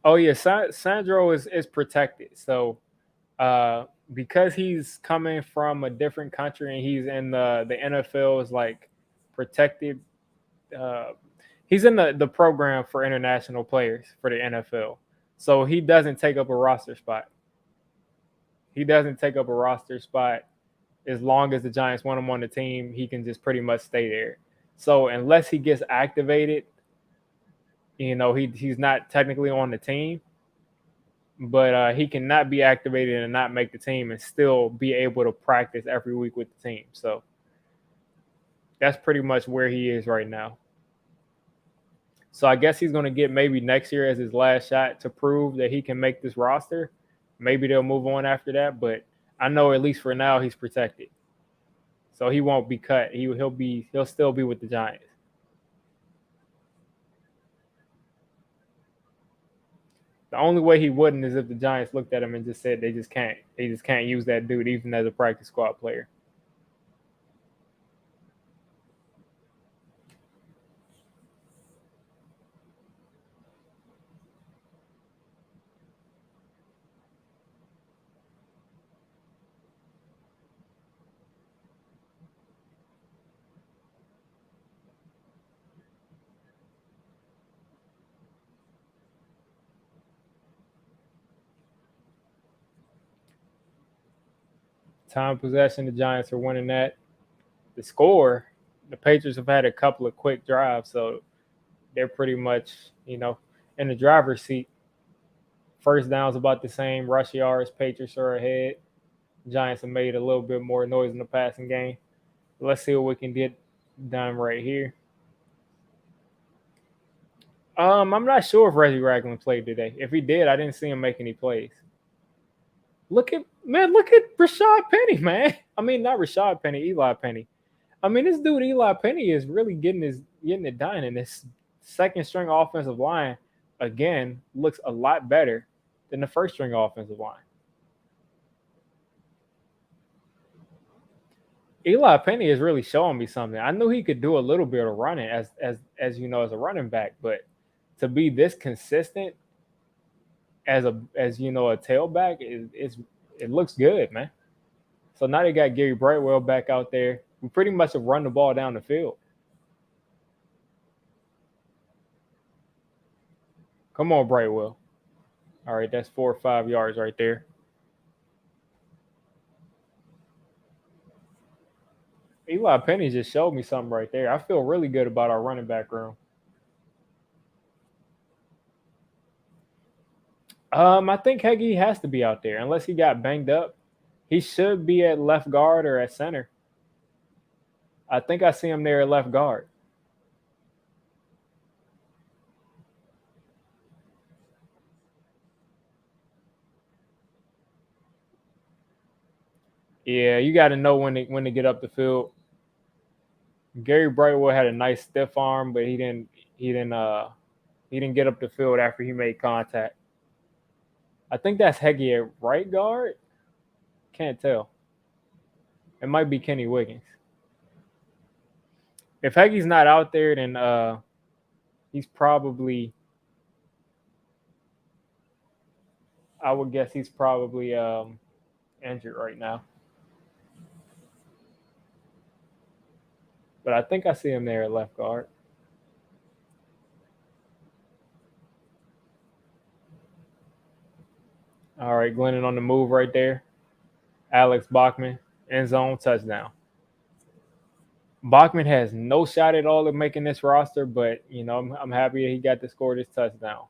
Oh yeah, Sandro is protected. So because he's coming from a different country and he's in the NFL's like protected, uh, he's in the program for international players for the NFL. So he doesn't take up a roster spot. He doesn't take up a roster spot as long as the Giants want him on the team. He can just pretty much stay there. So unless he gets activated, he's not technically on the team, but he cannot be activated and not make the team and still be able to practice every week with the team. So that's pretty much where he is right now. So I guess he's going to get maybe next year as his last shot to prove that he can make this roster. Maybe they'll move on after that, but I know at least for now he's protected. So he won't be cut. He'll still be with the Giants. The only way he wouldn't is if the Giants looked at him and just said they just can't use that dude even as a practice squad player. Time possession, the Giants are winning that. The score, the Patriots have had a couple of quick drives, so they're pretty much, in the driver's seat. First down's about the same. Rush yards, Patriots are ahead. Giants have made a little bit more noise in the passing game. Let's see what we can get done right here. I'm not sure if Reggie Ragland played today. If he did, I didn't see him make any plays. Look at Rashad Penny, man. I mean, not Rashad Penny, Eli Penny. I mean, this dude Eli Penny is really getting it done, and this second string offensive line again looks a lot better than the first string offensive line. Eli Penny is really showing me something. I knew he could do a little bit of running as a running back, but to be this consistent as a tailback it looks good, man. So now they got Gary Brightwell back out there. We pretty much have run the ball down the field. Come on, Brightwell. All right, that's 4 or 5 yards right there. Eli Penny just showed me something right there. I feel really good about our running back room. I think Heggie has to be out there unless he got banged up. He should be at left guard or at center. I think I see him there at left guard. Yeah, you got to know when to get up the field. Gary Brightwell had a nice stiff arm, but he didn't get up the field after he made contact. I think that's Heggie at right guard. Can't tell. It might be Kenny Wiggins. If Heggie's not out there, then he's probably. I would guess he's probably injured right now. But I think I see him there at left guard. All right, Glennon on the move right there. Alex Bachman, end zone touchdown. Bachman has no shot at all of making this roster, but I'm happy that he got to score this touchdown.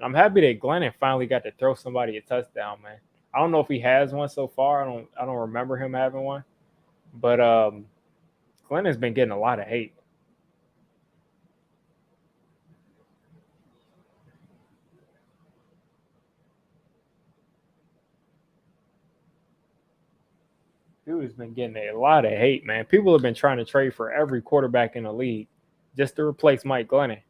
I'm happy that Glennon finally got to throw somebody a touchdown, man. I don't know if he has one so far. I don't remember him having one, but Glennon's been getting a lot of hate. Dude has been getting a lot of hate, man. People have been trying to trade for every quarterback in the league just to replace Mike Glennon.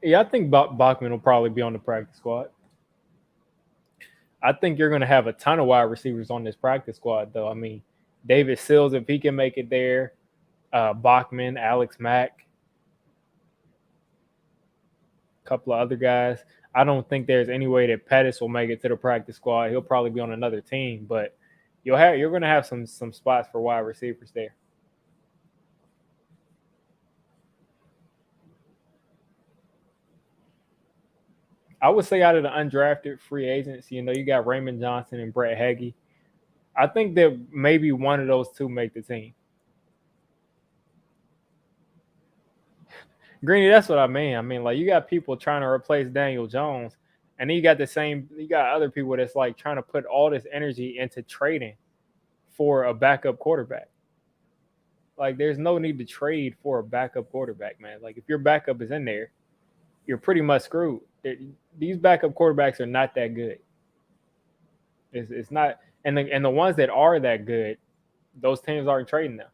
Yeah, I think Bachman will probably be on the practice squad. I think you're going to have a ton of wide receivers on this practice squad, though. I mean, David Sills, if he can make it there, Bachman, Alex Mack, a couple of other guys. I don't think there's any way that Pettis will make it to the practice squad. He'll probably be on another team, but you're going to have some spots for wide receivers there. I would say out of the undrafted free agents, you got Raymond Johnson and Brett Heggie. I think that maybe one of those two make the team. Greeny, that's what I mean. I mean, like you got people trying to replace Daniel Jones, and then you got other people that's like trying to put all this energy into trading for a backup quarterback. Like, there's no need to trade for a backup quarterback, man. Like, if your backup is in there, you're pretty much screwed. These backup quarterbacks are not that good. It's not, and the ones that are that good, those teams aren't trading them.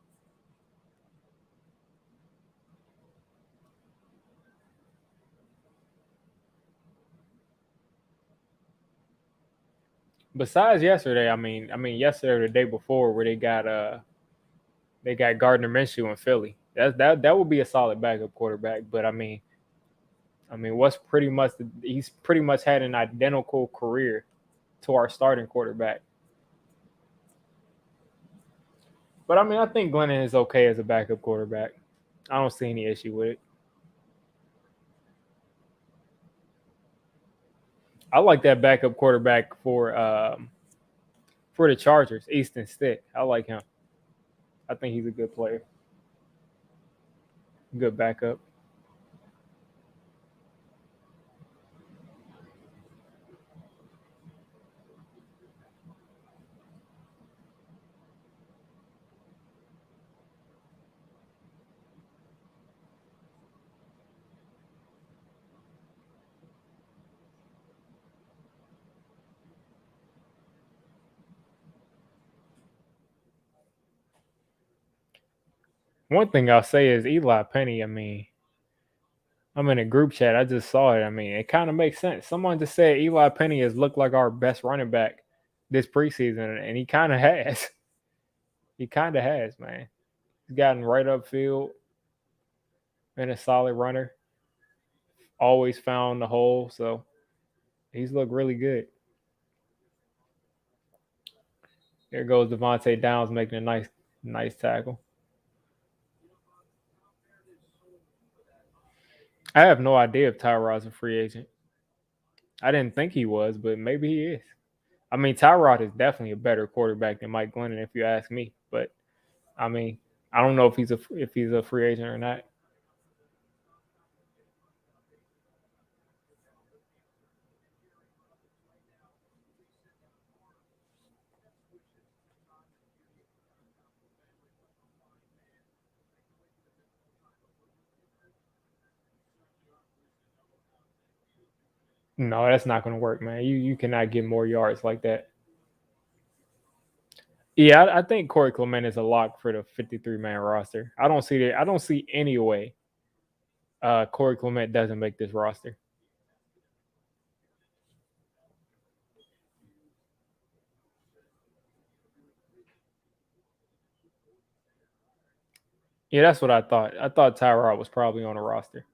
Besides yesterday, I mean yesterday or the day before where they got Gardner Minshew in Philly. That would be a solid backup quarterback. But I mean, he's pretty much had an identical career to our starting quarterback. But I mean, I think Glennon is okay as a backup quarterback. I don't see any issue with it. I like that backup quarterback for the Chargers, Easton Stick. I like him. I think he's a good player, good backup. One thing I'll say is Eli Penny. I mean, I'm in a group chat. I just saw it. I mean, it kind of makes sense. Someone just said Eli Penny has looked like our best running back this preseason, and he kind of has. He kind of has, man. He's gotten right upfield and a solid runner. Always found the hole, so he's looked really good. There goes Devontae Downs making a nice tackle. I have no idea if Tyrod's a free agent. I didn't think he was, but maybe he is. I mean, Tyrod is definitely a better quarterback than Mike Glennon, if you ask me. But I mean, I don't know if he's a free agent or not. No, that's not going to work, man. You cannot get more yards like that. Yeah, I think Corey Clement is a lock for the 53-man roster. I don't see that. I don't see any way Corey Clement doesn't make this roster. Yeah, that's what I thought. I thought Tyrod was probably on the roster.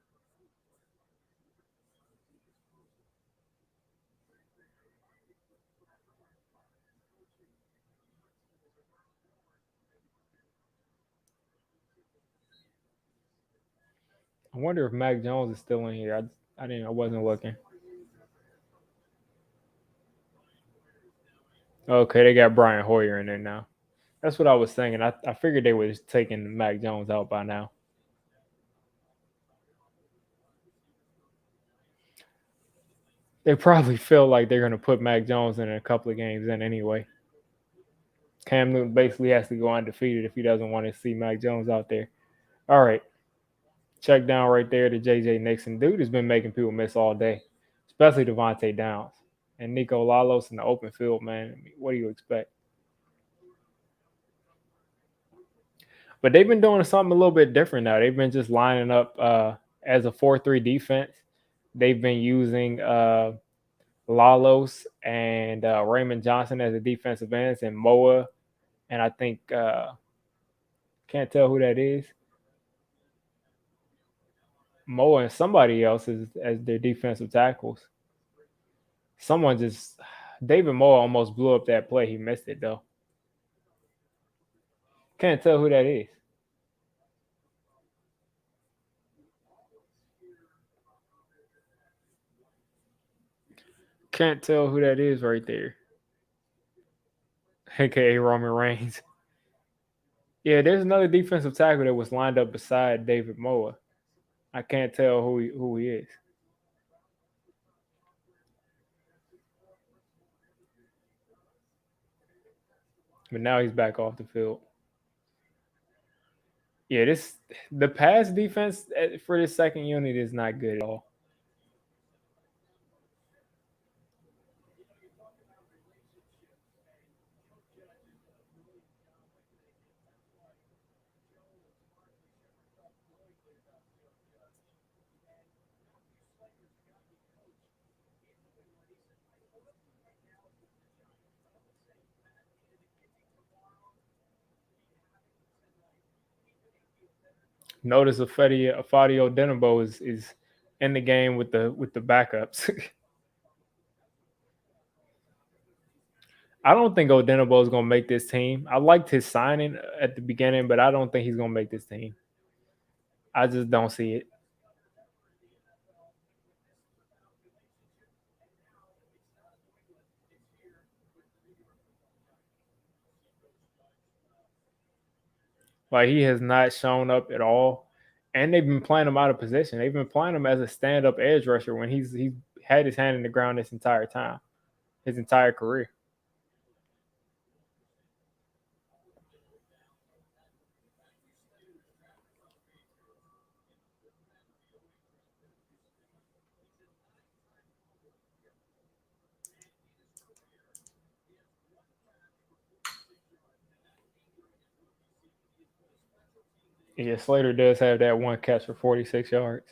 I wonder if Mac Jones is still in here. I didn't. I wasn't looking. Okay, they got Brian Hoyer in there now. That's what I was thinking. I figured they was taking Mac Jones out by now. They probably feel like they're going to put Mac Jones in a couple of games in anyway. Cam Newton basically has to go undefeated if he doesn't want to see Mac Jones out there. All right, check down right there to JJ Nixon. Dude has been making people miss all day, especially Devontae Downs and Nico Lalos in the open field, man. I mean, what do you expect? But they've been doing something a little bit different now. They've been just lining up as a 4-3 defense. They've been using Lalos and Raymond Johnson as a defensive ends, and Moa, and I think can't tell who that is. Moa and somebody else is as their defensive tackles. Someone just David Moa almost blew up that play. He missed it though. Can't tell who that is. Can't tell who that is right there. AKA Roman Reigns. Yeah, there's another defensive tackle that was lined up beside David Moa. I can't tell who he is. But now he's back off the field. Yeah, this the pass defense for this second unit is not good at all. Notice Fadio Denabo is in the game with the backups. I don't think Odenabo is gonna make this team. I liked his signing at the beginning, but I don't think he's gonna make this team. I just don't see it. Like he has not shown up at all, and they've been playing him out of position. They've been playing him as a stand-up edge rusher when he's had his hand in the ground this entire time, his entire career. Yeah, Slater does have that one catch for 46 yards.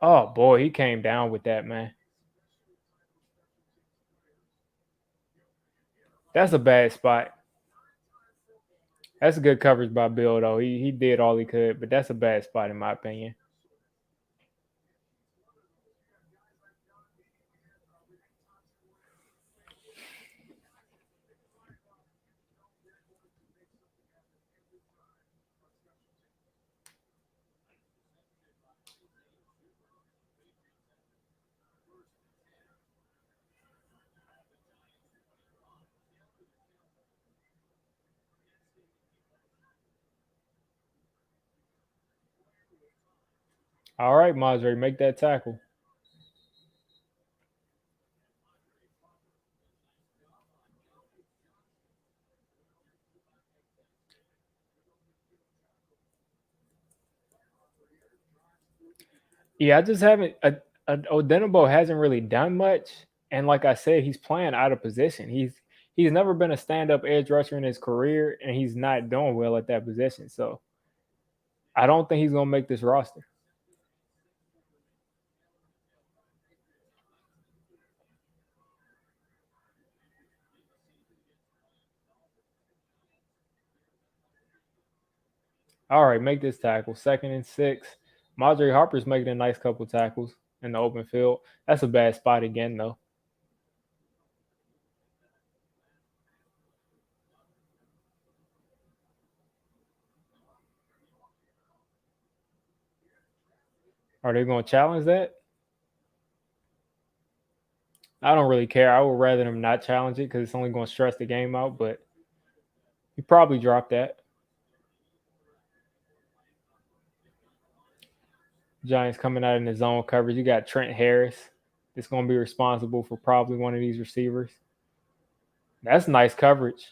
Oh boy, he came down with that, man. That's a bad spot. That's a good coverage by Bill though. He did all he could, but that's a bad spot in my opinion. All right, Madre, make that tackle. Yeah, I just haven't. Odenabo hasn't really done much, and like I said, he's playing out of position. He's never been a stand-up edge rusher in his career, and he's not doing well at that position. So I don't think he's gonna make this roster. All right, make this tackle. 2nd and 6. Madre Harper's making a nice couple tackles in the open field. That's a bad spot again, though. Are they going to challenge that? I don't really care. I would rather them not challenge it because it's only going to stress the game out. But he probably dropped that. Giants coming out in the zone coverage. You got Trent Harris. That's going to be responsible for probably one of these receivers. That's nice coverage.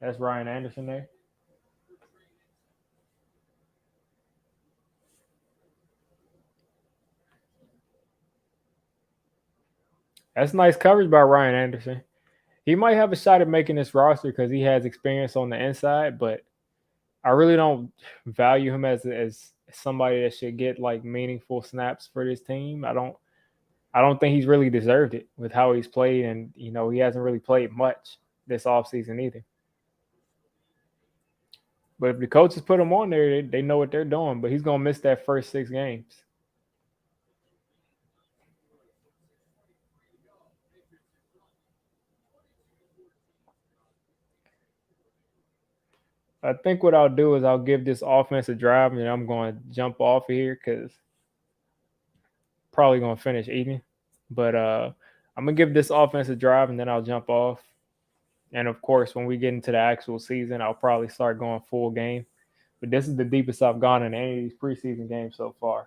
That's Ryan Anderson there. That's nice coverage by Ryan Anderson. He might have a shot at making this roster because he has experience on the inside, but I really don't value him as somebody that should get like meaningful snaps for this team. I don't think he's really deserved it with how he's played, and he hasn't really played much this offseason either. But if the coaches put him on there, they know what they're doing. But he's gonna miss that first 6 games. I think what I'll do is I'll give this offense a drive, and I'm going to jump off of here because probably going to finish eating. But I'm gonna give this offense a drive, and then I'll jump off. And of course, when we get into the actual season, I'll probably start going full game. But this is the deepest I've gone in any of these preseason games so far.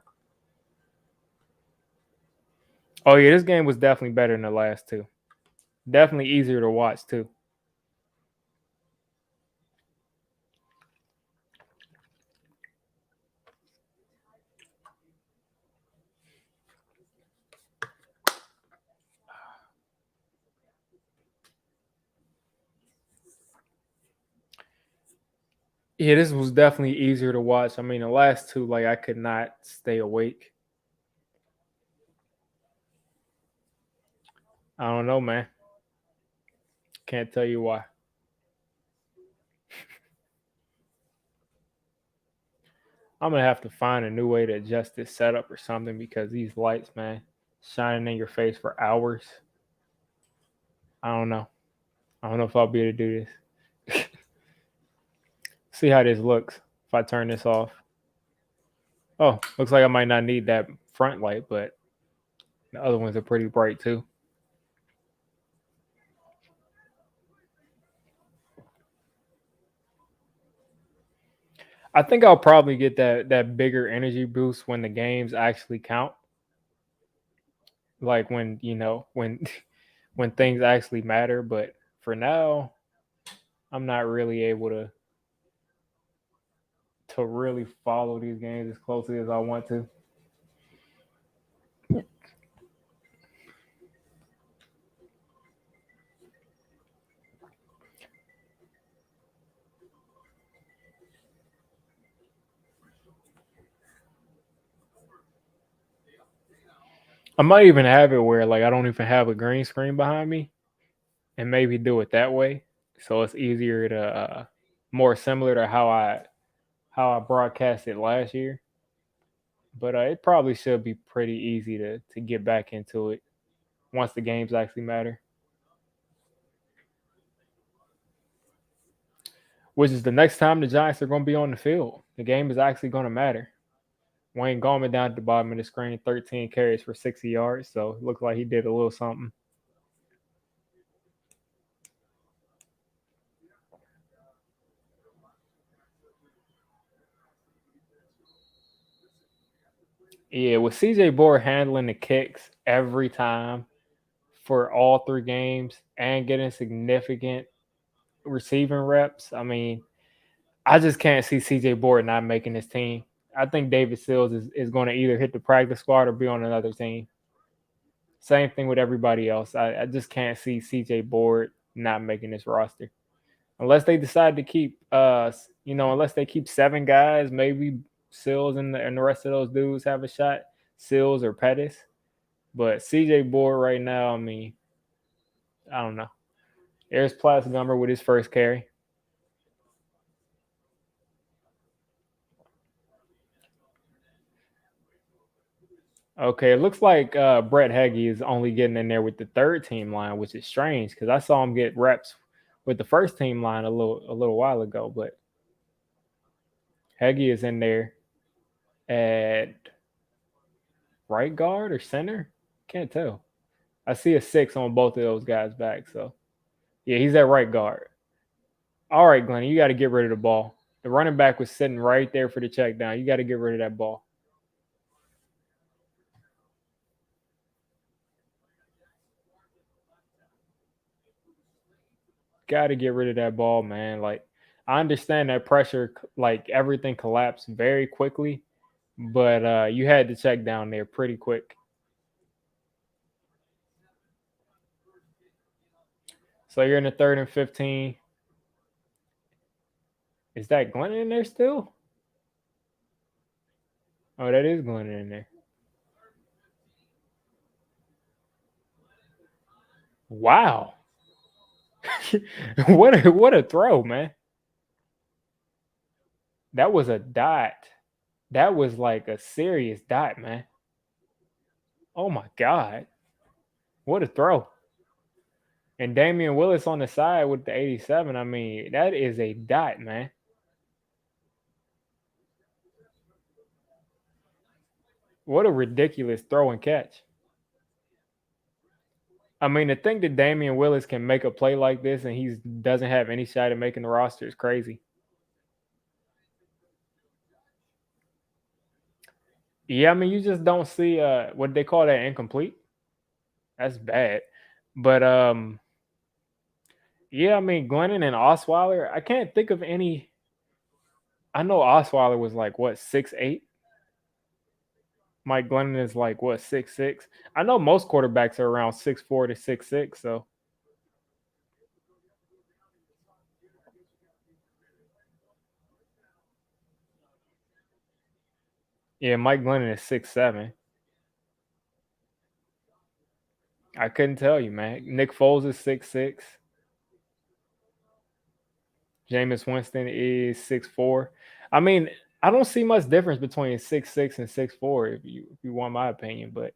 Oh yeah, this game was definitely better than the last two. Definitely easier to watch too. Yeah, this was definitely easier to watch. I mean, the last two, like I could not stay awake. I don't know, man. Can't tell you why. I'm gonna have to find a new way to adjust this setup or something because these lights, man, shining in your face for hours. I don't know. I don't know if I'll be able to do this. See how this looks if I turn this off. Oh, looks like I might not need that front light, but the other ones are pretty bright too. I think I'll probably get that bigger energy boost when the games actually count. Like when when when things actually matter. But for now, I'm not really able to really follow these games as closely as I want to. I might even have it where like I don't even have a green screen behind me, and maybe do it that way, so it's easier to more similar to how I broadcasted last year. But it probably should be pretty easy to get back into it once the games actually matter. Which is the next time the Giants are going to be on the field. The game is actually going to matter. Wayne Gallman down at the bottom of the screen, 13 carries for 60 yards. So it looks like he did a little something. Yeah, with CJ Board handling the kicks every time for all 3 games and getting significant receiving reps, I mean, I just can't see CJ Board not making this team. I think David Sills is going to either hit the practice squad or be on another team. Same thing with everybody else. I just can't see CJ Board not making this roster. Unless they decide to keep unless they keep 7 guys, maybe Sills and the rest of those dudes have a shot. Sills or Pettis. But CJ Board right now, I mean, I don't know. There's Plasgummer with his first carry. Okay, it looks like Brett Heggie is only getting in there with the third team line, which is strange because I saw him get reps with the first team line a little while ago. But Heggie is in there at right guard or center. Can't tell. I see a 6 on both of those guys back. So yeah, he's at right guard. All right, Glenn, you got to get rid of the ball. The running back was sitting right there for the check down. You got to get rid of that ball. Got to get rid of that ball, man. Like, I understand that pressure, like everything collapsed very quickly, but you had to check down there pretty quick. So you're in the 3rd and 15. Is that Glennon in there still? Oh, that is Glennon in there. Wow. what a throw, man. That was a dot. That was like a serious dot, man. Oh my God. What a throw. And Damian Willis on the side with the 87. I mean, that is a dot, man. What a ridiculous throw and catch. I mean, to think that Damian Willis can make a play like this and he doesn't have any shot at making the roster is crazy. Yeah, I mean, you just don't see what they call that incomplete. That's bad. But yeah, I mean, Glennon and Osweiler, I can't think of any. I know Osweiler was like what 6'8". Mike Glennon is like what 6'6". I know most quarterbacks are around 6'4" to 6'6". So yeah, Mike Glennon is 6'7". I couldn't tell you, man. Nick Foles is 6'6". Jameis Winston is 6'4". I mean, I don't see much difference between 6'6" and 6'4", if you want my opinion, but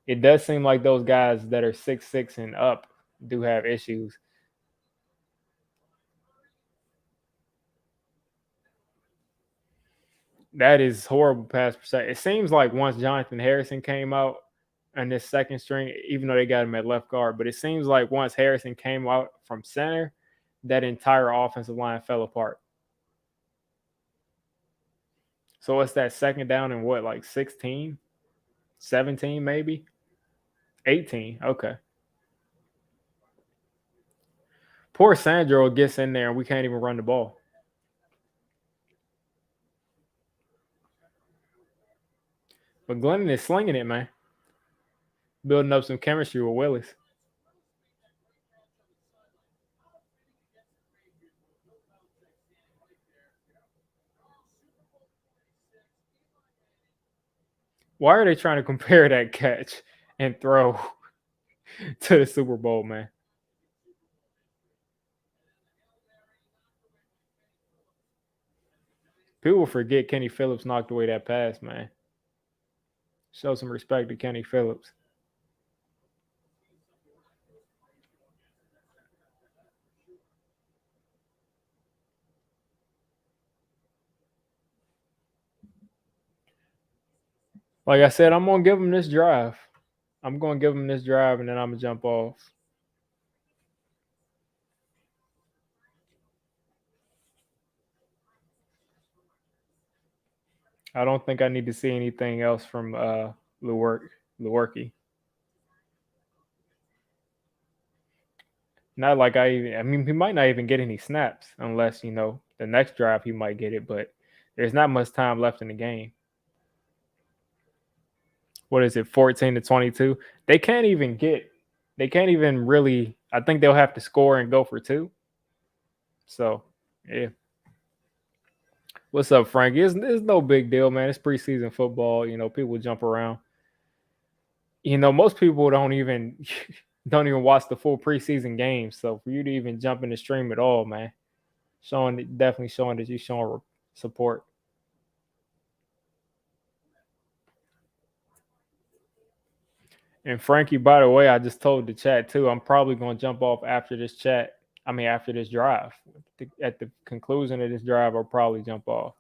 it does seem like those guys that are 6'6" and up do have issues. That is horrible pass percent. It seems like once Jonathan Harrison came out on this second string, even though they got him at left guard, but it seems like once Harrison came out from center, that entire offensive line fell apart. So it's that second down and what, like 16, 17 maybe? 18. Okay. Poor Sandro gets in there and we can't even run the ball. But Glennon is slinging it, man. Building up some chemistry with Willis. Why are they trying to compare that catch and throw to the Super Bowl, man? People forget Kenny Phillips knocked away that pass, man. Show some respect to Kenny Phillips. Like I said, I'm gonna give him this drive. I'm gonna give him this drive, and then I'm gonna jump off. I don't think I need to see anything else from Lewerke. Not like I mean, he might not even get any snaps unless the next drive he might get it, but there's not much time left in the game. What is it, 14-22? They can't even get. They can't even really. I think they'll have to score and go for two. So yeah. What's up, Frank? It's no big deal, man. It's preseason football. People jump around. Most people don't even don't even watch the full preseason games. So for you to even jump in the stream at all, man, definitely showing that you're showing support. And Frankie, by the way, I just told the chat too. I'm probably gonna jump off after this chat. I mean, after this drive. At the conclusion of this drive, I'll probably jump off.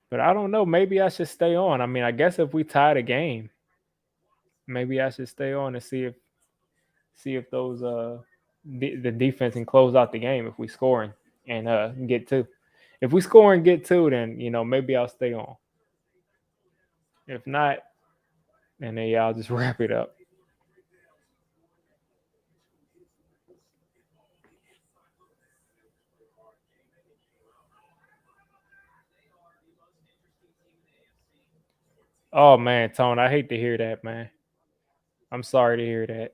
But I don't know. Maybe I should stay on. I mean, I guess if we tie the game, maybe I should stay on and see if those the defense can close out the game if we score and get two. If we score and get two, then maybe I'll stay on. If not, then yeah, I'll just wrap it up. Oh man, Tone, I hate to hear that, man. I'm sorry to hear that.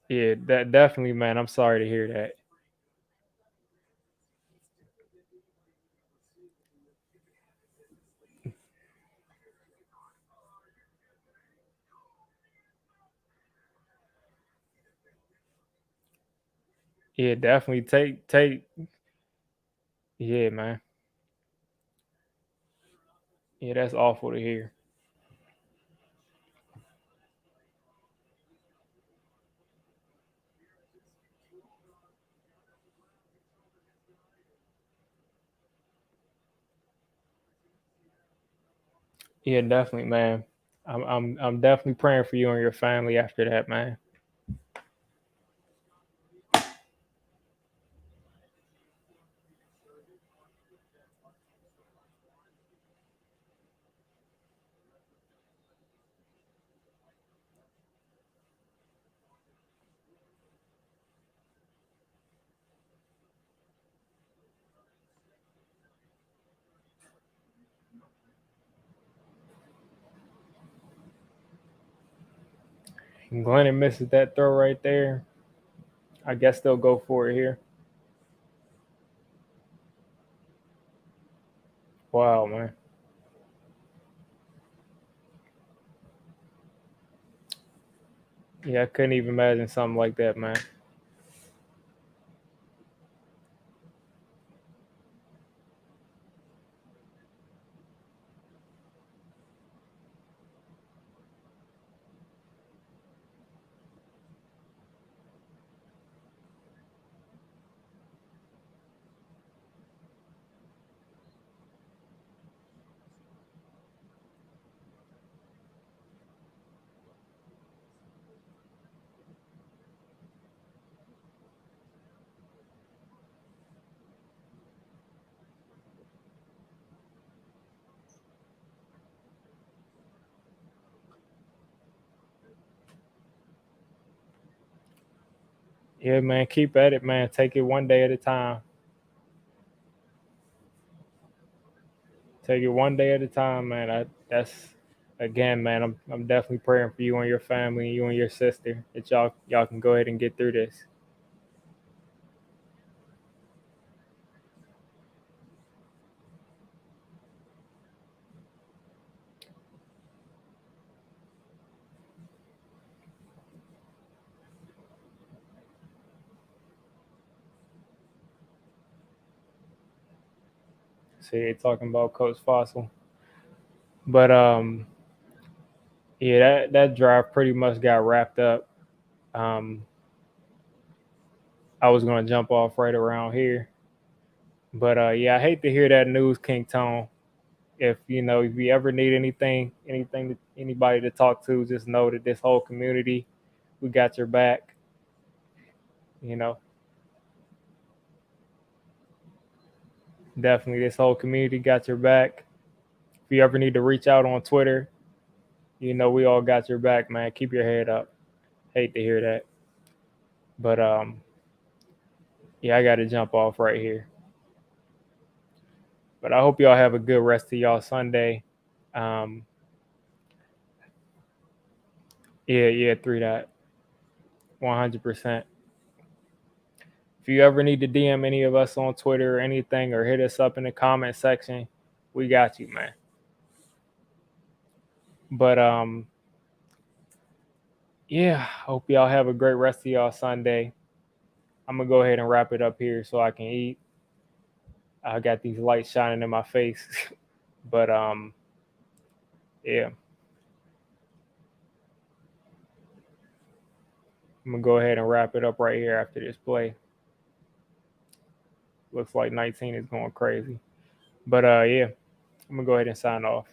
Yeah, that definitely, man. I'm sorry to hear that. Yeah, definitely take. Yeah, man. Yeah, that's awful to hear. Yeah, definitely, man. I'm definitely praying for you and your family after that, man. Glennon misses that throw right there. I guess they'll go for it here. Wow, man. Yeah, I couldn't even imagine something like that, man. Yeah, man. Keep at it, man. Take it one day at a time. Take it one day at a time, man. That's again, man. I'm definitely praying for you and your family, you and your sister, that y'all can go ahead and get through this. See, they talking about Coach Fossil, but yeah, that drive pretty much got wrapped up. Um, I was gonna jump off right around here, but yeah, I hate to hear that news, King Tone. If you ever need anything, anybody to talk to, just know that this whole community, we got your back. You know, Definitely, this whole community got your back. If you ever need to reach out on Twitter, we all got your back, man. Keep your head up. Hate to hear that. But yeah, I gotta jump off right here. But I hope y'all have a good rest of y'all Sunday. Um, yeah, 3 dot, 100%. If you ever need to DM any of us on Twitter or anything, or hit us up in the comment section, we got you, man. But yeah, hope y'all have a great rest of y'all Sunday. I'm gonna go ahead and wrap it up here so I can eat. I got these lights shining in my face, but yeah, I'm gonna go ahead and wrap it up right here after this play. Looks like 19 is going crazy, but yeah, I'm gonna go ahead and sign off.